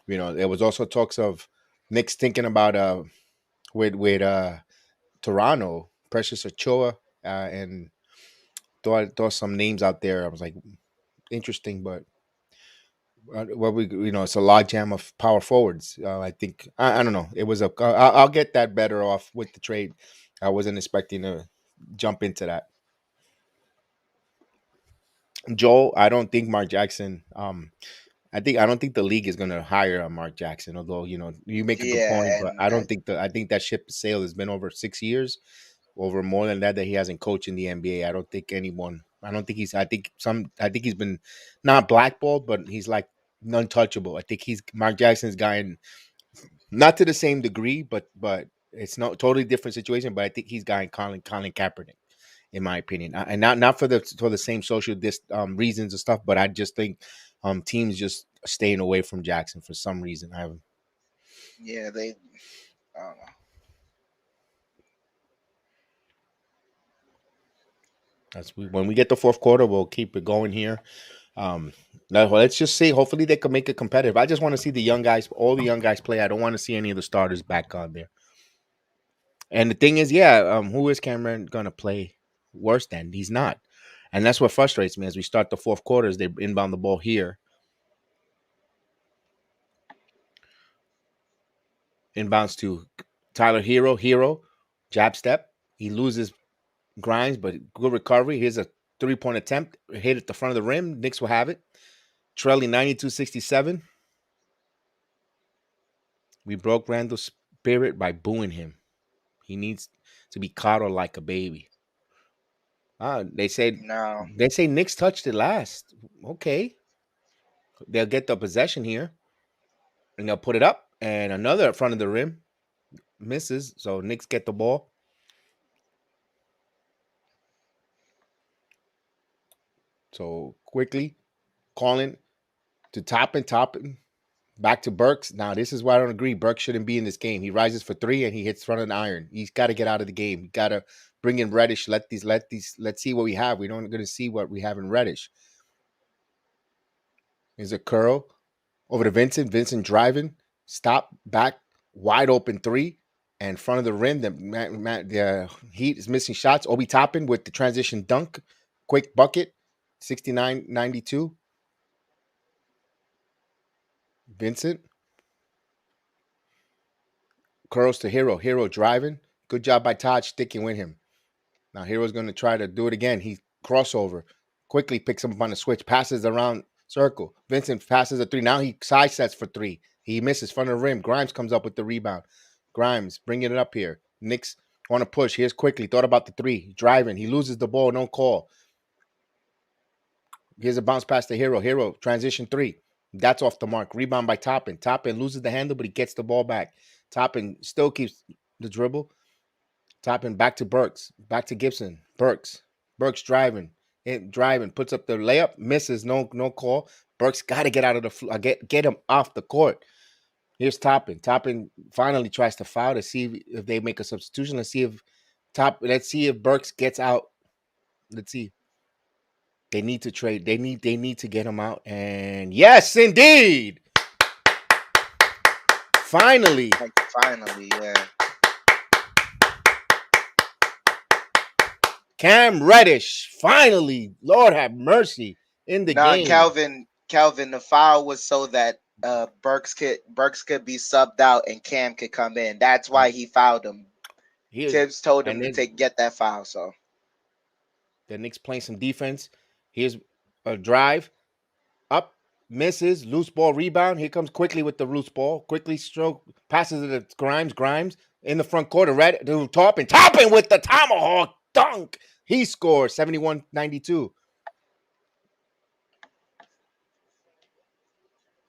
There was also talks of Knicks thinking about with Toronto, Precious Ochoa, and throw some names out there. I was like, interesting, but it's a logjam of power forwards. I think I don't know. It was I'll get that better off with the trade. I wasn't expecting to jump into that. Joel, I don't think Mark Jackson. I don't think the league is going to hire a Mark Jackson. Although you make a good point, Yeah, but and I don't think I think that ship sailed has been over 6 years, over more than that he hasn't coached in the NBA. I don't think anyone. I don't think he's. I think some. I think he's been not blackballed, but he's like untouchable. I think he's Mark Jackson's gotten not to the same degree, but it's not totally different situation. But I think he's gotten Colin Kaepernick, in my opinion, and not for the same social reasons and stuff. But I just think teams just staying away from Jackson for some reason. I haven't. yeah, I don't know. When we get the fourth quarter, we'll keep it going here. Let's just see. Hopefully, they can make it competitive. I just want to see the young guys, all the young guys play. I don't want to see any of the starters back on there. And the thing is, who is Cameron gonna play worse than? He's not, and that's what frustrates me as we start the fourth quarter. Is they inbound the ball here, inbounds to Tyler Hero, jab step. He loses Grimes, but good recovery. Here's a 3-point attempt, hit at the front of the rim. Knicks will have it. Trailing 92-67. We broke Randall's spirit by booing him. He needs to be coddled like a baby. They No, say Knicks touched it last. Okay. They'll get the possession here. And they'll put it up. And another at front of the rim. Misses. So Knicks get the ball. So quickly calling to Toppin. Back to Burks. Now, this is why I don't agree. Burks shouldn't be in this game. He rises for three and he hits front of the iron. He's got to get out of the game. He got to bring in Reddish. Let's see what we have. We're not going to see what we have in Reddish. Here's a curl over to Vincent. Vincent driving. Stop. Back. Wide open three. And front of the rim. The Heat is missing shots. Obi Toppin with the transition dunk. Quick bucket. 69-92. Vincent curls to Hero. Hero driving. Good job by Todd sticking with him. Now Hero's going to try to do it again. He crossover. Quickly picks him up on the switch. Passes around circle. Vincent passes a three. Now he side sets for three. He misses front of the rim. Grimes comes up with the rebound. Grimes bringing it up here. Knicks want to push. Here's quickly. Thought about the three. Driving. He loses the ball. No call. Here's a bounce pass to Hero. Hero transition three. That's off the mark. Rebound by Toppin. Toppin loses the handle, but he gets the ball back. Toppin still keeps the dribble. Toppin back to Burks. Back to Gibson. Burks driving. Puts up the layup. Misses. No call. Burks got to get out of the get him off the court. Here's Toppin. Toppin finally tries to foul to see if they make a substitution. Let's see if Burks gets out. Let's see. They need to trade. They need to get him out. And yes, indeed. Finally. Finally, yeah. Cam Reddish. Finally. Lord have mercy in the Now, game. Calvin, the foul was so that Burks could be subbed out and Cam could come in. That's why he fouled him. Tibbs told him to get that foul. So the Knicks playing some defense. Here's a drive. Up. Misses. Loose ball rebound. Here comes quickly with the loose ball. Quickly stroke. Passes it to Grimes. Grimes in the front court. Toppin with the tomahawk dunk. He scores 71-92.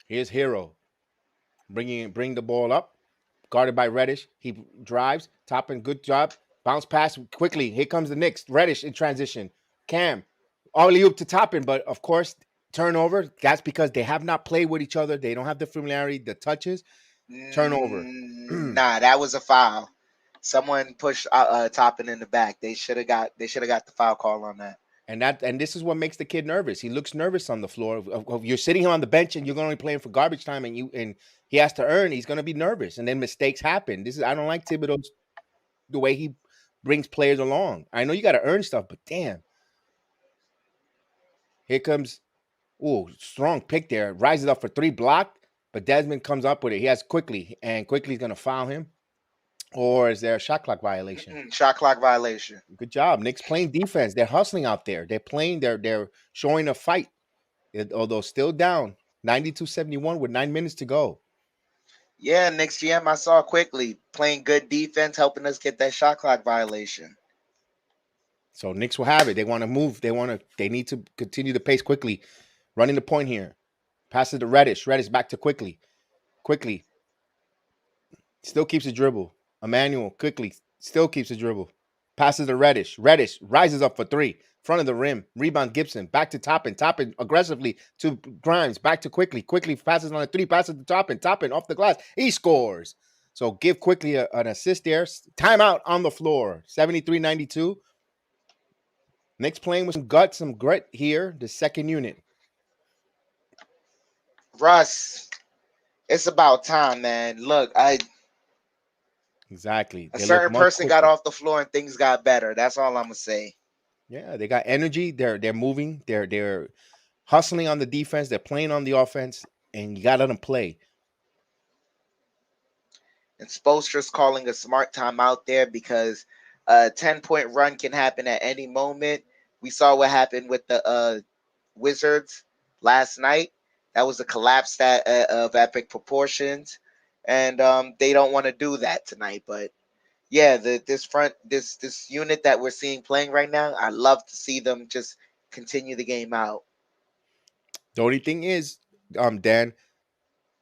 Here's Hero. Bring the ball up. Guarded by Reddish. He drives. Toppin, good job. Bounce pass quickly. Here comes the Knicks. Reddish in transition. Cam. Alley-oop to Toppin, but of course, Turnover. That's because they have not played with each other. They don't have the familiarity, the touches. Turnover. Nah, that was a foul. Someone pushed Toppin in the back. They should have got the foul call on that. And this is what makes the kid nervous. He looks nervous on the floor. You're sitting him on the bench and you're going to be playing for garbage time, and he has to earn. He's going to be nervous, and then mistakes happen. I don't like Thibodeau's the way he brings players along. I know you got to earn stuff, but damn, here comes strong pick there. Rises up for three, blocked, but Desmond comes up with it. He has quickly, and quickly's going to foul him. Or is there a shot clock violation? Shot clock violation. Good job. Knicks playing defense. They're hustling out there. They're playing. They're showing a fight. Although still down 92-71 with 9 minutes to go. Yeah, Knicks GM I saw quickly playing good defense, helping us get that shot clock violation. So Knicks will have it. They want to move. They need to continue the pace quickly. Running the point here. Passes to Reddish. Reddish back to Quickly. Quickly. Still keeps a dribble. Emmanuel quickly still keeps a dribble. Passes to Reddish. Reddish rises up for three. Front of the rim. Rebound Gibson. Back to Toppin. Toppin aggressively to Grimes. Back to Quickly. Quickly passes on a three. Passes to Toppin. Toppin off the glass. He scores. So give Quickly an assist there. Timeout on the floor. 73-92. Knicks playing with some guts, some grit here. The second unit. Russ, it's about time, man. Look, Exactly. a They look certain much person got quicker. off the floor and things got better. That's all I'm gonna say. Yeah, they got energy. They're moving. They're hustling on the defense. They're playing on the offense, and you got to let them play. And Spoelstra's calling a smart timeout there because a 10-point run can happen at any moment. We saw what happened with the Wizards last night. That was a collapse of epic proportions, and they don't want to do that tonight. But yeah, this unit that we're seeing playing right now, I love to see them just continue the game out. The only thing is, Dan,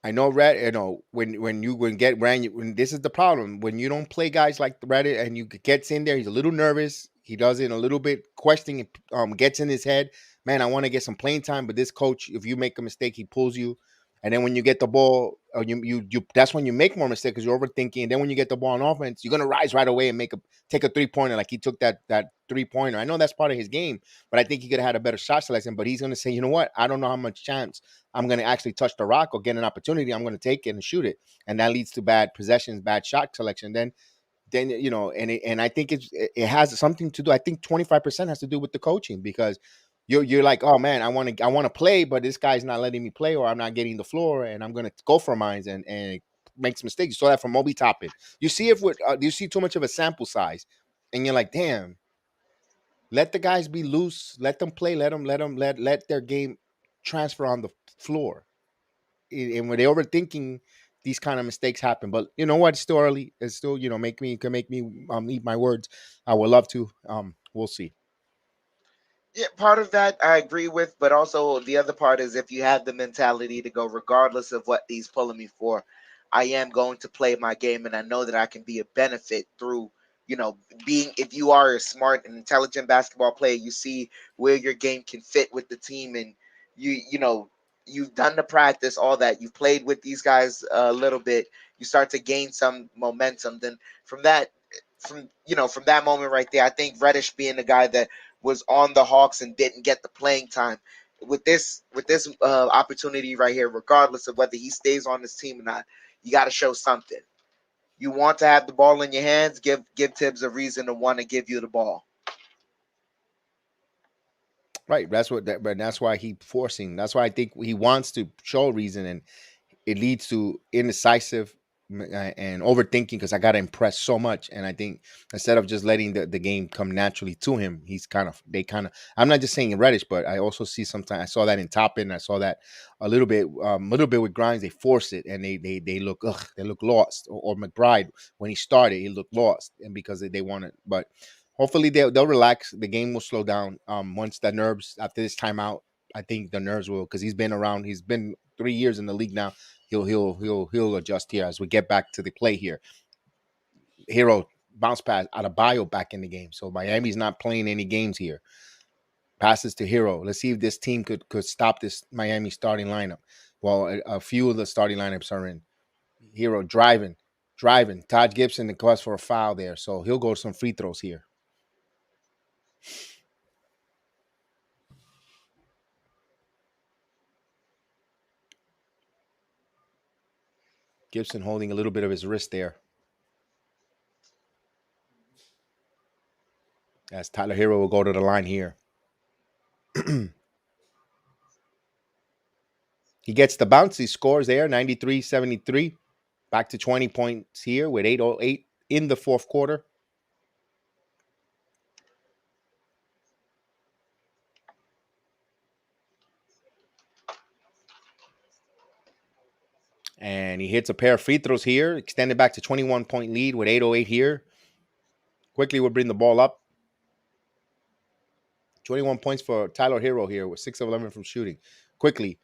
I know Red. You know when get ran. When this is the problem when you don't play guys like Reddit and you gets in there, he's a little nervous. He does it a little bit questioning. Gets in his head. Man, I want to get some playing time, but this coach, if you make a mistake, he pulls you. And then when you get the ball, you that's when you make more mistakes because you're overthinking. And then when you get the ball on offense, you're gonna rise right away and take a 3-pointer like he took that 3-pointer. I know that's part of his game, but I think he could have had a better shot selection. But he's gonna say, you know what? I don't know how much chance I'm going to actually touch the rock or get an opportunity. I'm going to take it and shoot it, and that leads to bad possessions, bad shot selection. Then and I think it has something to do. I think 25% has to do with the coaching because you're like, oh man, I want to play, but this guy's not letting me play, or I'm not getting the floor, and I'm going to go for mines and makes mistakes. You saw that from Moby Toppin. You see if with you see too much of a sample size, and you're like, damn. Let the guys be loose. Let them play. Let their game transfer on the floor. And when they're overthinking, these kind of mistakes happen. But you know what? It's still early. It's still make me eat my words. I would love to. We'll see. Yeah, part of that I agree with, but also the other part is if you have the mentality to go, regardless of what he's pulling me for, I am going to play my game, and I know that I can be a benefit through, being. If you are a smart and intelligent basketball player, you see where your game can fit with the team, and you've done the practice, all that. You've played with these guys a little bit. You start to gain some momentum. Then from that, from that moment right there, I think Reddish being the guy that was on the Hawks and didn't get the playing time with this opportunity right here, regardless of whether he stays on this team or not, you got to show something. You want to have the ball in your hands, give Tibbs a reason to want to give you the ball. Right. But that's why he forcing. That's why I think he wants to show reason, and it leads to indecisive and overthinking because I got to impress so much. And I think instead of just letting the game come naturally to him, I'm not just saying Reddish, but I also see sometimes I saw that in Toppin. I saw that a little bit with Grimes. They force it and they look lost. Or McBride, when he started, he looked lost. And because they want it, but hopefully they'll relax. The game will slow down once the nerves after this timeout. I think the nerves will because he's been around. He's been 3 years in the league now. He'll adjust here as we get back to the play here. Hero bounce pass out of Bio back in the game. So Miami's not playing any games here. Passes to Hero. Let's see if this team could stop this Miami starting lineup. Well, a few of the starting lineups are in. Hero driving. Todd Gibson requests for a foul there, so he'll go to some free throws here. Gibson holding a little bit of his wrist there. As Tyler Hero will go to the line here. He gets the bounce. He scores there, 93-73. Back to 20 points here with 8:08 in the fourth quarter. And he hits a pair of free throws here, extended back to 21-point lead with 8:08 here. Quickly will bring the ball up. 21 points for Tyler Hero here with 6 of 11 from shooting. Quickly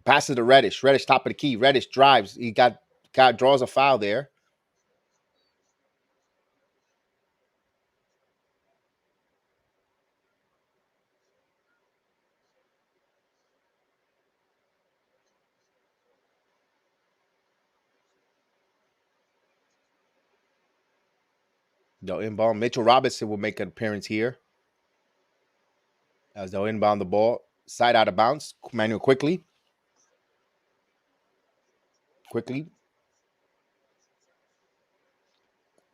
passes to Reddish. Reddish top of the key. Reddish drives. He draws a foul there. They'll inbound. Mitchell Robinson will make an appearance here. As they'll inbound the ball. Side out of bounds. Manuel quickly.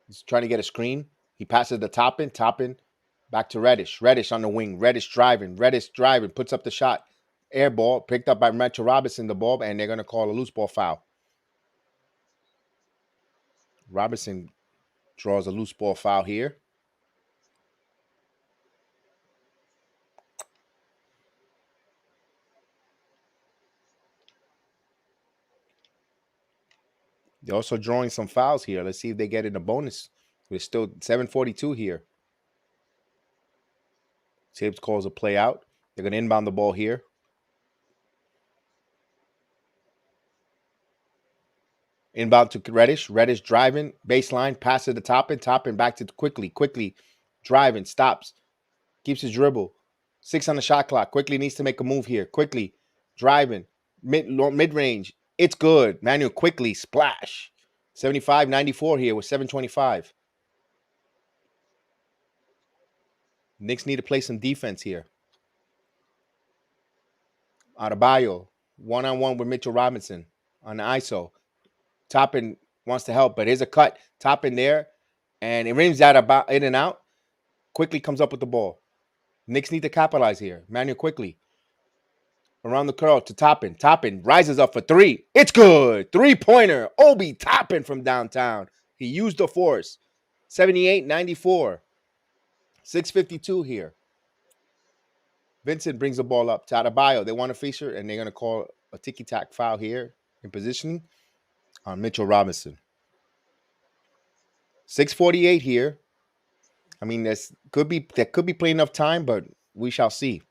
He's trying to get a screen. He passes the Toppin. Back to Reddish. Reddish on the wing. Reddish driving. Puts up the shot. Air ball. Picked up by Mitchell Robinson, the ball, and they're going to call a loose ball foul. Robinson draws a loose ball foul here. They're also drawing some fouls here. Let's see if they get in a bonus. We're still 7:42 here. Tibbs calls a play out. They're going to inbound the ball here. Inbound to Reddish. Reddish driving. Baseline. Pass to the Toppin back to quickly. Driving. Stops. Keeps his dribble. 6 on the shot clock. Quickly needs to make a move here. Quickly. Driving. Mid-range. It's good. Manuel quickly. Splash. 75-94 here with 7:25. Knicks need to play some defense here. Adebayo. One-on-one with Mitchell Robinson on the ISO. Toppin wants to help, but here's a cut. Toppin there. And it rims out about in and out. Quickly comes up with the ball. Knicks need to capitalize here. Manuel quickly. Around the curl to Toppin. Toppin rises up for 3. It's good. 3-pointer. Obi Toppin from downtown. He used the force. 78-94. 6:52 here. Vincent brings the ball up to Adebayo. They want to face her, and they're going to call a ticky-tack foul here in positioning on Mitchell Robinson. 6:48 here. I mean, there could be plenty enough time, but we shall see.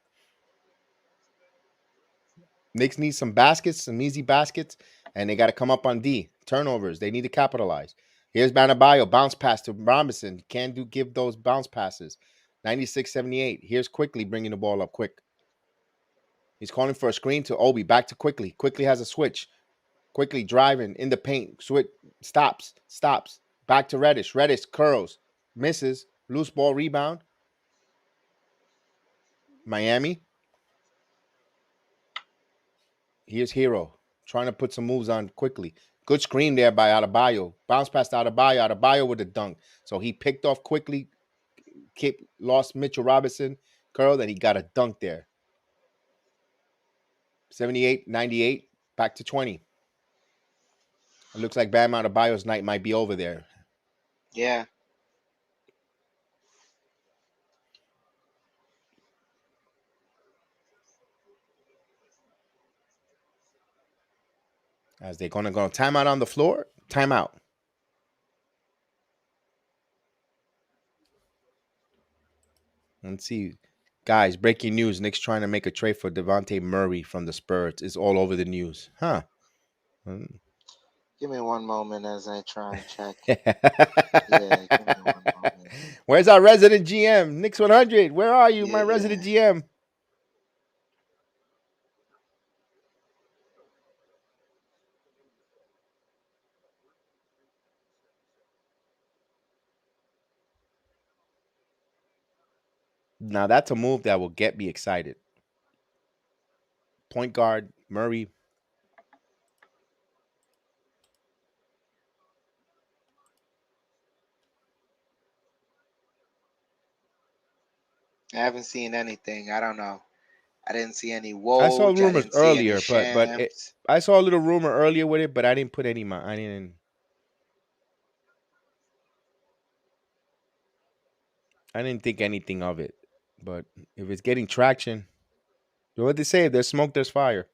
Knicks need some baskets, some easy baskets, and they got to come up on D. Turnovers. They need to capitalize. Here's Adebayo. Bounce pass to Robinson. Can't give those bounce passes. 96-78. Here's Quickly bringing the ball up quick. He's calling for a screen to Obi. Back to Quickly. Quickly has a switch. Quickly driving in the paint. Switch. Stops. Back to Reddish. Reddish curls. Misses. Loose ball rebound. Miami. Here's Hero trying to put some moves on Quickly. Good screen there by Adebayo. Bounce past Adebayo. Adebayo with a dunk. So he picked off Quickly. Lost Mitchell Robinson. Curled, and he got a dunk there. 78-98. Back to 20. It looks like Bam Adebayo's night might be over there. Yeah. As they're going to go timeout on the floor. Timeout. Let's see. Guys, breaking news. Knicks trying to make a trade for Devontae Murray from the Spurs. It's all over the news. Huh. Give me one moment as I try and check. Yeah, give me one moment. Where's our resident GM? Knicks 100. Where are you, my Yeah. resident GM? Now that's a move that will get me excited. Point guard, Murray. I haven't seen anything. I don't know. I didn't see any I saw Woj. I rumors didn't see any earlier, Shams. I saw a little rumor earlier with it, but I didn't put any. I didn't think anything of it. But if it's getting traction, you know what they say? If there's smoke, there's fire.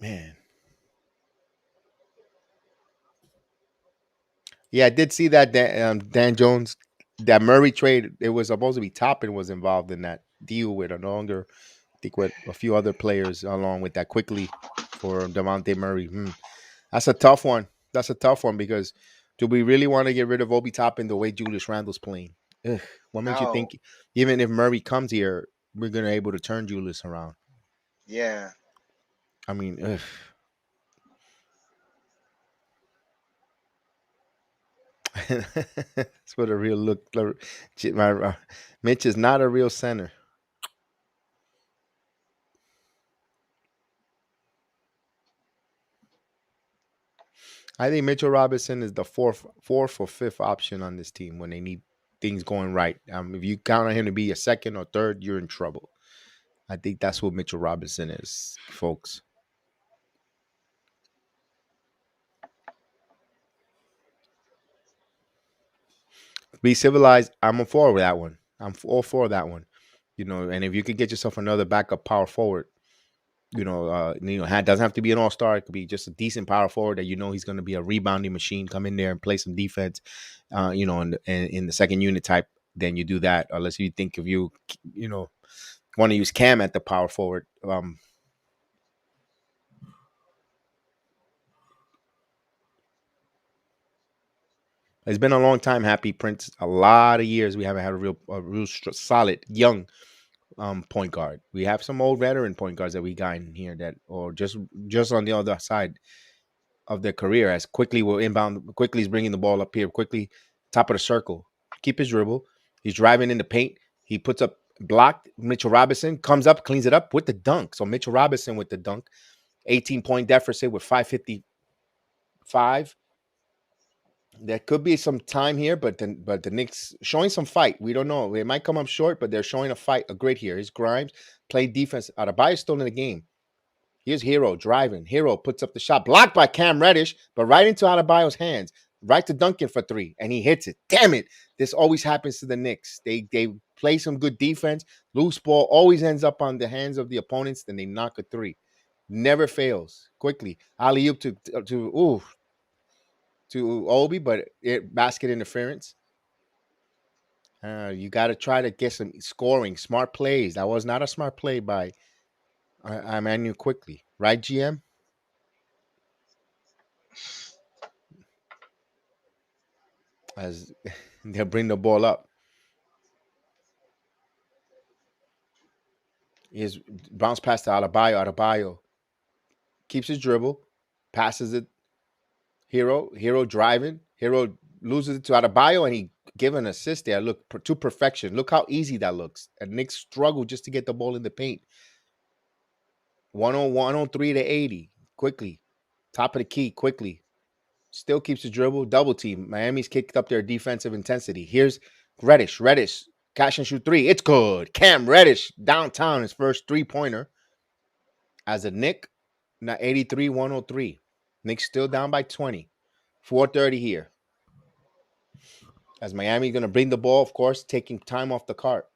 Man, yeah, I did see that Dan Jones, that Murray trade. It was supposed to be Toppin was involved in that deal with a longer, I think, with a few other players along with that quickly for Devontae Murray. That's a tough one. That's a tough one because do we really want to get rid of Obi Toppin the way Julius Randle's playing? Ugh, what makes you No. think even if Murray comes here, we're gonna able to turn Julius around? Yeah. I mean, ugh. That's what a real look. Mitch is not a real center. I think Mitchell Robinson is the fourth or fifth option on this team when they need things going right. If you count on him to be a second or third, you're in trouble. I think that's what Mitchell Robinson is, folks. Be civilized. I'm all for that one. All for that one. And if you could get yourself another backup power forward, doesn't have to be an all star. It could be just a decent power forward that he's going to be a rebounding machine. Come in there and play some defense. In the second unit type, then you do that. Unless you think if you want to use Cam at the power forward. It's been a long time, Happy Prince. A lot of years we haven't had a real solid young point guard. We have some old veteran point guards that we got in here that, or just on the other side of their career, as quickly will inbound. Quickly is bringing the ball up here. Quickly, top of the circle. Keep his dribble. He's driving in the paint. He puts up blocked. Mitchell Robinson comes up, cleans it up with the dunk. So Mitchell Robinson with the dunk. 18-point deficit with 5:55. There could be some time here, but the Knicks showing some fight. We don't know. It might come up short, but they're showing a fight, a grit here. Here's Grimes played defense. Adebayo still in the game. Here's Hero driving. Hero puts up the shot, blocked by Cam Reddish, but right into Adebayo's hands, right to Duncan for three, and he hits it. Damn it! This always happens to the Knicks. They play some good defense. Loose ball always ends up on the hands of the opponents. Then they knock a three. Never fails. Quickly, alley oop to Obi, but basket interference. You got to try to get some scoring, smart plays. That was not a smart play by Emmanuel quickly, right, GM? As they'll bring the ball up. He's bounce pass to Adebayo. Adebayo keeps his dribble, passes it. Hero driving. Hero loses it to Adebayo, and he give an assist there. Look to perfection. Look how easy that looks. And Knicks struggle just to get the ball in the paint. 103 to 80. Quickly. Top of the key. Quickly. Still keeps the dribble. Double team. Miami's kicked up their defensive intensity. Here's Reddish. Catch and shoot three. It's good. Cam Reddish downtown, his first 3-pointer. As a Knick, now 83-103. Knicks still down by 20. 4:30 here. As Miami going to bring the ball, of course, taking time off the cart.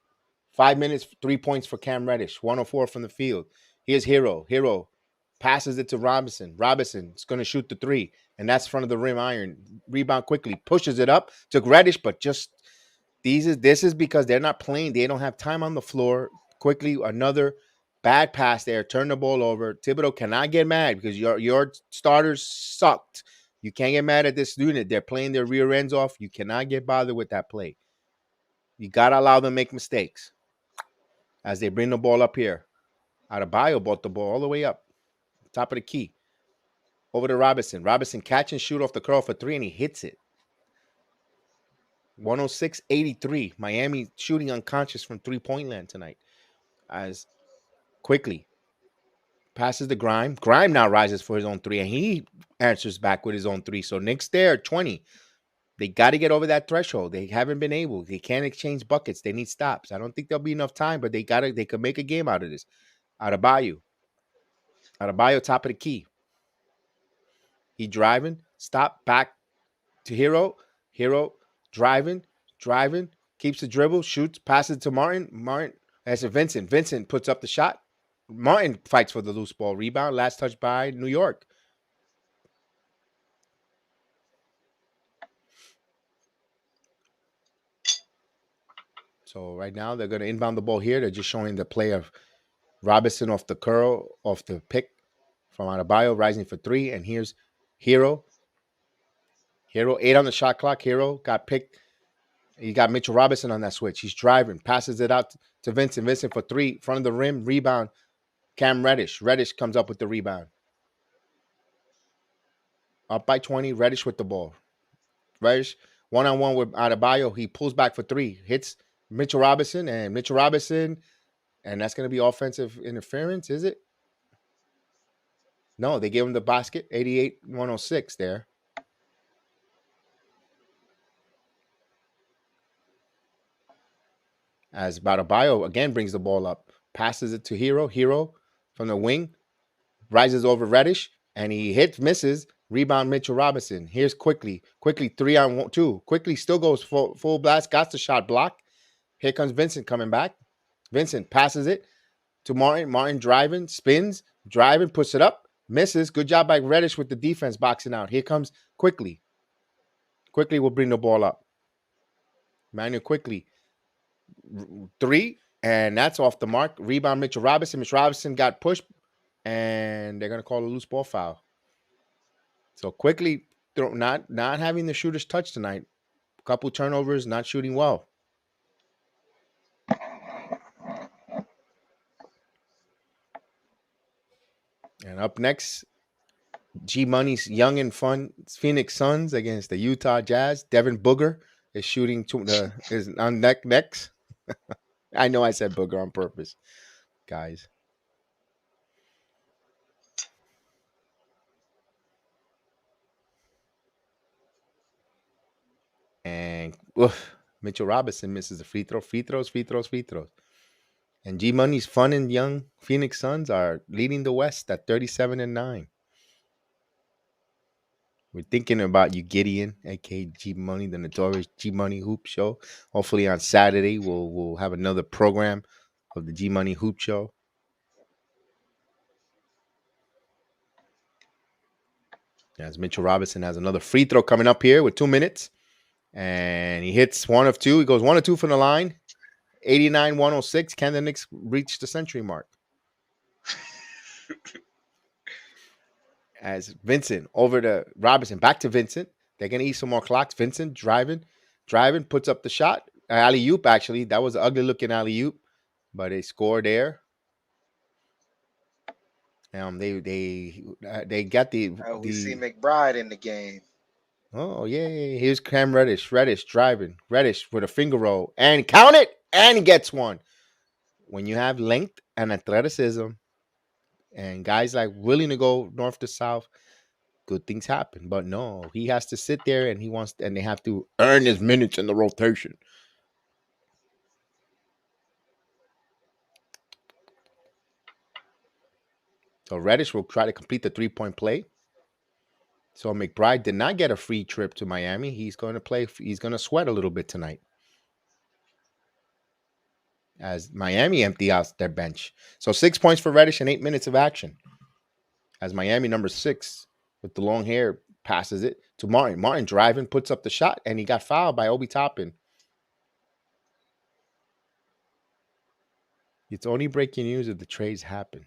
5 minutes, 3 points for Cam Reddish. 104 from the field. Here's Hero. Hero passes it to Robinson. Robinson's going to shoot the three, and that's front of the rim iron. Rebound quickly, pushes it up to Reddish, but just this is because they're not playing. They don't have time on the floor. Quickly, another Bad pass there. Turn the ball over. Thibodeau cannot get mad because your starters sucked. You can't get mad at this unit. They're playing their rear ends off. You cannot get bothered with that play. You got to allow them to make mistakes as they bring the ball up here. Adebayo brought the ball all the way up. Top of the key. Over to Robinson. Robinson catch and shoot off the curl for 3, and he hits it. 106-83. Miami shooting unconscious from three-point land tonight. As quickly passes to Grime. Grime now rises for his own 3, and he answers back with his own 3. So Knicks there, 20. They got to get over that threshold. They haven't been able. They can't exchange buckets. They need stops. I don't think there'll be enough time, but they could make a game out of this. Adebayo, top of the key. He driving, stop, back to Hero. Hero driving, keeps the dribble, shoots, passes to Martin. Martin, that's a Vincent. Vincent puts up the shot. Martin fights for the loose ball. Rebound, last touch by New York. So right now they're going to inbound the ball here. They're just showing the play of Robinson off the curl, off the pick from Adebayo, rising for 3. And here's Hero. Hero, 8 on the shot clock. Hero got picked. You got Mitchell Robinson on that switch. He's driving, passes it out to Vincent. Vincent for 3, front of the rim, rebound. Cam Reddish. Reddish comes up with the rebound. Up by 20, Reddish with the ball. Reddish, one-on-one with Adebayo. He pulls back for 3, hits Mitchell Robinson, and that's going to be offensive interference, is it? No, they gave him the basket, 88-106 there. As Adebayo again brings the ball up, passes it to Hero. Hero from the wing, rises over Reddish, and he misses. Rebound Mitchell Robinson. Here's Quickly, 3-on-2. Quickly still goes full blast, got the shot blocked. Here comes Vincent coming back. Vincent passes it to Martin. Martin driving, spins, puts it up, misses. Good job by Reddish with the defense boxing out. Here comes Quickly. Quickly will bring the ball up. Manuel Quickly. 3, and that's off the mark. Rebound Mitchell Robinson. Mitchell Robinson got pushed, and they're going to call a loose ball foul. So Quickly, not having the shooter's touch tonight. A couple turnovers, not shooting well. And up next, G Money's young and fun Phoenix Suns against the Utah Jazz. Devin Booker is shooting is on next. I know I said Booger on purpose, guys. And Mitchell Robinson misses the free throws. And G Money's fun and young Phoenix Suns are leading the West at 37-9. We're thinking about you, Gideon, aka G Money, the notorious G Money Hoop Show. Hopefully on Saturday we'll have another program of the G Money Hoop Show. As Mitchell Robinson has another free throw coming up here with 2 minutes. And he hits 1 of 2. He goes 1 of 2 from the line. 89-106. Can the Knicks reach the century mark? As Vincent over to Robinson. Back to Vincent. They're going to eat some more clocks. Vincent driving, puts up the shot. Alley-oop, actually. That was an ugly-looking alley-oop. But they scored there. They got the. We see McBride in the game. Oh yeah. Here's Cam Reddish. Reddish driving. Reddish with a finger roll and count it, and he gets one. When you have length and athleticism, and guys like willing to go north to south, good things happen. But no, he has to sit there, and they have to earn his minutes in the rotation. So Reddish will try to complete the 3-point play. So McBride did not get a free trip to Miami. He's going to play. He's going to sweat a little bit tonight. As Miami empty out their bench. So 6 points for Reddish and 8 minutes of action. As Miami number 6 with the long hair passes it to Martin. Martin driving, puts up the shot, and he got fouled by Obi Toppin. It's only breaking news if the trades happen.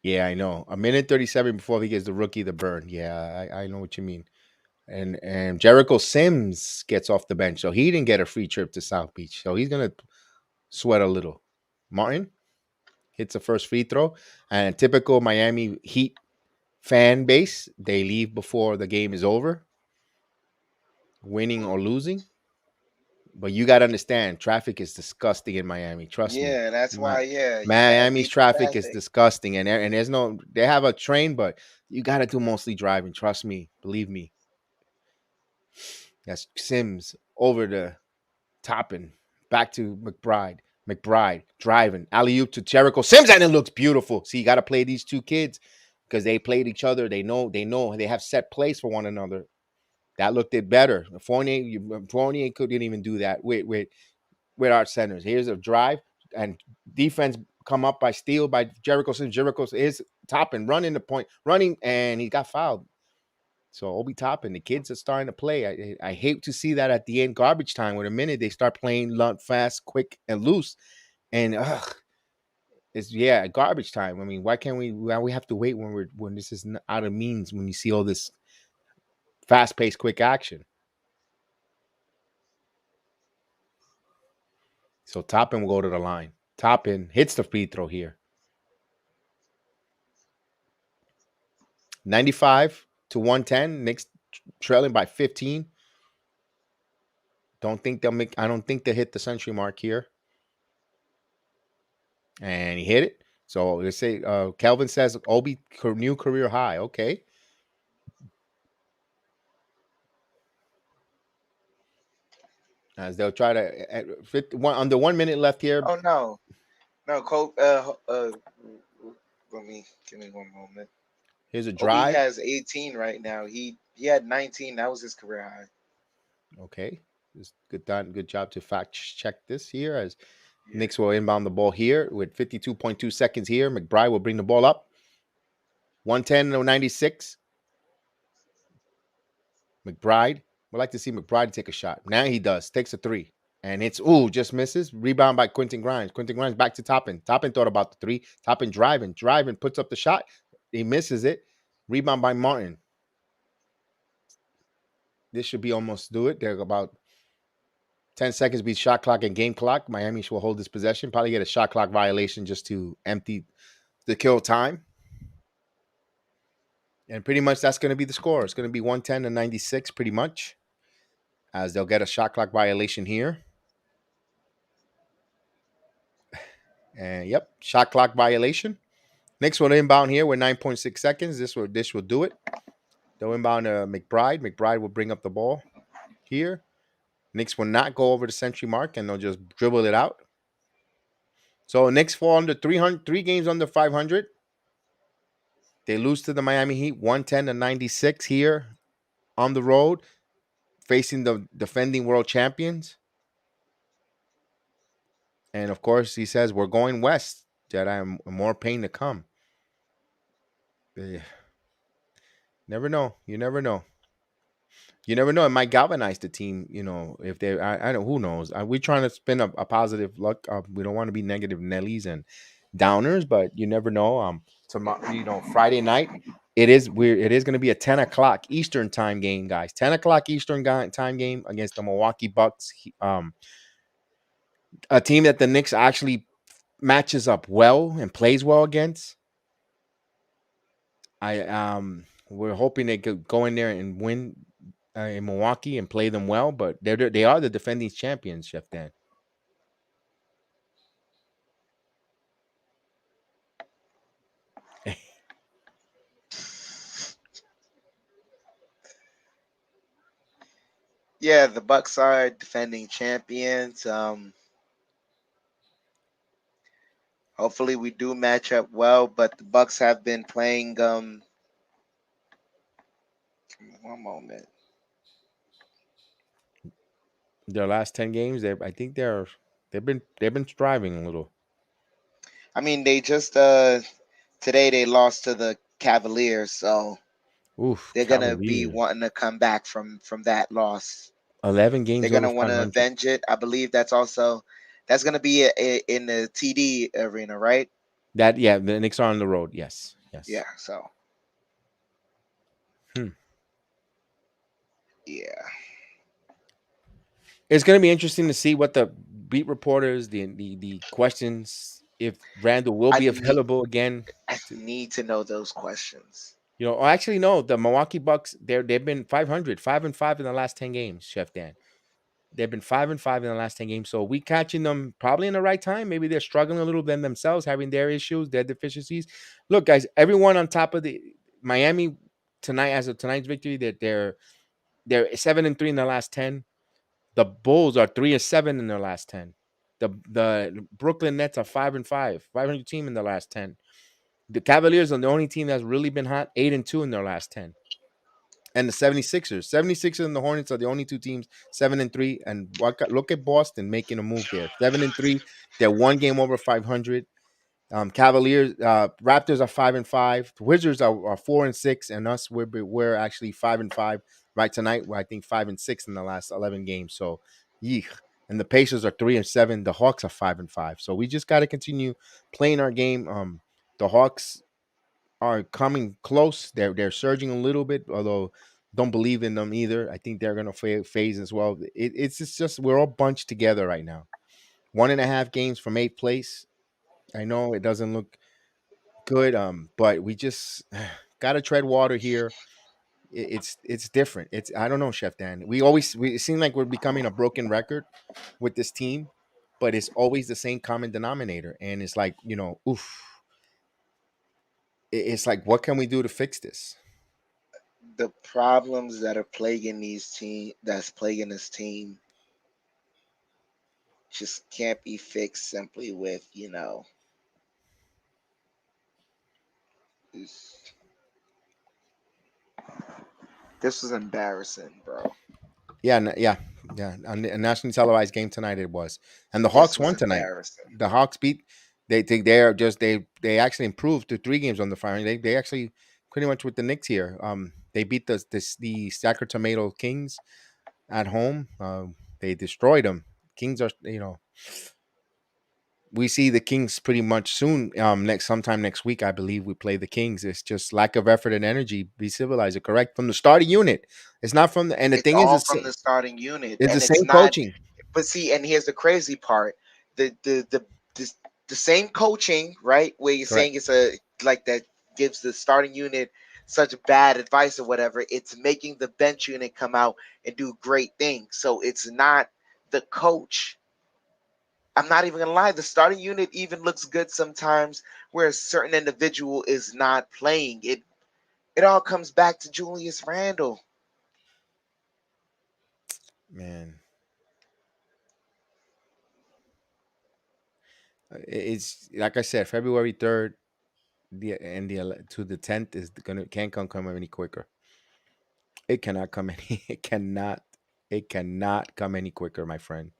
Yeah, I know. A minute 37 before he gets the rookie the burn. Yeah, I know what you mean. And Jericho Sims gets off the bench, so he didn't get a free trip to South Beach. So he's gonna sweat a little. Martin hits the first free throw, and typical Miami Heat fan base, they leave before the game is over, winning or losing. But you got to understand, traffic is disgusting in Miami. Trust me. Yeah, that's My, why. Yeah, you gotta Miami's beat the traffic is traffic. disgusting, and there's no. They have a train, but you got to do mostly driving. Trust me, believe me. That's Sims over the Toppin, back to McBride. McBride driving alley oop to Jericho Sims, and it looks beautiful. See, you got to play these two kids because they played each other. They know. They have set plays for one another. That looked it better. Fournier couldn't even do that with our centers. Here's a drive and defense come up by steal by Jericho Sims. Jericho is Toppin running the point, running, and he got fouled. So Obi Toppin, the kids are starting to play. I hate to see that at the end, garbage time. With a minute, they start playing fast, quick, and loose, and it's garbage time. I mean, why can't we? Why we have to wait when this is out of means? When you see all this fast paced, quick action. So Toppin will go to the line. Toppin hits the free throw here. 95 to 110. Knicks trailing by 15. Don't think they'll make. I don't think they'll hit the century mark here. And he hit it. So let's say Kelvin says Obi new career high. Okay. As they'll try to under 1 minute left here. Oh no, no, Cole. Let me give me one moment. Here's a Obi drive. has 18 right now. He had 19. That was his career high. Okay. Just good job to fact check this here as Yeah. Knicks will inbound the ball here with 52.2 seconds here. McBride will bring the ball up. 110 to 96. McBride. Would like to see McBride take a shot. Now he does. Takes a three. And it's, just misses. Rebound by Quentin Grimes. Quentin Grimes back to Toppin. Toppin thought about the three. Toppin driving, puts up the shot. He misses it. Rebound by Martin. This should be almost do it. They're about 10 seconds beat shot clock and game clock. Miami will hold this possession. Probably get a shot clock violation just to empty the kill time. And pretty much that's going to be the score. It's going to be 110 to 96 pretty much. As they'll get a shot clock violation here. And yep, shot clock violation. Knicks will inbound here with 9.6 seconds. This will do it. They'll inbound McBride. McBride will bring up the ball here. Knicks will not go over the century mark, and they'll just dribble it out. So Knicks fall under 300, 3 games under 500. They lose to the Miami Heat 110 to 96 here on the road, facing the defending world champions. And of course, he says, we're going west. That I'm more pain to come. Never know. You never know. You never know. It might galvanize the team. If they, I don't. Who knows? We're trying to spin a positive luck. We don't want to be negative Nellies and downers, but you never know. Tomorrow, Friday night, it is going to be a 10 o'clock Eastern time game, guys. 10 o'clock Eastern time game against the Milwaukee Bucks. A team that the Knicks actually matches up well and plays well against. We're hoping they could go in there and win in Milwaukee and play them well, but they are the defending champions, Chef Dan. Yeah, the Bucks are defending champions. Hopefully we do match up well, but the Bucks have been playing. One moment. Their last 10 games, they've been striving a little. I mean, they just today they lost to the Cavaliers, so Oof, they're gonna be Cavaliers. wanting to come back from that loss. games They're over gonna want to 500. avenge it. I believe that's gonna be in the TD arena, right? That yeah, the Knicks are on the road. Yes, yes. Yeah. So Hmm. yeah, It's going to be interesting to see what the beat reporters, the questions, if Randall will I be need available again. I To, need to know those questions. or actually, no, the Milwaukee Bucks, they've been 500, 5-5 in the last 10 games, Chef Dan. They've been 5-5 in the last 10 games. So we catching them probably in the right time. Maybe they're struggling a little bit themselves, having their issues, their deficiencies. Look, guys, everyone on top of the Miami tonight, as of tonight's victory, that they're 7-3 in the last 10. The Bulls are 3-7 in their last 10. The Brooklyn Nets are 5-5, 500 team in the last 10. The Cavaliers are the only team that's really been hot, 8-2 in their last 10. And the 76ers and the Hornets are the only two teams 7-3. And look at Boston making a move there, 7-3. They're one game over 500. Cavaliers, Raptors are 5-5. The Wizards are 4-6, and us we're actually 5-5 right tonight. We're I think 5-6 in the last 11 games. So, yeek. And the Pacers are 3-7. The Hawks are 5-5. So we just got to continue playing our game. The Hawks are coming close. They're surging a little bit, although don't believe in them either. I think they're gonna phase as well. It's just we're all bunched together right now. 1.5 games from eighth place. I know it doesn't look good, but we just gotta tread water here. It's different. It's I don't know, Chef Dan. It seem like we're becoming a broken record with this team, but it's always the same common denominator, and it's like oof. It's like what can we do to fix this? The problems that are plaguing that's plaguing this team just can't be fixed simply with this this was embarrassing, bro. Yeah, yeah. A nationally televised game tonight it was, and the This Hawks was won tonight. embarrassing. The Hawks beat. They think they are just they actually improved to 3 games on the fire. They actually pretty much with the Knicks here. They beat the Sacramento Kings at home. They destroyed them. Kings are we see the Kings pretty much soon. Sometime next week, I believe we play the Kings. It's just lack of effort and energy. Be civilized, correct from the starting unit. It's not from the and the It's thing is, all from the starting unit, it's the and it's same not. coaching. But see, and here's the crazy part: the the same coaching, right? Where you're Correct. saying it's a like that gives the starting unit such bad advice or whatever. It's making the bench unit come out and do great things. So it's not the coach. I'm not even gonna lie. The starting unit even looks good sometimes, where a certain individual is not playing. It all comes back to Julius Randle. Man, it's like I said, February 3rd, to the 10th is gonna can't come any quicker. It cannot come any. It cannot come any quicker, my friend.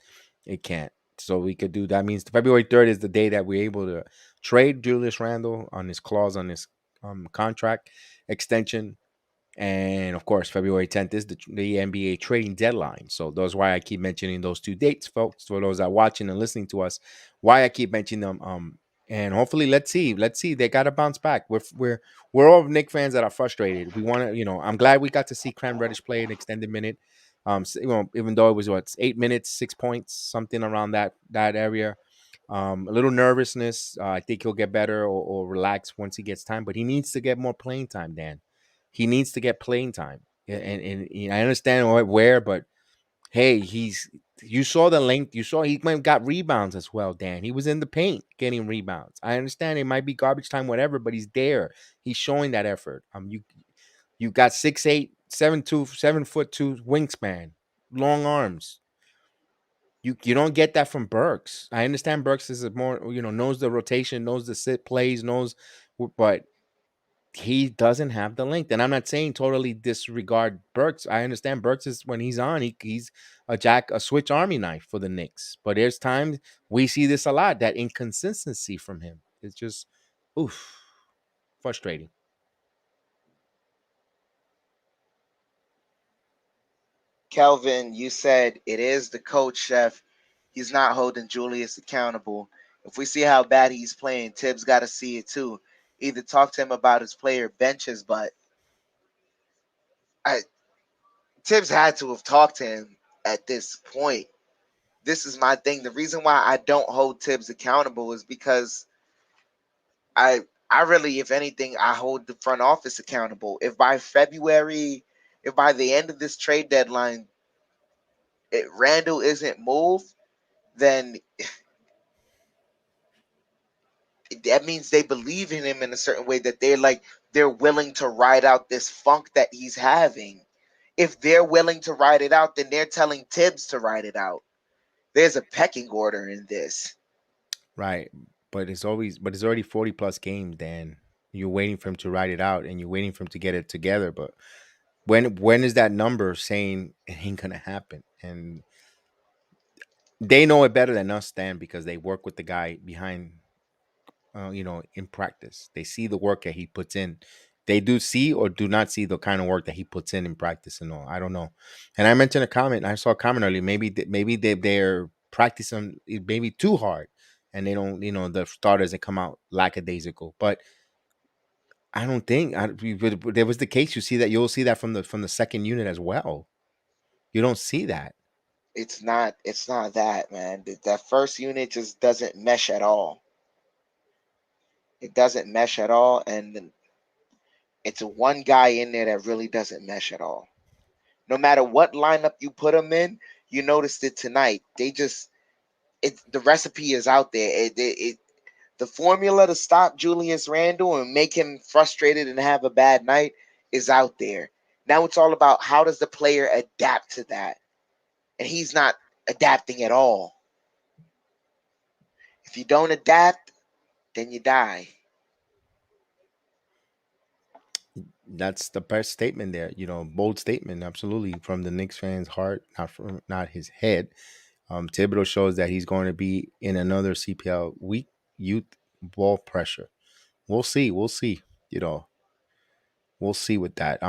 It can't. So we could do that. Means February 3rd is the day that we're able to trade Julius Randle on his clause on his contract extension. And of course, February 10th is the NBA trading deadline. So that's why I keep mentioning those two dates, folks. For those that are watching and listening to us, why I keep mentioning them. And hopefully, let's see. They got to bounce back. We're all Knick fans that are frustrated. We want to, I'm glad we got to see Cam Reddish play an extended minute. Even though it was 8 minutes, 6 points, something around that area. A little nervousness. I think he'll get better or relax once he gets time, but he needs to get more playing time, Dan. He needs to get playing time. And I understand where, but hey, you saw the length. You saw he might have got rebounds as well, Dan. He was in the paint getting rebounds. I understand it might be garbage time, whatever, but he's there. He's showing that effort. You got 6'8", 7'2", 7'2" wingspan, long arms. You don't get that from Burks. I understand Burks is a more knows the rotation, knows the sit plays, but he doesn't have the length. And I'm not saying totally disregard Burks. I understand Burks is when he's on, he's a switch army knife for the Knicks. But there's times we see this a lot, that inconsistency from him. It's just oof, frustrating. Kelvin, you said it is the coach, chef. He's not holding Julius accountable. If we see how bad he's playing, Tibbs got to see it too. Either talk to him about his player benches, but I, Tibbs had to have talked to him at this point. This is my thing. The reason why I don't hold Tibbs accountable is because I really, if anything, I hold the front office accountable. If by February, if by the end of this trade deadline, Randall isn't moved, then that means they believe in him in a certain way that they're willing to ride out this funk that he's having. If they're willing to ride it out, then they're telling Tibbs to ride it out. There's a pecking order in this. Right. But it's already 40 plus games, Dan. You're waiting for him to write it out and you're waiting for him to get it together. But when is that number saying it ain't gonna happen? And they know it better than us, Dan, because they work with the guy behind, in practice. They see the work that he puts in. They do see or do not see the kind of work that he puts in practice and all. I don't know. And I mentioned a comment. I saw a comment earlier. Maybe they're practicing maybe too hard, and they don't. The start doesn't come out lackadaisical. But I don't think if there was the case. You'll see that from the second unit as well. You don't see that. It's not that, man. That first unit just doesn't mesh at all. It doesn't mesh at all, and it's a one guy in there that really doesn't mesh at all. No matter what lineup you put them in, you noticed it tonight. The recipe is out there. The formula to stop Julius Randle and make him frustrated and have a bad night is out there. Now it's all about how does the player adapt to that, and he's not adapting at all. If you don't adapt, then you die. That's the best statement there. Bold statement, absolutely, from the Knicks fans' heart, not his head. Thibodeau shows that he's going to be in another CPL week youth ball pressure. We'll see. We'll see. You know, we'll see with that.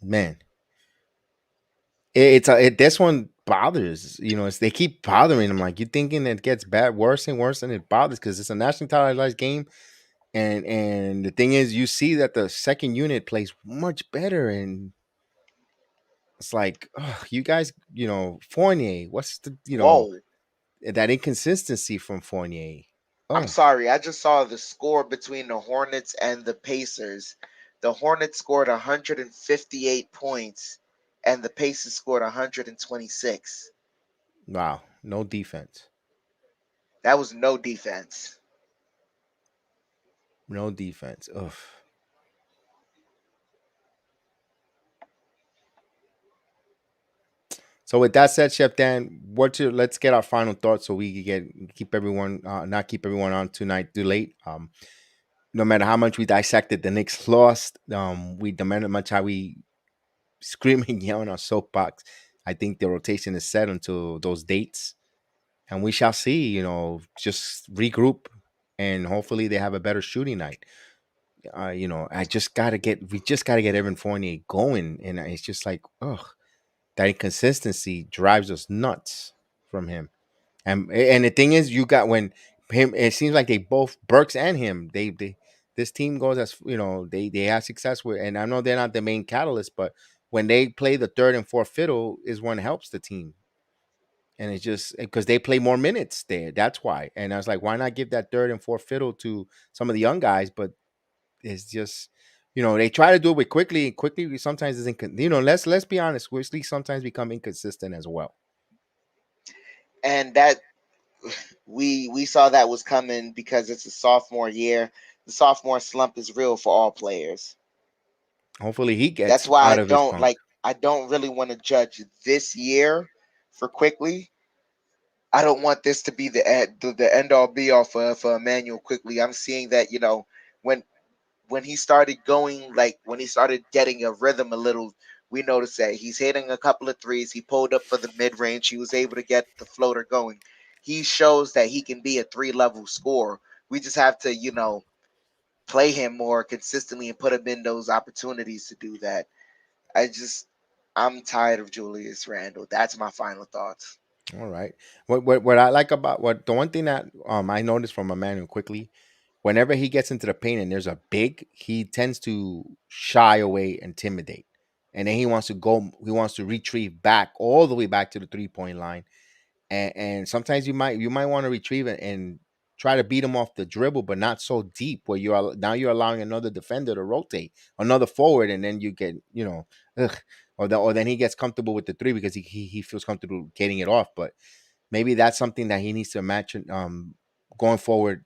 Man, this one bothers. They keep bothering him. Like, you thinking it gets bad, worse and worse, and it bothers because it's a nationally televised game. And the thing is, you see that the second unit plays much better, and it's like, ugh, you guys, Fournier. What's Whoa. that inconsistency from Fournier? I'm Oh, sorry. I just saw the score between the Hornets and the Pacers. The Hornets scored 158 points, and the Pacers scored 126. wow, no defense, That was no defense. no defense. Ugh. So with that said, Chef Dan, let's get our final thoughts so we can keep everyone not keep everyone on tonight too late. No matter how much we dissected the Knicks lost, we no matter much how we scream and yell on our soapbox. I think the rotation is set until those dates, and we shall see. Just regroup, and hopefully they have a better shooting night. We just gotta get Evan Fournier going, and it's just like, ugh, that inconsistency drives us nuts from him. And the thing is, you got when him. It seems like they both Burks and him. They this team goes as they have success with. And I know they're not the main catalyst, but when they play the third and fourth fiddle is when it helps the team. And it's just because they play more minutes there. That's why. And I was like, why not give that third and fourth fiddle to some of the young guys? But it's just, they try to do it with quickly. Quickly sometimes isn't. Let's be honest. Quickly sometimes become inconsistent as well. And that we saw that was coming because it's a sophomore year. The sophomore slump is real for all players. Hopefully he That's gets why out of his funk. I don't really want to judge this year for quickly. I don't want this to be the end all be all for Emmanuel quickly. I'm seeing that, when when he started going, like when he started getting a rhythm a little, we noticed that he's hitting a couple of threes. He pulled up for the mid range. He was able to get the floater going. He shows that he can be a three-level scorer. We just have to, play him more consistently and put him in those opportunities to do that. I just I'm tired of Julius Randle. That's my final thoughts. All right. What I like about what the one thing that I noticed from Emmanuel quickly, whenever he gets into the paint and there's a big, he tends to shy away, intimidate, and then he wants to go. He wants to retrieve back all the way back to the 3 point line, and sometimes you might want to retrieve it and try to beat him off the dribble, but not so deep where now you're allowing another defender to rotate, another forward, and then you get ugh, or then he gets comfortable with the three because he feels comfortable getting it off. But maybe that's something that he needs to match going forward,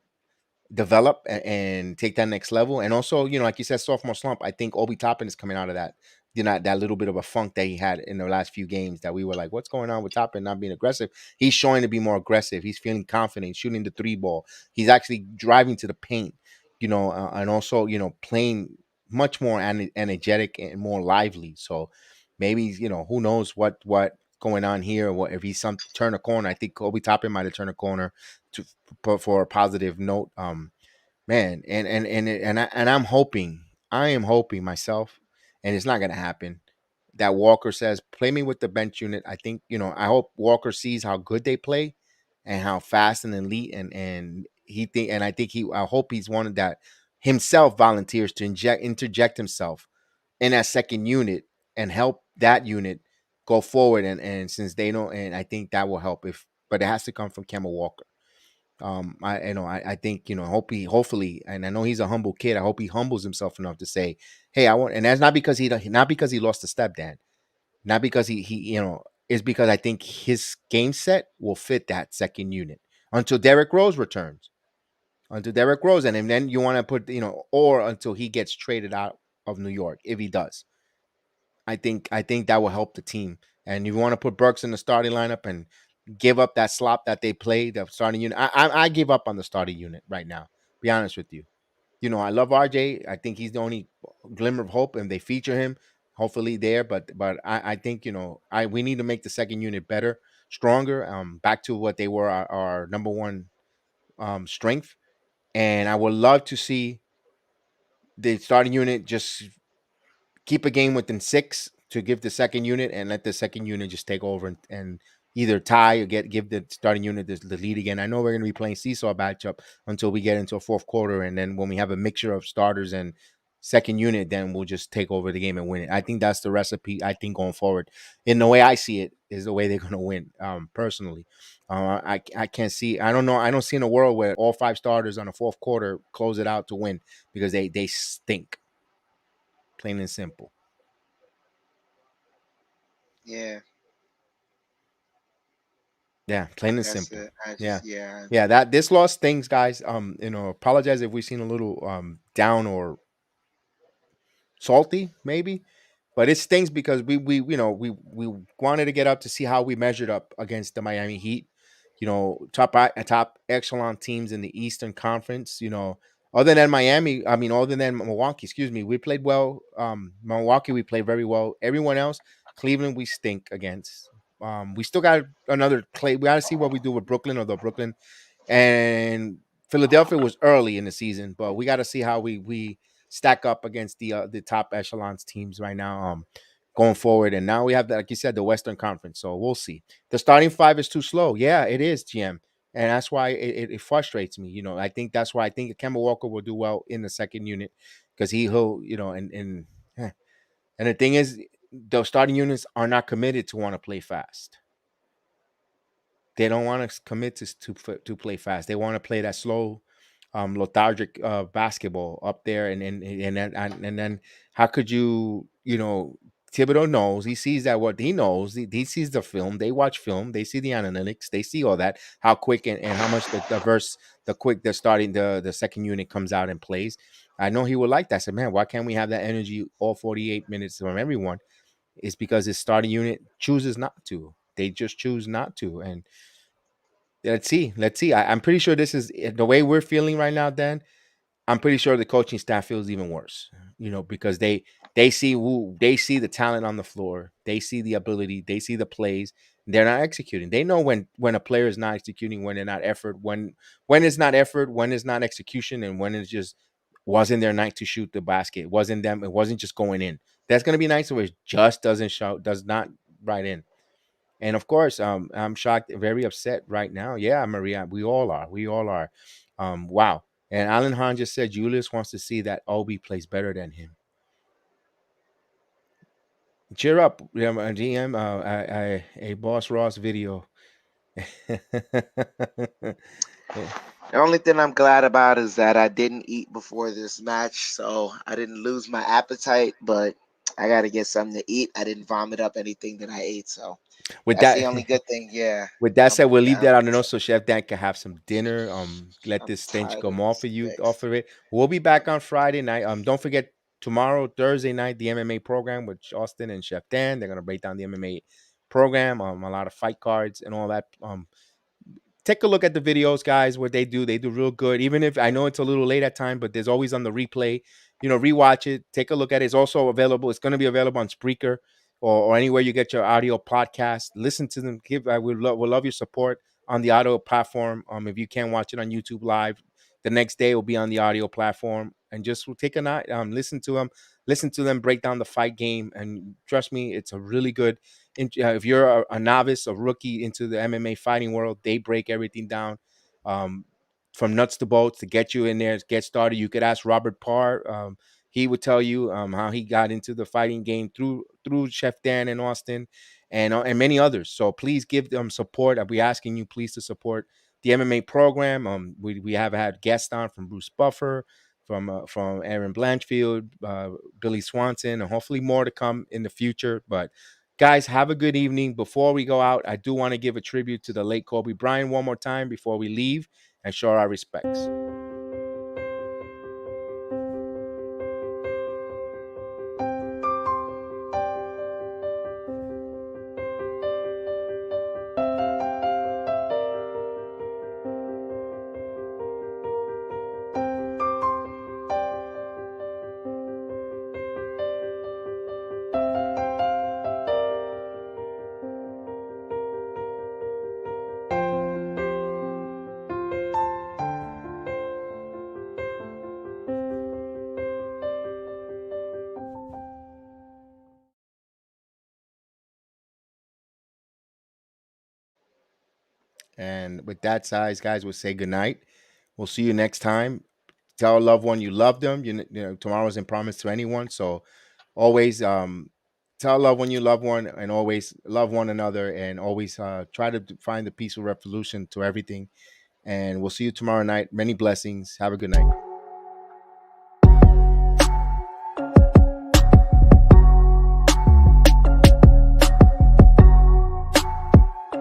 develop and take that next level. And also, like you said, sophomore slump. I think Obi Toppin is coming out of that. That little bit of a funk that he had in the last few games that we were like, what's going on with Toppin not being aggressive? He's showing to be more aggressive. He's feeling confident, shooting the three ball. He's actually driving to the paint, and also, playing much more energetic and more lively. So maybe, who knows what going on here. What if he's some turn a corner? I think Obi Toppin might have turned a corner to for a positive note. Man, I'm hoping, I am hoping myself, and it's not gonna happen, that Walker says, play me with the bench unit. I think, I hope Walker sees how good they play and how fast and elite, and I think I hope he's one of that himself volunteers to interject himself in that second unit and help that unit go forward, and since they don't, and I think that will help, if but it has to come from Kemba Walker. I think, hopefully, and I know he's a humble kid. I hope he humbles himself enough to say, "Hey, I want," and that's not because he lost a step, Dan, not because he it's because I think his game set will fit that second unit until Derrick Rose returns, and then you want to put, or until he gets traded out of New York. If he does, I think that will help the team. And you want to put Burks in the starting lineup and give up that slop that they play, the starting unit. I give up on the starting unit right now. Be honest with you. I love RJ. I think he's the only glimmer of hope, and they feature him. Hopefully there, but I think, I we need to make the second unit better, stronger, back to what they were, our number one strength. And I would love to see the starting unit just keep a game within six to give the second unit, and let the second unit just take over, and either tie or give the starting unit the lead again. I know we're going to be playing seesaw matchup until we get into a fourth quarter, and then when we have a mixture of starters and second unit, then we'll just take over the game and win it. I think that's the recipe. I think going forward, in the way I see it, is the way they're going to win. Personally, I can't see. I don't know. I don't see in a world where all five starters on the fourth quarter close it out to win, because they stink, plain and simple. Yeah, Yeah, plain and that's simple. it. I Yeah. just yeah. Yeah, that this loss stings, guys. Apologize if we've seen a little down or salty, maybe, but it stings because we wanted to get up to see how we measured up against the Miami Heat. Top echelon teams in the Eastern Conference. Other than Miami, I mean, other than Milwaukee, excuse me, we played well. Milwaukee, we played very well. Everyone else, Cleveland, we stink against. We still got another play. We got to see what we do with Brooklyn, although Brooklyn and Philadelphia was early in the season, but we got to see how we stack up against the top echelons teams right now, going forward. And now we have, like you said, the Western Conference, so we'll see. The starting five is too slow. Yeah, it is, GM, and that's why it frustrates me. I think that's why I think Kemba Walker will do well in the second unit, because he'll eh. And the thing is, the starting units are not committed to want to play fast. They don't want to commit to play fast. They want to play that slow, lethargic basketball up there, and then how could Thibodeau knows, he sees that, what he knows, he sees the film, they watch film, they see the analytics, they see all that, how quick and how much the starting the second unit comes out and plays. I know he would like that. I said, man, why can't we have that energy all 48 minutes from everyone? It's because his starting unit chooses not to. They just choose not to. And let's see. Let's see. I'm pretty sure this is the way we're feeling right now, Dan. I'm pretty sure the coaching staff feels even worse, because they see the talent on the floor, they see the ability, they see the plays, they're not executing. They know when a player is not executing, when they're not effort, when it's not effort, when it's not execution, and when it's just wasn't their night to shoot the basket. It wasn't them. It wasn't just going in. That's gonna be nice where it just doesn't show, does not right in. And of course, I'm shocked, very upset right now. Yeah, Maria, we all are. We all are. Wow. And Alan Hahn just said Julius wants to see that Obi plays better than him. Cheer up, DM. A Boss Ross video. The only thing I'm glad about is that I didn't eat before this match, so I didn't lose my appetite, but I got to get something to eat. I didn't vomit up anything that I ate, so With that's that, the only good thing. Yeah, with that said, we'll leave I'm that out, and also Chef Dan can have some dinner. Let I'm this stench tired of come off this of you, fix. off of it. We'll be back on Friday night. Don't forget tomorrow, Thursday night, the MMA program with Austin and Chef Dan. They're gonna break down the MMA program. A lot of fight cards and all that. Take a look at the videos, guys. What they do, they do real good. Even if I know it's a little late at time, but there's always on the replay. Rewatch it. Take a look at it. It's also available. It's going to be available on Spreaker or anywhere you get your audio podcast. Listen to them. I would love your support on the audio platform. If you can't watch it on YouTube live, the next day will be on the audio platform. And just take a night. Listen to them. Listen to them break down the fight game. And trust me, it's a really good. If you're a novice, a rookie into the MMA fighting world, they break everything down, um, from nuts to bolts to get you in there, get started. You could ask Robert Parr. He would tell you how he got into the fighting game through Chef Dan and Austin, and many others. So please give them support. I'll be asking you please to support the MMA program. We have had guests on from Bruce Buffer, from Aaron Blanchfield, Billy Swanson, and hopefully more to come in the future. But guys, have a good evening. Before we go out, I do want to give a tribute to the late Kobe Bryant one more time before we leave and show our respects. And with that size, guys, we'll say goodnight. We'll see you next time. Tell a loved one you love them. Tomorrow isn't promised to anyone. So always tell a loved one you love one, and always love one another, and always try to find the peaceful resolution to everything. And we'll see you tomorrow night. Many blessings. Have a good night.